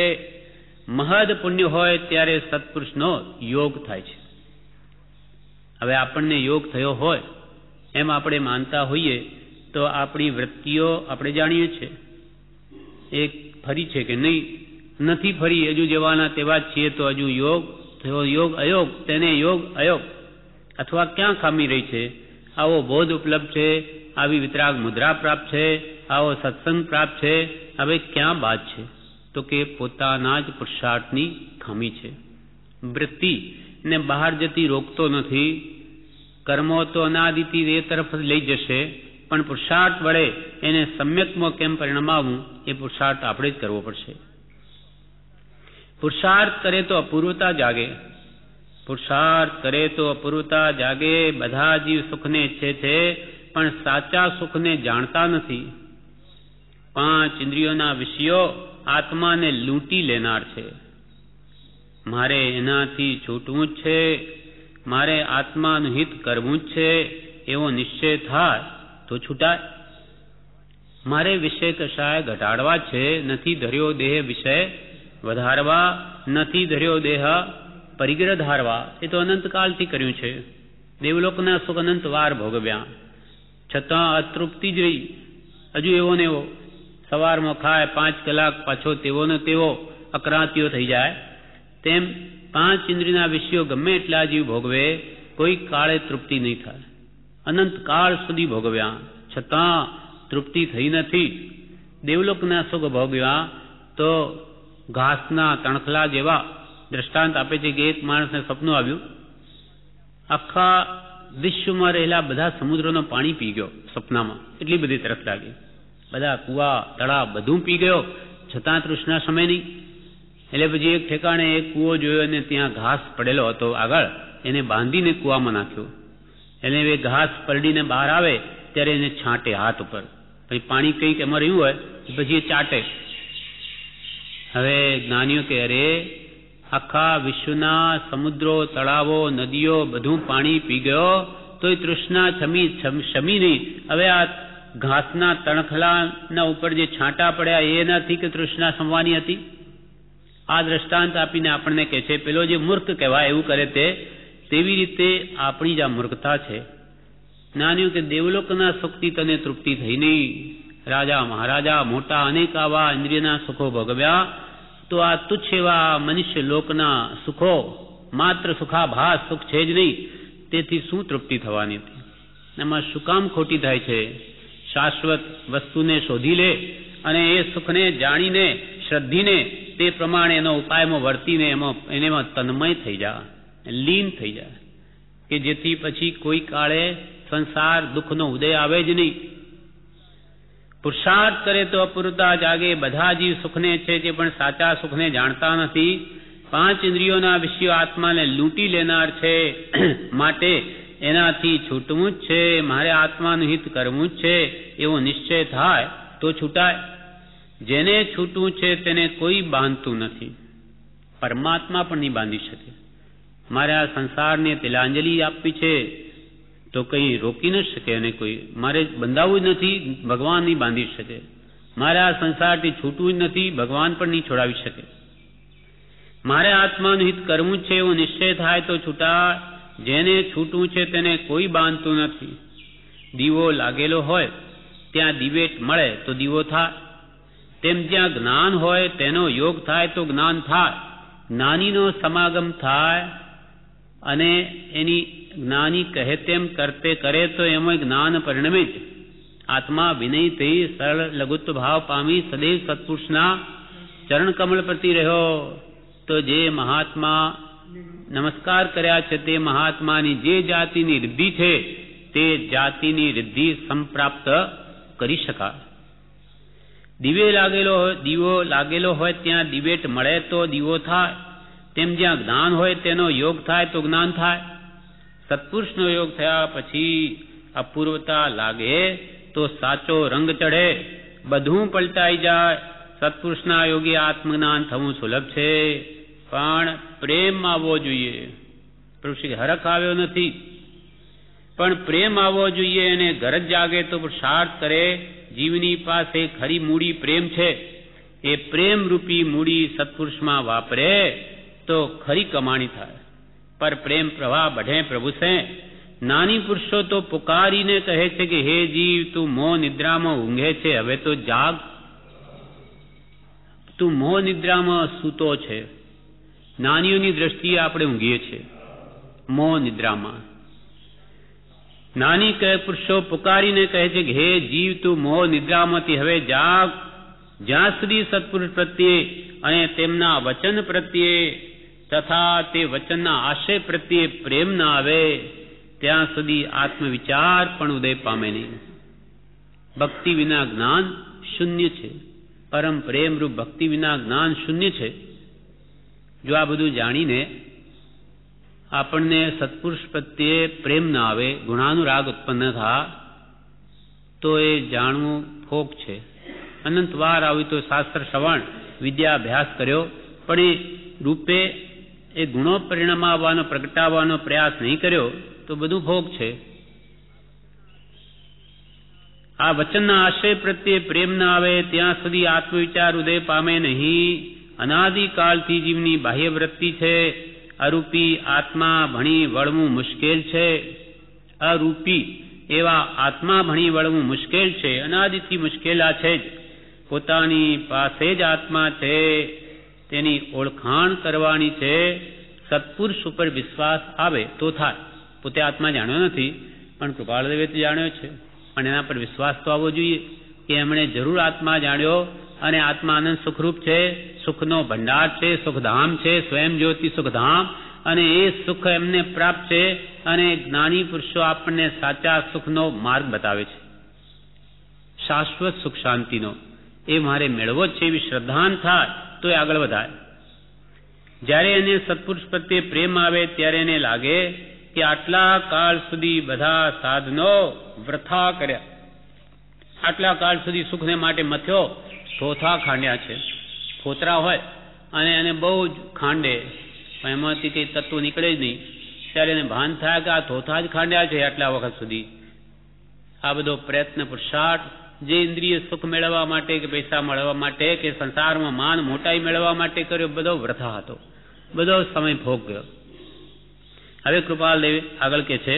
મહદ પુણ્ય હોય ત્યારે સત્પુરુષનો યોગ થાય છે. હવે આપણને યોગ થયો હોય એમ આપણે માનતા હોઈએ તો આપણી વૃત્તિઓ આપણે જાણીએ છીએ. એક ફરી છે કે નહીં, નથી ફરી, હજુ જેવાના તેવા જ છીએ. તો હજુ યોગ થયો, યોગ અયોગ, તેને યોગ અયોગ અથવા ક્યાં ખામી રહી છે? આવો બોધ ઉપલબ્ધ છે, આવી વિતરાગ મુદ્રા પ્રાપ્ત છે, આવો સત્સંગ પ્રાપ્ત છે, હવે ક્યાં બાદ છે? તો કે પોતાના જ પુરુષાર્થની ખામી છે. વૃત્તિ ને બહાર જતી રોકતો નથી. કર્મો તો અનાદિથી એ તરફ લઈ જશે, પણ પુરુષાર્થ વડે એને સમ્યકમાં કેમ પરિણમાવવું એ પુરુષાર્થ આપણે જ કરવો પડશે. પુરુષાર્થ કરે તો અપૂર્વતા જાગે. પુરુષાર્થ કરે તો અપૂર્વતા જાગે. બધા જીવ સુખને ઈચ્છે છે પણ સાચા સુખને જાણતા નથી. 5 ઇન્દ્રિયોના વિષયો આત્માને લૂંટી લેનાર છે. મારે એનાથી છૂટવું જ છે. મારે આત્માનું હિત કરવું જ છે એવો નિશ્ચય થાય તો છૂટાય. મારે વિષય કશાય ઘટાડવા છે, નથી ધર્યો દેહ વિષય વધારવા, નથી ધર્યો દેહ પરિગ્રહ ધારવા. એ તો અનંતકાળથી કર્યું છે. દેવલોકના સુખ અનંત વાર ભોગવ્યા, છતાં અતૃપ્તિ જ રહી. હજુ એવો ને એવો સવારમાં ખાય, 5 કલાક પાછો તેવો ને તેવો અક્રાંતિઓ થઈ જાય. તેમ 5 ઇન્દ્રિયના વિષયો ગમે એટલા જીવ ભોગવે, કોઈ કાળે તૃપ્તિ નહીં થાય. અનંત કાળ સુધી ભોગવ્યા છતાં તૃપ્તિ થઈ નથી. દેવલોકના સુખ ભોગવ્યા તો ઘાસના તણખલા જેવા. દ્રષ્ટાંત આપે છે કે એક માણસને સપનું આવ્યું, આખા વિશ્વમાં રહેલા બધા સમુદ્રનું પાણી પી ગયો સપનામાં. એટલી બધી તરસ લાગી. બધા કુવા તળાવ બધું પી ગયો, છતાં તૃષ્ણા શમે નહીં. એટલે પછી એક ઠેકાણે એક કૂવો જોયો અને ત્યાં ઘાસ પડેલો હતો આગળ, એને બાંધીને કૂવામાં નાખ્યો. એટલે એ ઘાસ પલડીને બહાર આવે ત્યારે એને છાંટે હાથ ઉપર. પછી પાણી કંઈક એમાં રહ્યું હોય પછી એ ચાટે. હવે જ્ઞાનીઓ કે અરે આખા વિશ્વના સમુદ્રો તળાવો નદીઓ બધું પાણી પી ગયો તોય તૃષ્ણા શમી નહીં. હવે આ ઘાસના તણખલાના ઉપર જે છાંટા પડ્યા એનાથી કે તૃષ્ણા શમવાની હતી? આ દ્રષ્ટાંત આપીને આપણને કહે છે પેલો જે મૂર્ખ કહેવાય એવું કરે તેવી રીતે આપણી જ આ મૂર્ખતા છે. જ્ઞાનીઓ કે દેવલોકના સુખથી તને તૃપ્તિ થઈ નહીં. રાજા મહારાજા મોટા અનેક આવા ઇન્દ્રિયના સુખો ભોગવ્યા, તો આ તુચ્છ એવા મનુષ્ય લોકના સુખો માત્ર સુખાભાસ સુખ છે જ નહીં. તેથી શું તૃપ્તિ થવાની હતી? એમાં શું કામ ખોટી થાય છે? શાશ્વત વસ્તુને શોધી લે અને એ સુખને જાણીને શ્રદ્ધીને તે પ્રમાણે એનો ઉપાયમાં વર્તીને એમાં તન્મય થઈ જા, લીન થઈ જાય, કે જેથી પછી કોઈ કાળે સંસાર દુઃખનો ઉદય આવે જ નહીં. પુરુષાર્થ કરે તો અપૂર્વતા જાગે. બધા જીવ સુખને છે તે પણ સાચા સુખને જાણતા નથી. 5 ઇન્દ્રિયોના વિષયો આત્માને લૂંટી લેનાર છે, માટે એનાથી છૂટવું જ છે. મારે આત્માનું હિત કરવું જ છે એવો નિશ્ચય થાય તો છૂટાય. જેને છૂટવું છે તેને કોઈ બાંધતું નથી. પરમાત્મા પણ નહીં બાંધી શકે. મારે આ સંસારને તિલાંજલિ આપવી છે તો કંઈ રોકી ન શકે, અને કોઈ મારે બંધાવવું જ નથી, ભગવાન નહીં બાંધી શકે. મારે આ સંસારથી છૂટવું જ નથી, ભગવાન પણ નહીં છોડાવી શકે. મારે આત્માનું હિત કરવું જ છે એવો નિશ્ચય થાય તો છૂટા. જેને છૂટવું છે તેને કોઈ બાંધતું નથી. દીવો લાગેલો હોય ત્યાં દિવેટ મળે તો દીવો થાય. તેમ જ્યાં જ્ઞાન હોય તેનો યોગ થાય તો જ્ઞાન થાય. જ્ઞાનીનો સમાગમ થાય અને એની જ્ઞાની કહે તેમ કરતે કરે તો એમાં જ્ઞાન પરિણમે જ. આત્મા વિનય થઈ સરળ લઘુત્વ ભાવ પામી સદૈવ સત્પુરુષના ચરણ કમળ પ્રતિ રહ્યો તો જે મહાત્મા નમસ્કાર કર્યા છે તે મહાત્માની જે જાતિની રિદ્ધિ છે તે જાતિની રિદ્ધિ સંપ્રાપ્ત કરી શકાય. દીવો લાગેલો હોય ત્યાં દિવેટ મળે તો દીવો થાય. તેમ જ્યાં જ્ઞાન હોય તેનો યોગ થાય તો જ્ઞાન થાય. સત્પુરુષનો યોગ થયા પછી અપૂર્વતા લાગે તો સાચો રંગ ચઢે, બધું પલટાઈ જાય. સત્પુરુષના યોગે આત્મજ્ઞાન થવું સુલભ છે, પણ પ્રેમ આવવો જોઈએ. પ્રભુ હરખ આવ્યો નથી, પણ પ્રેમ આવવો જોઈએ. અને ગરજ જાગે તો પુરુષાર્થ કરે. જીવની પાસે ખરી મૂડી પ્રેમ છે. એ પ્રેમ રૂપી મૂડી સત્પુરુષમાં વાપરે તો ખરી કમાણી થાય. પર પ્રેમ પ્રવાહ બઢે પ્રભુ સે. નાની પુરુષો તો પુકારીને કહે છે કે હે જીવ, તું મોહ નિદ્રામાં ઊંઘે છે, હવે તો જાગ. તું મોહ નિદ્રામાં સૂતો છે. નાનીઓની દ્રષ્ટિએ આપણે ઊંઘીએ છીએ મોહ નિદ્રામાં. નાની પુરુષો પુકારીને કહે છે કે હે જીવ, તું મોહ નિદ્રામાંથી હવે જાગ. જ્યાં સુધી સત્પુરુષ પ્રત્યે અને તેમના વચન પ્રત્યે તથા તે વચનના આશય પ્રત્યે પ્રેમ ના આવે ત્યાં સુધી આત્મવિચાર પણ ઉદય પામે નહીં. ભક્તિ વિના જ્ઞાન શૂન્ય છે. પરમ પ્રેમરૂપ ભક્તિ વિના જ્ઞાન શૂન્ય છે. જો આ બધું જાણીને આપણને સત્પુરુષ પ્રત્યે પ્રેમ ના આવે, ગુણાનુરાગ ઉત્પન્ન થાય તો એ જાણવું ફોક છે. અનંત વાર આવી તો શાસ્ત્ર શ્રવણ વિદ્યા અભ્યાસ કર્યો, પણ એ રૂપે એ ગુણો પરિણમાવવાનો, પ્રગટાવવાનો પ્રયાસ નહીં કર્યો તો બધું ભોગ છે. આ વચનના આશય પ્રત્યે પ્રેમ ન આવે ત્યાં સુધી આત્મવિચાર ઉદય પામે નહીં. અનાદિકાળથી જીવની બાહ્ય વૃત્તિ છે. અરૂપી આત્મા ભણી વળવું મુશ્કેલ છે. અરૂપી એવા આત્મા ભણી વળવું મુશ્કેલ છે. અનાદિથી મુશ્કેલા છે જ. પોતાની પાસે જ આત્મા છે, તેની ઓળખાણ કરવાની છે. સત્પુરુષ ઉપર વિશ્વાસ આવે તો થાય. પોતે આત્મા જાણ્યો નથી, પણ કૃપાળદેવે તો જાણ્યો છે, પણ એના પર વિશ્વાસ તો આવવો જોઈએ કે એમણે જરૂર આત્મા જાણ્યો અને આત્મા આનંદ સુખરૂપ છે, સુખનો ભંડાર છે, સુખધામ છે, સ્વયં જ્યોતિ સુખધામ, અને એ સુખ એમને પ્રાપ્ત છે. અને જ્ઞાની પુરુષો આપણને સાચા સુખનો માર્ગ બતાવે છે, શાશ્વત સુખ શાંતિનો. એ મારે મેળવો જ છે એવી શ્રદ્ધાન થાય તો એ આગળ વધાય. જ્યારે એને સત્પુરુષ પ્રત્યે પ્રેમ આવે ત્યારે એને લાગે કે આટલા કાળ સુધી બધા સાધનો વૃથા કર્યા, આટલા કાળ સુધી સુખને માટે મથ્યો, થોથા ખાંડ્યા છે. ફોતરા હોય અને એને બહુ જ ખાંડે, પણ એમાંથી કંઈ તત્વ નીકળે જ નહીં. ત્યારે એને ભાન થાય કે આ થોથા જ ખાંડ્યા છે આટલા વખત સુધી. આ બધો પ્રયત્ન પુરુષાર્થ જે ઇન્દ્રિય સુખ મેળવવા માટે કે પૈસા મેળવવા માટે કે સંસારમાં માન મોટાઈ મેળવવા માટે કર્યો, બધો વૃથા હતો, બધો સમય ભોગ ગયો. હવે કૃપાલદેવ આગળ કે છે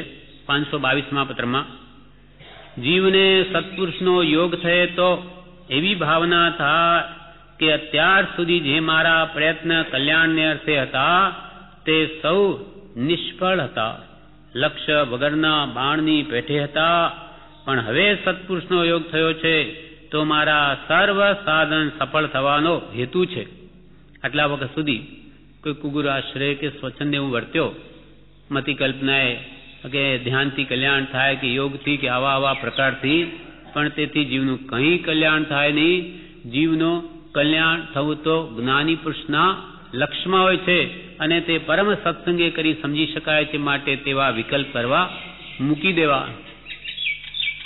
522મા પત્રમાં, જીવને સત્પુરુષનો યોગ થયે તો એવી ભાવના થાય કે અત્યાર સુધી જે મારા પ્રયત્ન કલ્યાણને અર્થે હતા તે સૌ નિષ્ફળ હતા, લક્ષ્ય વગરના બાણની પેઠે હતા. પણ હવે સત્પુરુષનો યોગ થયો છે તો મારા સર્વ સાધન સફળ થવાનો હેતુ છે. આટલા વખત સુધી કોઈ કુગુર આશ્રય કે સ્વચ્છંદ એવું વર્ત્યો, મતિ કલ્પનાએ કે ધ્યાનથી કલ્યાણ થાય કે યોગથી કે આવા પ્રકારથી, પણ તેથી જીવનું કંઈ કલ્યાણ થાય નહીં. જીવનું કલ્યાણ થવું તો જ્ઞાની પુરુષના લક્ષ્યમાં હોય છે અને તે પરમ સત્સંગે કરી સમજી શકાય છે. માટે તેવા વિકલ્પ કરવા મૂકી દેવા.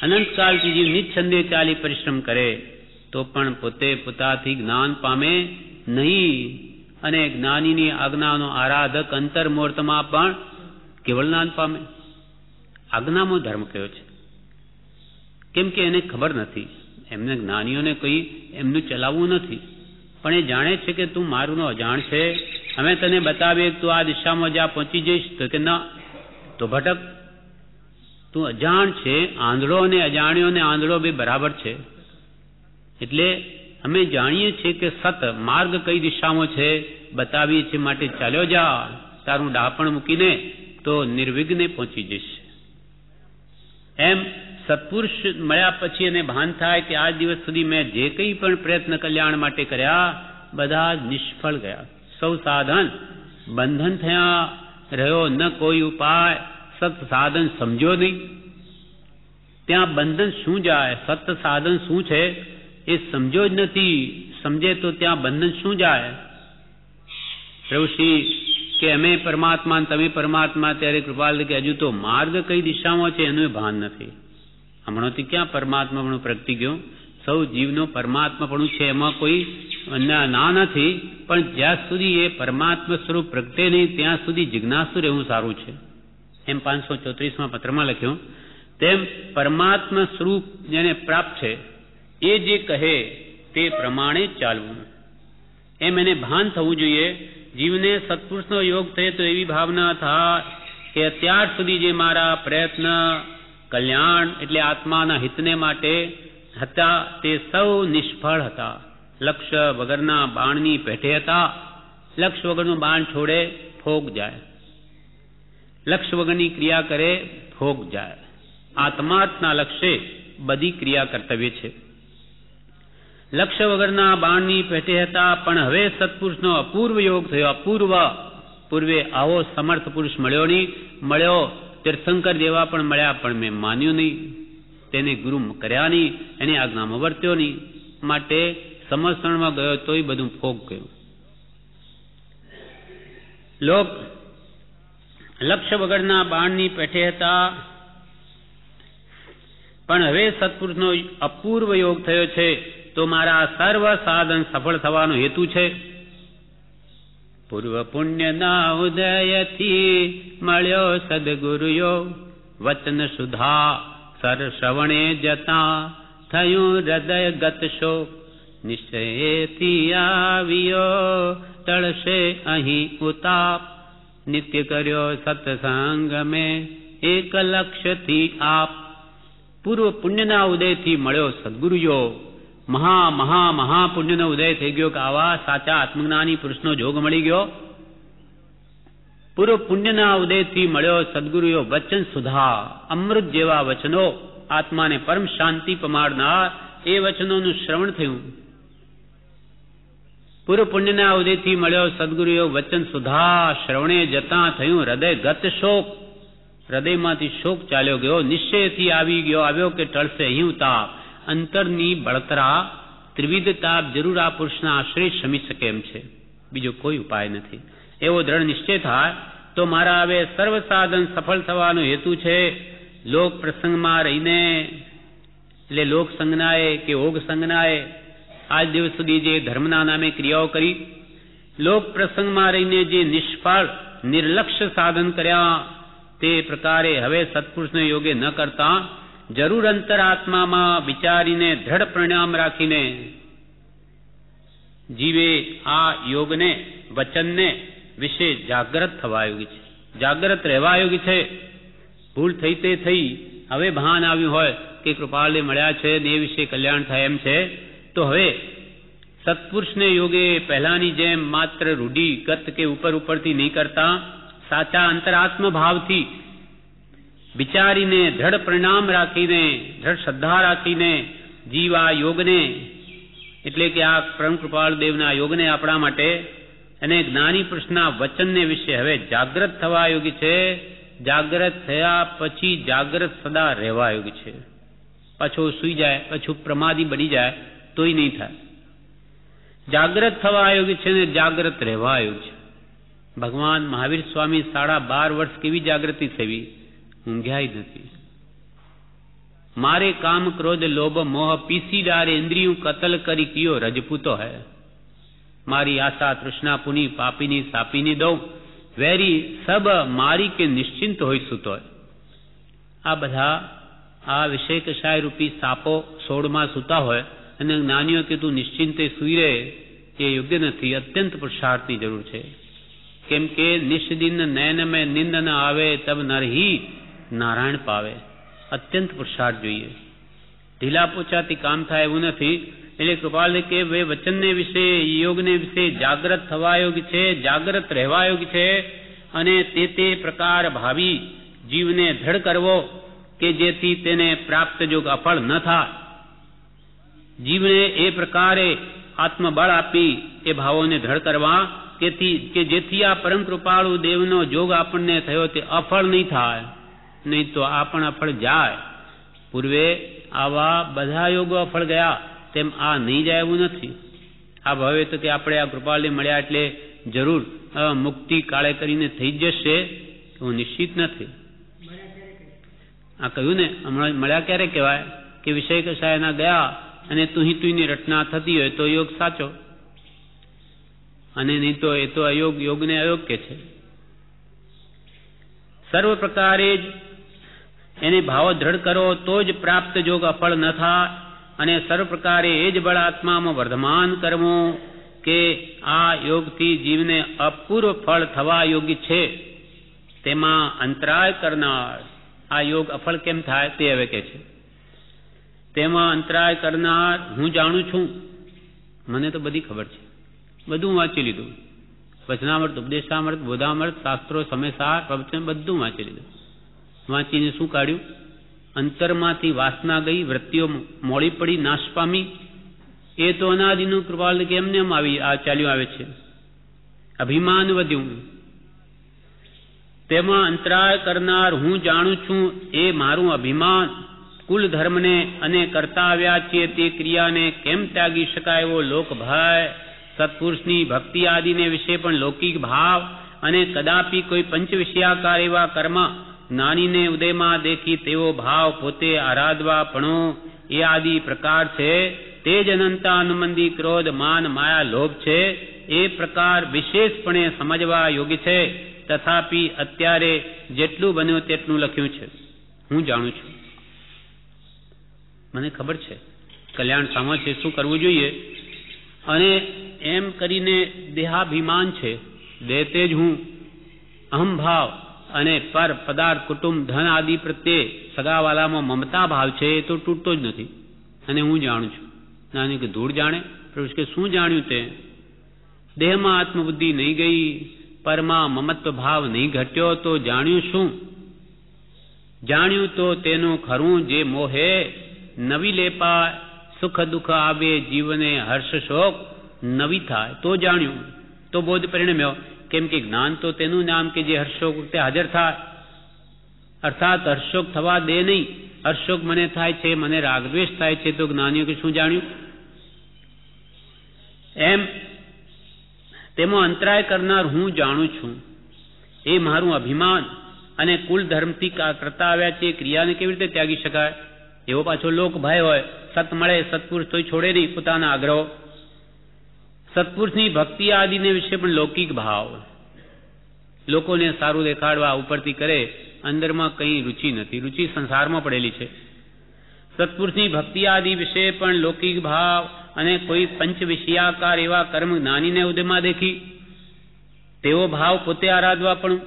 અનંતકાળથી જીવ નિચ્છંદે ચાલી પરિશ્રમ કરે તો પણ પોતે પોતાથી જ્ઞાન પામે નહીં. અને જ્ઞાનીની આજ્ઞાનો આરાધક અંતર્મુહૂર્તમાં પણ કેવળ જ્ઞાન પામે. આજ્ઞામાં ધર્મ કયો છે? કેમ કે એને ખબર નથી. એમને જ્ઞાનીઓને કંઈ એમનું ચલાવવું નથી, પણ એ જાણે છે કે તું મારુંનો અજાણ છે. અમે તને બતાવીએ તું આ દિશામાં જ્યાં પહોંચી જઈશ, તો કે ના, તો ભટક. તું અજાણ છે. આંધળો અને અજાણ્યો ને આંધળો બે બરાબર છે. એટલે અમે જાણીએ છીએ કે સત માર્ગ કઈ દિશામાં છે, બતાવીએ છીએ, માટે ચાલ્યો જા, તારું ડાપણ મૂકીને તો નિર્વિઘ્ને પહોંચી જઈશ. એમ સત્પુરુષ મળ્યા પછી એને ભાન થાય કે આ દિવસ સુધી મેં જે કંઈ પણ પ્રયત્ન કલ્યાણ માટે કર્યા બધા જ નિષ્ફળ ગયા. સૌ સાધન બંધન થયા, રહ્યો ન કોઈ ઉપાય. સત સાધન સમજો નહીં, ત્યાં બંધન શું જાય? સત સાધન શું છે એ સમજો જ નથી. સમજે તો ત્યાં બંધન શું જાય? પ્રભુશ્રી કે અમે પરમાત્મા તમે પરમાત્મા, ત્યારે કૃપાલ કે હજુ તો માર્ગ કઈ દિશામાં છે એનું ભાન નથી. હમણાંથી ક્યાં પરમાત્માપણું પ્રગટી ગયું? સૌ જીવનો પરમાત્માપણું છે, એમાં કોઈ ના નથી. પણ જ્યાં સુધી એ પરમાત્મા સ્વરૂપ પ્રગટે નહીં ત્યાં સુધી જિજ્ઞાસુ રહેવું સારું છે. એમ 534મા પત્રમાં લખ્યું તેમ પરમાત્મા સ્વરૂપ જેને પ્રાપ્ત છે એ જે કહે તે પ્રમાણે ચાલવું. એમ એને ભાન થવું જોઈએ. જીવને સત્પુરુષનો યોગ થયે તો એવી ભાવના થાય કે અત્યાર સુધી જે મારા પ્રયત્ન કલ્યાણ એટલે આત્માના હિતને માટે હતા તે સૌ નિષ્ફળ હતા, લક્ષ્ય વગરના બાણની પેઠે હતા. લક્ષ્ય વગરનું બાણ છોડે ફોગ જાય, લક્ષ્ય વગરની ક્રિયા કરે ફોગ જાય. આત્માર્થના લક્ષ્ય બધી ક્રિયા કર્તવ્ય છે. લક્ષ્ય વગરના બાણની પેઠે હતા, પણ હવે સત્પુરુષનો અપૂર્વ યોગ થયો. અપૂર્વ, પૂર્વે આવો સમર્થ પુરુષ મળ્યો નહીં. મળ્યો તીર્થંકર જેવા પણ મળ્યા, પણ મેં માન્યું નહીં, તેને ગુરુ કર્યા નહીં, એની આજ્ઞામાં વર્ત્યો નહીં. માટે સમર્થનમાં ગયો તોય બધું ફોગ ગયું. લોક લક્ષ્ય વગરના બાણની પેઠે હતા, પણ હવે સત્પુરુષનો અપૂર્વ યોગ થયો છે તો મારા સર્વ સાધન સફળ થવાનો હેતુ છે. પૂર્વ પુણ્યના ઉદયથી મળ્યો સદગુરુયો, વચન સુધા સર શ્રવણે જતા થયું હૃદય ગત શોક, નિશ્ચયેથી આવ્યો ટળશે અહીં ઉતાપ, નિત્ય કર્યો સત્સંગ મેં એક લક્ષ્યથી આપ. પૂર્વ પુણ્યના ઉદયથી મળ્યો સદગુરુયો, મહા મહા મહાપુણ્યનો ઉદય થઈ ગયો કે આવા સાચા આત્મજ્ઞાની પુરુષનો જોગ મળી ગયો. પૂર્વ પુણ્યના ઉદયથી મળ્યો સદગુરુયો, વચન સુધા અમૃત જેવા વચનો, આત્માને પરમ શાંતિ પમાડનાર એ વચનોનું શ્રવણ થયું. પૂર્વ પુણ્યના ઉદયથી મળ્યો સદગુરુયો, વચન સુધા શ્રવણે જતા થયું હૃદય ગત શોક, હૃદયમાંથી શોક ચાલ્યો ગયો, નિશ્ચયથી આવ્યો કે ટળશે અહીં તાપ. અંતરની બળતરા ત્રિવિધ તાપ જરૂર આ પુરુષના આશ્રય શમી શકે એમ છે, બીજો કોઈ ઉપાય નથી. એવો દ્રઢ નિશ્ચય થાય તો મારા હવે સર્વ સાધન સફળ થવાનો હેતુ છે. લોક પ્રસંગમાં રહીને, એટલે લોક સંજ્ઞાએ કે ઓગ સંજ્ઞાએ આજ દિવસ સુધી જે ધર્મના નામે ક્રિયાઓ કરી, લોક પ્રસંગમાં રહીને જે નિષ્ફળ નિર્લક્ષ્ય સાધન કર્યા, તે પ્રકારે હવે સત્પુરુષને યોગે ન કરતા જરૂર અંતરાત્મામાં વિચારીને દ્રઢ પરિણામ રાખીને જીવે આ યોગને વચનને વિશે જાગ્રત થવા યોગી છે, જાગ્રત રહેવા યોગી છે. ભૂલ થઈ તે થઈ, હવે ભાન આવ્યું હોય કે કૃપાળને મળ્યા છે ને એ વિશે કલ્યાણ થાય એમ છે, તો હવે સત્પુરુષને યોગે પહેલાની જેમ માત્ર રૂઢિગત કે ઉપરથી નહીં કરતા, સાચા અંતરાત્મ ભાવથી વિચારીને દ્રઢ પરિણામ રાખીને, દ્રઢ શ્રદ્ધા રાખીને જીવ આ યોગને, એટલે કે આ પરમ કૃપાળ દેવના યોગને આપણા માટે અને જ્ઞાની પુરુષના વચનને વિશે હવે જાગ્રત થવા યોગી છે. જાગ્રત થયા પછી જાગ્રત સદા રહેવા યોગી છે. પાછો સૂઈ જાય, પાછું પ્રમાદી બની જાય તોય નહીં થાય. જાગ્રત થવા યોગી છે ને જાગ્રત રહેવા યોગી છે. ભગવાન મહાવીર સ્વામી 12.5 વર્ષ કેવી જાગૃતિ થવી, ઊંઘ્યા નથી. મારે કામ ક્રોધ લોભ મોહ પીસી ડારે ઇન્દ્રિયું કતલ કરી કિયો રજપૂતો હૈ, મારી આશા તૃષ્ણા પુની પાપીની સાપીની દઉં, વેરી સબ મારી કે નિશ્ચિંત હોય સુતો. આ બધા આ વિષય કશાય રૂપી સાપો સોળમાં સૂતા હોય અને જ્ઞાનીઓ કે તું નિશ્ચિંતે સૂઈ રહે, એ યોગ્ય નથી. અત્યંત પુરુષાર્થની જરૂર છે. કેમ કે નિષ્દિન નયન મેં નિંદ ન આવે તબ નરહી નારાયણ પાવે. અત્યંત પુરુષાર્થ જોઈએ. ઢીલા પોચાથી કામ થાય એવું નથી. એટલે કૃપાલ કે વે વચનને વિશે, યોગને વિશે જાગ્રત થવા યોગ્ય છે, જાગ્રત રહેવા યોગ્ય છે. અને તે પ્રકાર ભાવી જીવને દ્રઢ કરવો કે જેથી તેને પ્રાપ્ત જોગ અફળ ન થાય. જીવને એ પ્રકારે આત્મબળ આપી એ ભાવોને દ્રઢ કરવા કે જેથી આ પરમ કૃપાળુ દેવનો જોગ આપણને થયો તે અફળ નહીં થાય, નહીં તો આ પણ અફળ જાય. પૂર્વે આવા બધા યોગો અફળ ગયા, તેમ આ નહીં જાય એવું નથી. આ ભાવે તો કે આપણે આ કૃપાળને મળ્યા એટલે જરૂર મુક્તિ કાળે કરીને થઈ જશે એવું નિશ્ચિત નથી. આ કહ્યું ને, હમણાં મળ્યા ક્યારે કહેવાય કે વિષય કશાયના ગયા અને તુહીની રચના થતી હોય તો યોગ સાચો, અને નહીં તો એ તો અયોગ, યોગને અયોગ્ય છે. સર્વ પ્રકારે જ એને ભાવ દ્રઢ કરો તો જ પ્રાપ્ત જોગ અફળ ન થાય. અને સર્વ પ્રકારે એ જ બળ આત્મામાં વર્ધમાન કરવું કે આ યોગથી જીવને અપૂર્વ ફળ થવા યોગ્ય છે. તેમાં અંતરાય કરનાર, આ યોગ અફળ કેમ થાય તે હવે કે છે. તેમાં અંતરાય કરનાર હું જાણું છું, મને તો બધી ખબર છે, બધું વાંચી લીધું. વચનામૃત, ઉપદેશામૃત, બોધામૃત, શાસ્ત્રો, સમયસાર, પ્રવચન બધું વાંચી લીધું. વાંચીને શું કાઢ્યું? અંતરમાંથી વાસના ગઈ, વૃત્તિઓ મોડી પડી, નાશ પામી. એ તો અનાદિનું કૃપાલ કે એમને એમ ચાલ્યું આવે છે. અભિમાન વધ્યું. તેમાં અંતરાય કરનાર હું જાણું છું, એ મારું અભિમાન. કુલ ધર્મને અને કરતા આવ્યા છીએ તે ક્રિયાને કેમ ત્યાગી શકાય એવો લોક ભય, સત્પુરુષની ભક્તિ આદિને વિશે પણ લૌકિક ભાવ, અને કદાપી કોઈ પંચ વિષયાકાર એવા કર્મ જ્ઞાનીને ઉદયમાં દેખી તેવો ભાવ પોતે આરાધવા પણો એ આદિ પ્રકાર છે. તે જ અનંતા અનુમંદી ક્રોધ માન માયા લોભ છે. એ પ્રકાર વિશેષપણે સમજવા યોગ્ય છે. તથાપિ અત્યારે જેટલું બન્યું તેટલું લખ્યું છે. હું જાણું છું, મને ખબર છે કલ્યાણ સામા છે, શું કરવું જોઈએ, અને એમ કરીને દેહાભિમાન છે, દેતે જ હું, અહમભાવ અને પર પદાર્થ કુટુંબ ધન આદિ પ્રત્યે સગાવાલામાં મમતા ભાવ છે એ તો તૂટતો જ નથી. અને હું જાણું છું. નાની કે ધૂળ જાણે, પ્રભુ કે શું જાણ્યું તે? દેહમાં આત્મબુદ્ધિ નહીં ગઈ, પરમાં મમત્વ ભાવ નહીં ઘટ્યો તો જાણ્યું શું? જાણ્યું તો તેનું ખરું જે મોહે નવી લેપા, સુખ દુઃખ આવે જીવને હર્ષ શોક નવી થાય તો જાણ્યું, તો બોધ પરિણમ્યો. કેમ કે જ્ઞાન તો તેનું નામ કે જે હર્ષોક વખતે હાજર થાય, અર્થાત હર્ષોક થવા દે નહીં. હર્ષોક મને થાય છે, મને રાગદ્વેષ થાય છે, તો જ્ઞાનીઓ કે શું જાણ્યું? એમ તેમાં અંતરાય કરનાર હું જાણું છું, એ મારું અભિમાન અને કુલ ધર્મથી કરતા આવ્યા છે ક્રિયાને કેવી રીતે ત્યાગી શકાય? એવો પાછો લોક ભય હોય, સત મળે સત્પુરુષ તોય છોડે નહીં પોતાના આગ્રહો. સત્પુરુષની ભક્તિ આદિને વિશે પણ લૌકિક ભાવ, લોકોને સારું દેખાડવા ઉપરથી કરે, અંદરમાં કંઈ રુચિ નથી, રુચિ સંસારમાં પડેલી છે. સત્પુરુષની ભક્તિ આદિ વિશે પણ લૌકિક ભાવ અને કોઈ પંચ વિષયાકાર એવા કર્મ જ્ઞાનીને ઉદયમાં દેખી તેવો ભાવ પોતે આરાધવા પણ,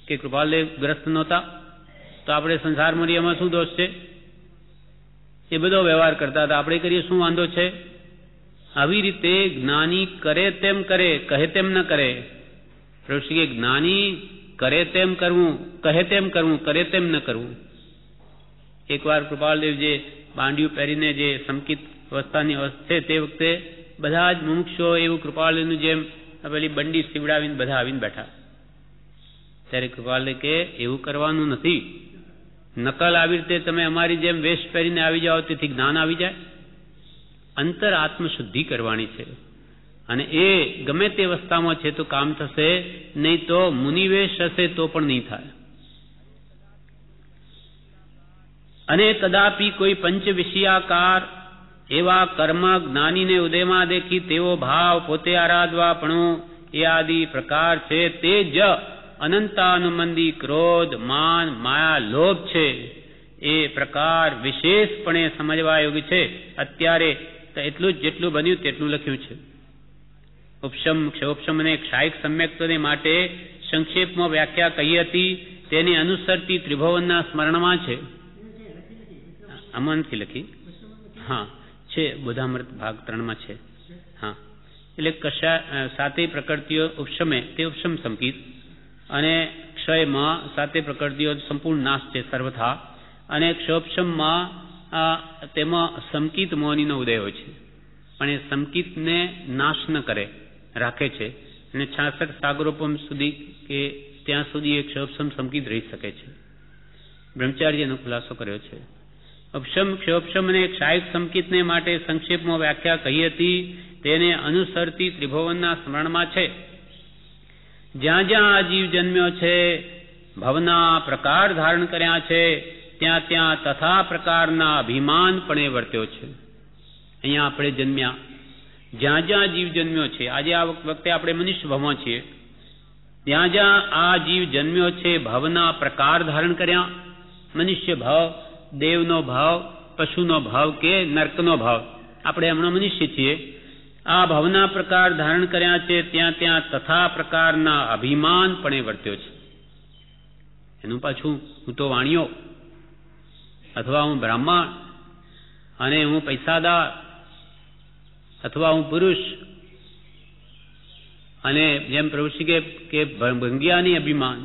કે કૃપાલદેવ ગ્રસ્ત નહોતા તો આપણે સંસારમાં એમાં શું દોષ છે? એ બધો વ્યવહાર કરતા હતા, આપણે કરીએ શું વાંધો છે? આવી રીતે જ્ઞાની કરે તેમ કરે, કહે તેમ ન કરે. પ્રભુ કે જ્ઞાની કરે તેમ કરવું, કહે તેમ કરવું, કરે તેમ ન કરવું. એકવાર કૃપાલદેવ જે બાંડિયું પહેરીને જે સંકિત અવસ્થાની છે તે વખતે બધા જ મુમુક્ષો એવું કૃપાલદેવનું જેમ પેલી બંડી સીવડાવીને બધા આવીને બેઠા. ત્યારે કૃપાલદેવ કે એવું કરવાનું નથી, નકલ આવી રીતે તમે અમારી જેમ વેશ પહેરીને આવી જાઓ તેથી જ્ઞાન આવી જાય. અંતર આત્મશુદ્ધિ કરવાની છે, અને એ ગમે તે અવસ્થામાં છે તો કામ થશે, નહીં તો મુનિવેશ હશે તો પણ નહીં થાય. અને કદાપી કોઈ પંચ વિષયાકાર એવા કર્મ જ્ઞાનીને ઉદયમાં દેખી તેવો ભાવ પોતે આરાધવા પણ એ આદિ પ્રકાર છે તે જ અનંતાનુમંદી ક્રોધ માન માયા લોભ છે. એ પ્રકાર વિશેષપણે સમજવા યોગ્ય છે. અત્યારે એટલું જ જેટલું બન્યું તેટલું લખ્યું છે. ઉપશમ ક્ષોપશમ અને ક્ષાયિક સમ્યક્તને માટે સંક્ષેપમાં વ્યાખ્યા કહી હતી, તેની અનુસરતી ત્રિભુવનના સ્મરણમાં છે. આમાં નથી લખી, હા છે, બોધામૃત ભાગ 3 છે. હા, એટલે કશા સાતે પ્રકૃતિઓ ઉપશમે તે ઉપશમ સંકિત, અને ક્ષયમાં સાતે પ્રકૃતિઓ સંપૂર્ણ નાશ છે સર્વથા, અને ક્ષોપશમમાં તેમાં સંકિત મોહનીનો ઉદય હોય છે, પણ એ સંકિતને નાશ ન કરે, રાખે છે. અને 66 સાગરોપમ સુધી કે ત્યાં સુધી એક ક્ષોપશમ સંકિત રહી શકે છે. બ્રહ્મચારીનો ખુલાસો કર્યો છે. ઉપશમ ક્ષોપશમ અને ક્ષાયિક સંકિતને માટે સંક્ષેપમાં વ્યાખ્યા કહી હતી, તેને અનુસરતી ત્રિભુવનના સ્મરણમાં છે. જ્યાં જ્યાં આ જીવ જન્મ્યો છે, ભવના પ્રકાર ધારણ કર્યા છે, ત્યાં ત્યાં તથા પ્રકારના અભિમાન પણ વર્ત્યો છે. અહીંયા આપણે જન્મ્યા, જ્યાં જ્યાં જીવ જન્મ્યો છે, આજે આ વખતે આપણે મનુષ્ય ભવમાં છીએ, ત્યાં જ્યાં આ જીવ જન્મ્યો છે ભવના પ્રકાર ધારણ કર્યા. મનુષ્ય ભાવ, દેવનો ભાવ, પશુનો ભાવ કે નર્કનો ભાવ, આપણે હમણાં મનુષ્ય છીએ. આ ભવના પ્રકાર ધારણ કર્યા છે, ત્યાં ત્યાં તથા પ્રકારના અભિમાન પણ વર્ત્યો છે. એનું પાછું હું તો વાણિયો, અથવા હું બ્રાહ્મણ, અને હું પૈસાદાર, અથવા હું પુરુષ, અને જેમ પ્રભુશ્રી કે ભંગિયાની અભિમાન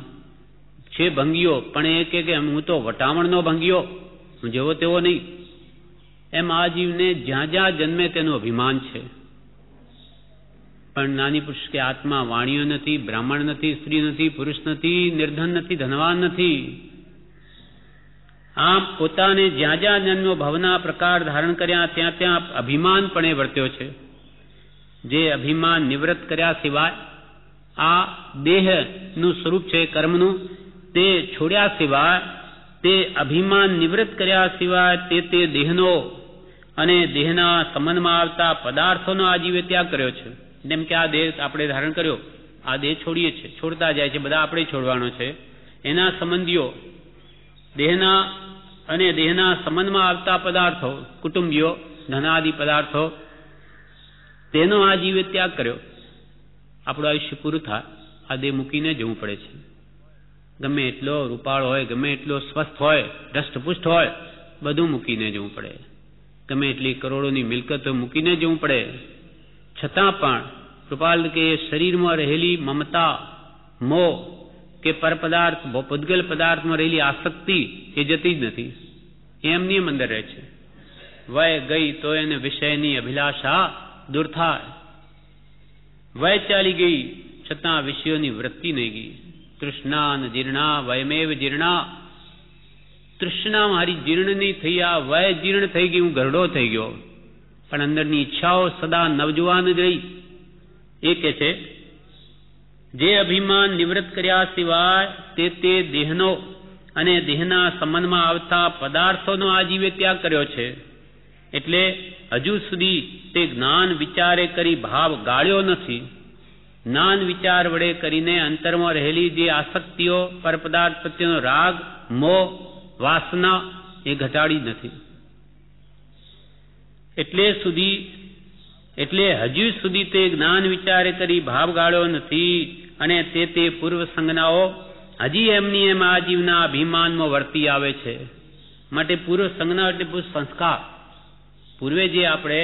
છે, ભંગીઓ પણ એ કે હું તો વટામણનો ભંગીઓ, હું જેવો તેવો નહીં. એમ આ જીવને જ્યાં જ્યાં જન્મે તેનું અભિમાન છે. પણ નાની પુરુષ કે આત્મા વાણીઓ નથી, બ્રાહ્મણ નથી, સ્ત્રી નથી, પુરુષ નથી, નિર્ધન નથી, ધનવાન નથી. આમ પોતાને જ્યાં જ્યાં જન્મ્યો ભવના પ્રકાર ધારણ કર્યા, ત્યાં ત્યાં અભિમાન પણ વર્ત્યો છે. જે અભિમાન નિવૃત્ત કર્યા સિવાય, આ દેહનું સ્વરૂપ છે કર્મનું, તે છોડ્યા સિવાય, તે અભિમાન નિવૃત્ત કર્યા સિવાય તે દેહનો અને દેહના સંબંધમાં આવતા પદાર્થોનો આજીવે ત્યાગ કર્યો છે. જેમ કે આ દેહ આપણે ધારણ કર્યો, આ દેહ છોડીએ છીએ, છોડતા જાય છે, બધા આપણે છોડવાનો છે. એના સંબંધીઓ, દેહના અને દેહના સંબંધમાં આવતા પદાર્થો, કુટુંબીઓ, ધનાદિ પદાર્થો, તેનો આ જીવે ત્યાગ કર્યો. આપણું આયુષ્ય પૂરું થાય, આ દેહ મૂકીને જવું પડે છે. ગમે એટલો રૂપાળ હોય, ગમે એટલો સ્વસ્થ હોય, દષ્ટપુષ્ટ હોય, બધું મૂકીને જવું પડે. ગમે એટલી કરોડોની મિલકત મૂકીને જવું પડે. છતાં પણ કૃપાલ કે શરીરમાં રહેલી મમતા, મોહ કે પરપદાર્થ, પૂતગલ પદાર્થમાં રહેલી આસક્તિ એ જતી જ નથી, એમની અંદર રહે છે. વય ગઈ તો એને વિષયની અભિલાષા દૂર થાય. વય ચાલી ગઈ છતાં વિષયોની વૃત્તિ નહીં ગઈ. તૃષ્ણા ન જીર્ણા વયમેવ જીર્ણા. તૃષ્ણા મારી જીર્ણ નહીં થઈ, આ વય જીર્ણ થઈ ગઈ, હું ઘરડો થઈ ગયો. પણ અંદરની ઈચ્છાઓ સદા નવજુવાન જ રહી. એ કે છે, જે અભિમાન નિવૃત્ત કર્યા સિવાય તે દેહનો અને દેહના સંબંધમાં આવતા પદાર્થોનો આ જીવે ત્યાગ કર્યો છે. એટલે હજુ સુધી તે જ્ઞાન વિચારે કરી ભાવ ગાળ્યો નથી. જ્ઞાન વિચાર વડે કરીને અંતરમાં રહેલી જે આસક્તિઓ, પરપદાર્થ પ્રત્યેનો રાગ, મોહ, વાસના એ ઘટાડી નથી. એટલે હજુ સુધી તે જ્ઞાન વિચારે કરી ભાવ ગાળ્યો નથી. અને તે પૂર્વ સંજ્ઞાઓ હજી એમની એમ આ જીવના અભિમાનમાં વર્તી આવે છે. માટે પૂર્વ સંજ્ઞા એટલે પૂર્વ સંસ્કાર, પૂર્વે જે આપણે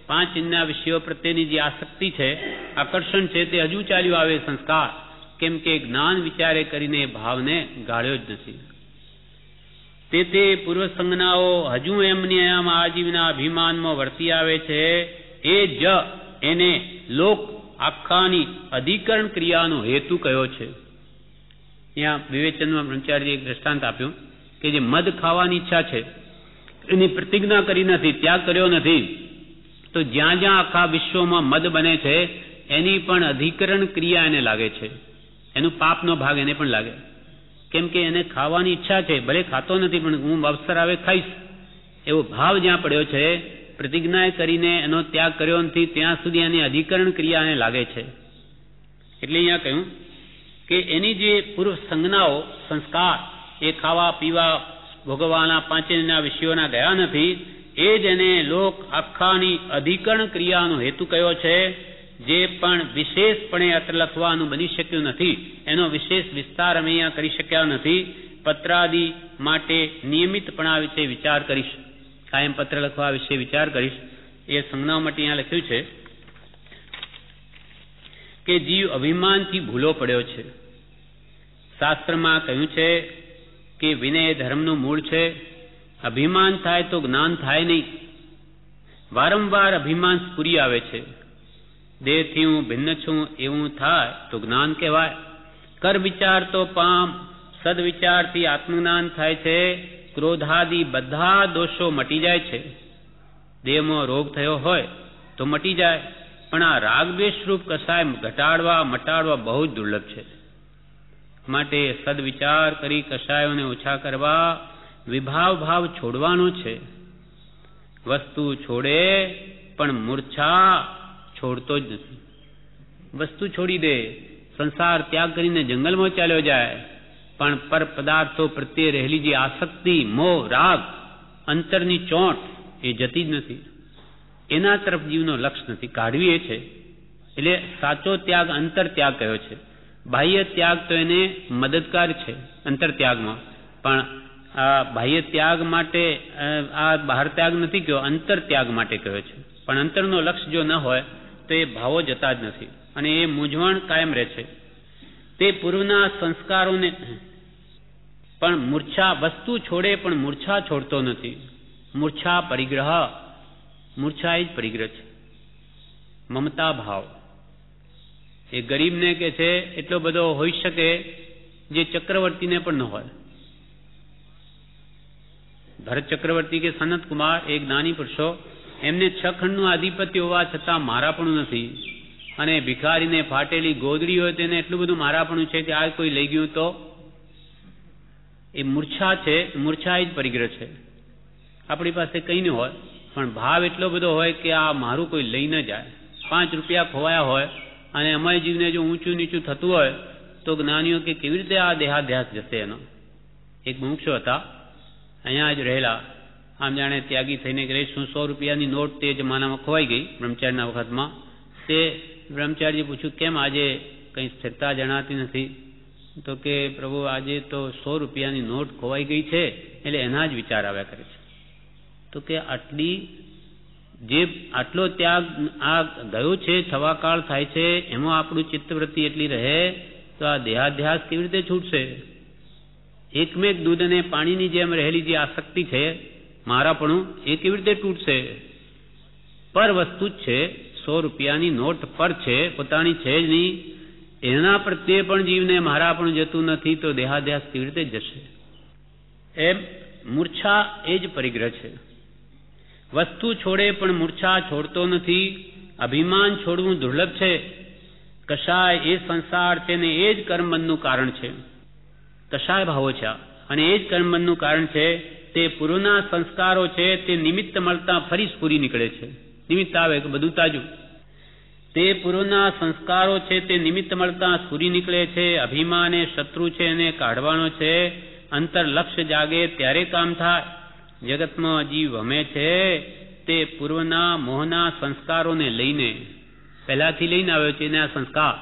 5 ઇન્દ્રિય વિષયો પ્રત્યેની જે આસક્તિ છે, આકર્ષણ છે, તે હજુ ચાલ્યું આવે સંસ્કાર. કેમ કે જ્ઞાન વિચારે કરીને ભાવને ગાળ્યો જ નથી. તે પૂર્વ સંજ્ઞાઓ હજુ એમની એમ આ જીવના અભિમાનમાં વર્તી આવે છે. એ જ એને લોક આખાની અધિકરણ ક્રિયાનો હેતુ કયો છે. ત્યાં વિવેચનમાં બ્રહ્મચારીએ એક દ્રષ્ટાંત આપ્યું કે જે મધ ખાવાની ઈચ્છા છે, એની પ્રતિજ્ઞા કરી નથી, ત્યાગ કર્યો નથી, તો જ્યાં જ્યાં આખા વિશ્વમાં મધ બને છે એની પણ અધિકરણ ક્રિયા એને લાગે છે. એનું પાપનો ભાગ એને પણ લાગે. કેમ કે એને ખાવાની ઈચ્છા છે, ભલે ખાતો નથી, પણ હું અવસર આવે ખાઈશ, એવો ભાવ જ્યાં પડ્યો છે, પ્રતિજ્ઞા કરીને એનો ત્યાગ કર્યો નથી, ત્યાં સુધી એની અધિકરણ ક્રિયા એને લાગે છે. એટલે અહીંયા કહ્યું કે એની જે પૂર્વ સંજ્ઞાઓ, સંસ્કાર, એ ખાવા પીવા ભોગવવાના 5 વિષયોના ગયા નથી. એ જ એને લોક આખાની અધિકરણ ક્રિયાનો હેતુ કયો છે. જે પણ વિશેષપણે અત્ર લખવાનું બની શક્યું નથી, એનો વિશેષ વિસ્તાર અમે અહીંયા કરી શક્યા નથી. પત્રાદિ માટે નિયમિતપણા વિશે વિચાર કરીશ, કાયમ પત્ર લખવા વિશે વિચાર કરીશ. એ સંજ્ઞાઓ માટે અહીંયા લખ્યું છે કે જીવ અભિમાનથી ભૂલો પડ્યો છે. શાસ્ત્રમાં કહ્યું છે કે વિનય ધર્મનું મૂળ છે. અભિમાન થાય તો જ્ઞાન થાય નહીં. વારંવાર અભિમાન સ્ફુરી આવે છે. દેહથી હું ભિન્ન છું એવું થાય તો જ્ઞાન કહેવાય. કર વિચાર તો પામ, સદવિચારથી આત્મજ્ઞાન થાય છે. ક્રોધાદિ બધા દોષો મટી જાય છે. દેહમાં રોગ થયો હોય તો મટી જાય, પણ આ રાગદ્વેષ રૂપ કસાય મટાડવા બહુ જ દુર્લભ છે. માટે સદવિચાર કરી કસાયોને ઓછા કરવા વિભાવ ભાવ છોડવાનો છે. વસ્તુ છોડે પણ મૂર્છા છોડતો જ નથી. વસ્તુ છોડી દે, સંસાર ત્યાગ કરીને જંગલમાં ચાલ્યો જાય, પણ પર પદાર્થો પ્રત્યે રહેલી જે આસક્તિ, મોહ, રાગ, અંતરની ચોંટ એ જતી જ નથી. એના તરફ જીવનો લક્ષ્ય નથી, કાઢવી એ છે. એટલે સાચો ત્યાગ અંતર ત્યાગ કયો છે. બાહ્ય ત્યાગ તો એને મદદગાર છે અંતર ત્યાગમાં, પણ આ બાહ્ય ત્યાગ માટે આ બહાર ત્યાગ નથી કયો, અંતર ત્યાગ માટે કયો છે. પણ અંતરનો લક્ષ્ય જો ન હોય તો એ ભાવો જતા જ નથી, અને એ મૂંઝવણ કાયમ રહે છે. તે પૂર્વના સંસ્કારોને પણ મૂર્છા, વસ્તુ છોડે પણ મૂર્છા છોડતો નથી. મૂર્છા પરિગ્રહ, મૂર્છા એ જ પરિગ્રહ છે. મમતા ભાવ એ ગરીબને કે છે એટલો બધો હોઈ શકે જે ચક્રવર્તીને પણ ન હોય. ભરત ચક્રવર્તી કે સનત કુમાર એક જ્ઞાની પુરુષો, એમને 6 ખંડનું આધિપત્ય હોવા છતાં મારાપણું નથી, અને ભિખારીને ફાટેલી ગોદડી હોય તેને એટલું બધું મારાપણું છે કે આ કોઈ લઈ ગયું તો એ મૂર્છા છે. મૂર્છા એ જ પરિગ્રહ છે. આપણી પાસે કંઈ ન હોય પણ ભાવ એટલો બધો હોય કે આ મારું કોઈ લઈ ન જાય, 5 રૂપિયા ખોવાયા હોય અને અમાય જીવને જો ઊંચું નીચું થતું હોય તો જ્ઞાનીઓ કે કેવી રીતે આ દેહાધ્યાસ જશે એનો. એક મુમુક્ષુ હતા, અહીંયા જ રહેલા, આમ જાણે ત્યાગી થઈને કે શું 100 રૂપિયાની નોટ તે જમાનામાં ખોવાઈ ગઈ બ્રહ્મચારીના વખતમાં. તે બ્રહ્મચારીએ પૂછ્યું કેમ આજે કંઈ સ્થિરતા જણાતી નથી? તો કે પ્રભુ આજે તો 100 રૂપિયાની નોટ ખોવાઈ ગઈ છે એટલે એના જ વિચાર આવ્યા કરે છે. તો કે આટલો ત્યાગ આ ગયો છે, થવાકાળ થાય છે, એમાં આપણું ચિત્તવૃત્તિ એટલી રહે તો આ દેહાધ્યાસ કેવી રીતે છૂટશે? એકમેક દૂધ અને પાણીની જેમ રહેલી જે આસક્તિ છે મારાપણું એ કેવી રીતે તૂટશે? પર વસ્તુ જ છે, 100 રૂપિયાની નોટ પર છે, પોતાની છે જ નહીં, એના પ્રત્યે પણ જીવને મારાપણું જતું નથી તો દેહાધ્યાસ કેવી રીતે જશે? એમ મૂર્છા એ જ પરિગ્રહ છે. વસ્તુ છોડે પણ મૂર્છા છોડતો નથી. અભિમાન છોડવું દુર્લભ છે. કશાય એ સંસાર છે ને એ જ કર્મબંધનું કારણ છે. કશાય ભાવો છે અને એ જ કર્મબંધનું કારણ છે. તે પૂર્વના સંસ્કારો છે તે નિમિત્ત મળતા ફરી સ્ફુરી નીકળે છે. નિમિત્ત આવે કે બધું તાજું. તે પૂર્વના સંસ્કારો છે તે નિમિત્ત મળતા સ્ફુરી નીકળે છે. અભિમાન એ શત્રુ છે એને કાઢવાનો છે. અંતર લક્ષ્ય જાગે ત્યારે કામ થાય. જગતમાં જીવ ભમે છે તે પૂર્વના મોહના સંસ્કારોને લઈને, પહેલાથી લઈને આવ્યો છે એના સંસ્કાર,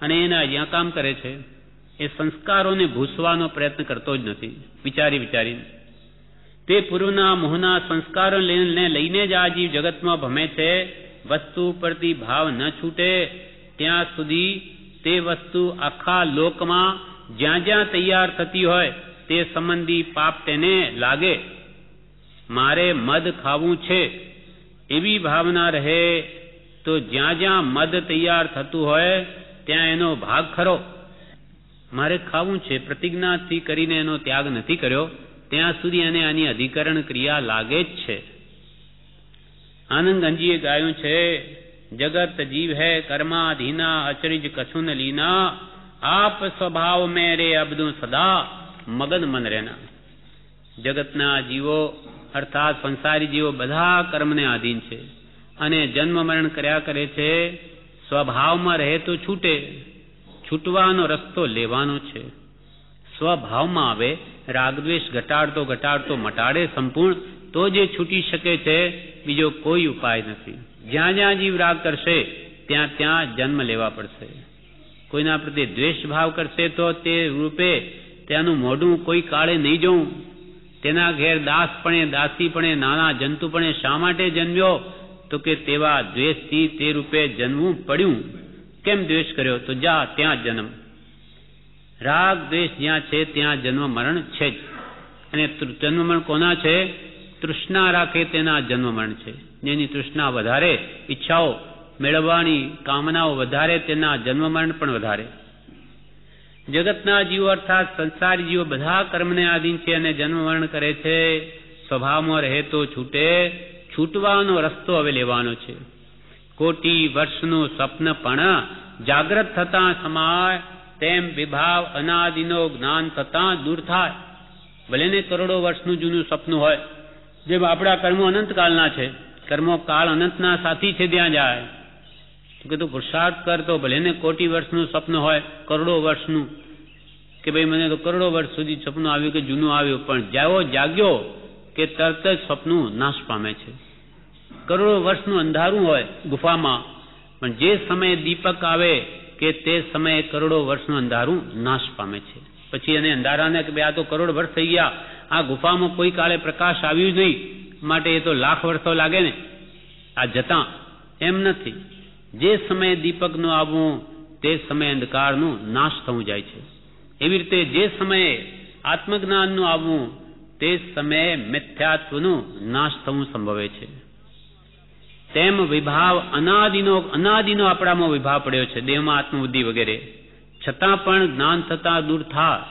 અને એના જ્યાં કામ કરે છે એ સંસ્કારોને ભૂસવાનો પ્રયત્ન કરતો જ નથી વિચારીને. તે પૂર્વના મોહના સંસ્કારોને લઈને જ આ જીવ જગતમાં ભમે છે. વસ્તુ પરથી ભાવ ન છૂટે ત્યાં સુધી તે વસ્તુ આખા લોકમાં જ્યાં જ્યાં તૈયાર થતી હોય તે સંબંધી પાપ તેને લાગે. મારે મદ ખાવું છે એવી ભાવના રહે તો જ્યાં જ્યાં મદ તૈયાર થતું હોય ત્યાં એનો ભાગ ખરો. મારે ખાવું છે પ્રતિજ્ઞાથી કરીને એનો ત્યાગ નથી કર્યો ત્યાં સુધી એને આની અધિકરણ ક્રિયા લાગે જ છે. આનંદગંજીએ ગાયું છે, જગત જીવ હૈ કર્માધીના અચરિજ કછુન લીના, આપ સ્વભાવ મેં રે અબદુ સદા મગન મન રહેના. જગતના જીવો અર્થાત સંસારી જીવો બધા કર્મને આધીન છે અને જન્મ મરણ કર્યા કરે છે. સ્વભાવમાં રહે તો છૂટે, છૂટવાનો રસ્તો લેવાનો છે. સ્વભાવમાં આવે, રાગદ્વેષ ઘટાડતો મટાડે સંપૂર્ણ તો જે છૂટી શકે છે. બીજો કોઈ ઉપાય નથી. જ્યાં જ્યાં જીવ રાગ કરશે ત્યાં ત્યાં જન્મ લેવા પડશે. કોઈના પ્રત્યે દ્વેષ ભાવ કરશે તો તે રૂપે ત્યાંનું મોઢું કોઈ કાળે નહીં જવું. તેના ઘેર દાસપણે, દાસીપણે, નાના જંતુપણે શા માટે જન્મ્યો? તો કે તેવા દ્વેષથી તે રૂપે જન્મવું પડ્યું. કેમ દ્વેષ કર્યો? તો જા ત્યાં જન્મ. રાગ દ્વેષ જ્યાં છે ત્યાં જન્મ મરણ છે જ. અને જન્મ મરણ કોના છે? તૃષ્ણા રાખે તેના જન્મ મરણ છે. જેની તૃષ્ણા વધારે, ઈચ્છાઓ મેળવવાની કામનાઓ વધારે, તેના જન્મ મરણ પણ વધારે. જગતના જીવો અર્થાત સંસારી જીવો બધા કર્મને આધીન છે અને જન્મ મરણ કરે છે. સ્વભાવમાં રહે તો છૂટે, છૂટવાનો રસ્તો હવે લેવાનો છે. કોટી વર્ષનું સ્વપ્ન પણ જાગ્રત થતા સમાય, તેમ વિભાવ અનાદિનો જ્ઞાન થતા દૂર થાય. ભલે ને કરોડો વર્ષનું જૂનું સપનું હોય, જેમ આપણા કર્મો અનંતકાળના છે, કર્મો કાળ અનંતના સાથી છે ત્યાં જાય. કે તું પુરુષાર્થ કર તો ભલે ને કોટી વર્ષનું સપનું હોય, કરોડો વર્ષનું, કે ભાઈ મને તો કરોડો વર્ષ સુધી સપનું આવ્યું કે જૂનું આવ્યું, પણ જેવો જાગ્યો કે તરત જ સપનું નાશ પામે છે. કરોડો વર્ષનું અંધારું હોય ગુફામાં, પણ જે સમયે દીપક આવે કે તે સમયે કરોડો વર્ષનું અંધારું નાશ પામે છે. પછી એને અંધારાને કે ભાઈ આ તો કરોડ વર્ષ થઈ ગયા, આ ગુફામાં કોઈ કાળે પ્રકાશ આવ્યું જ નહીં, માટે એ તો લાખ વર્ષો લાગે ને આ જતાં. એમ નથી. જે સમયે દીપકનું આવવું તે સમયે અંધકારનું નાશ થવું જાય છે. એવી રીતે જે સમયે આત્મજ્ઞાનનું આવવું તે સમયે મિથ્યાત્વનું નાશ થવું સંભવે છે. તેમ વિભાવ અનાદિનો આપણામાં વિભાવ પડ્યો છે, દેહમાં આત્મબુદ્ધિ વગેરે, છતાં પણ જ્ઞાન થતા દૂર થાય.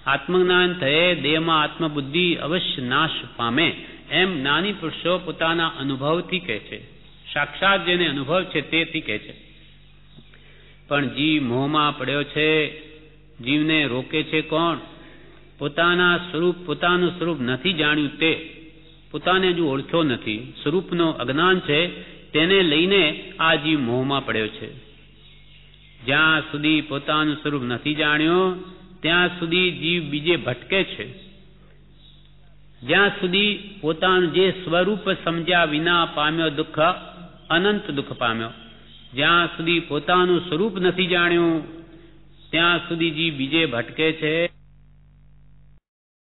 આત્મજ્ઞાન થયે દેહમાં આત્મબુદ્ધિ અવશ્ય નાશ પામે, એમ જ્ઞાની પુરુષો પોતાના અનુભવથી કહે છે. સાક્ષાત જેને અનુભવ છે તેથી કહે છે. પણ જીવ મોહમાં પડ્યો છે. જીવને રોકે છે કોણ? પોતાનું સ્વરૂપ નથી જાણ્યું તે, પોતાને હજુ ઓળખ્યો નથી. સ્વરૂપનો અજ્ઞાન છે તેને લઈને આ જીવ મોહમાં પડ્યો છે. જ્યાં સુધી પોતાનું સ્વરૂપ નથી જાણ્યો ત્યાં સુધી જીવ બીજે ભટકે છે. જ્યાં સુધી પોતાનું જે સ્વરૂપ સમજ્યા વિના પામ્યો દુઃખ અનંત દુઃખ પામ્યો. જ્યાં સુધી પોતાનું સ્વરૂપ નથી જાણ્યું ત્યાં સુધી જીવ બીજે ભટકે છે.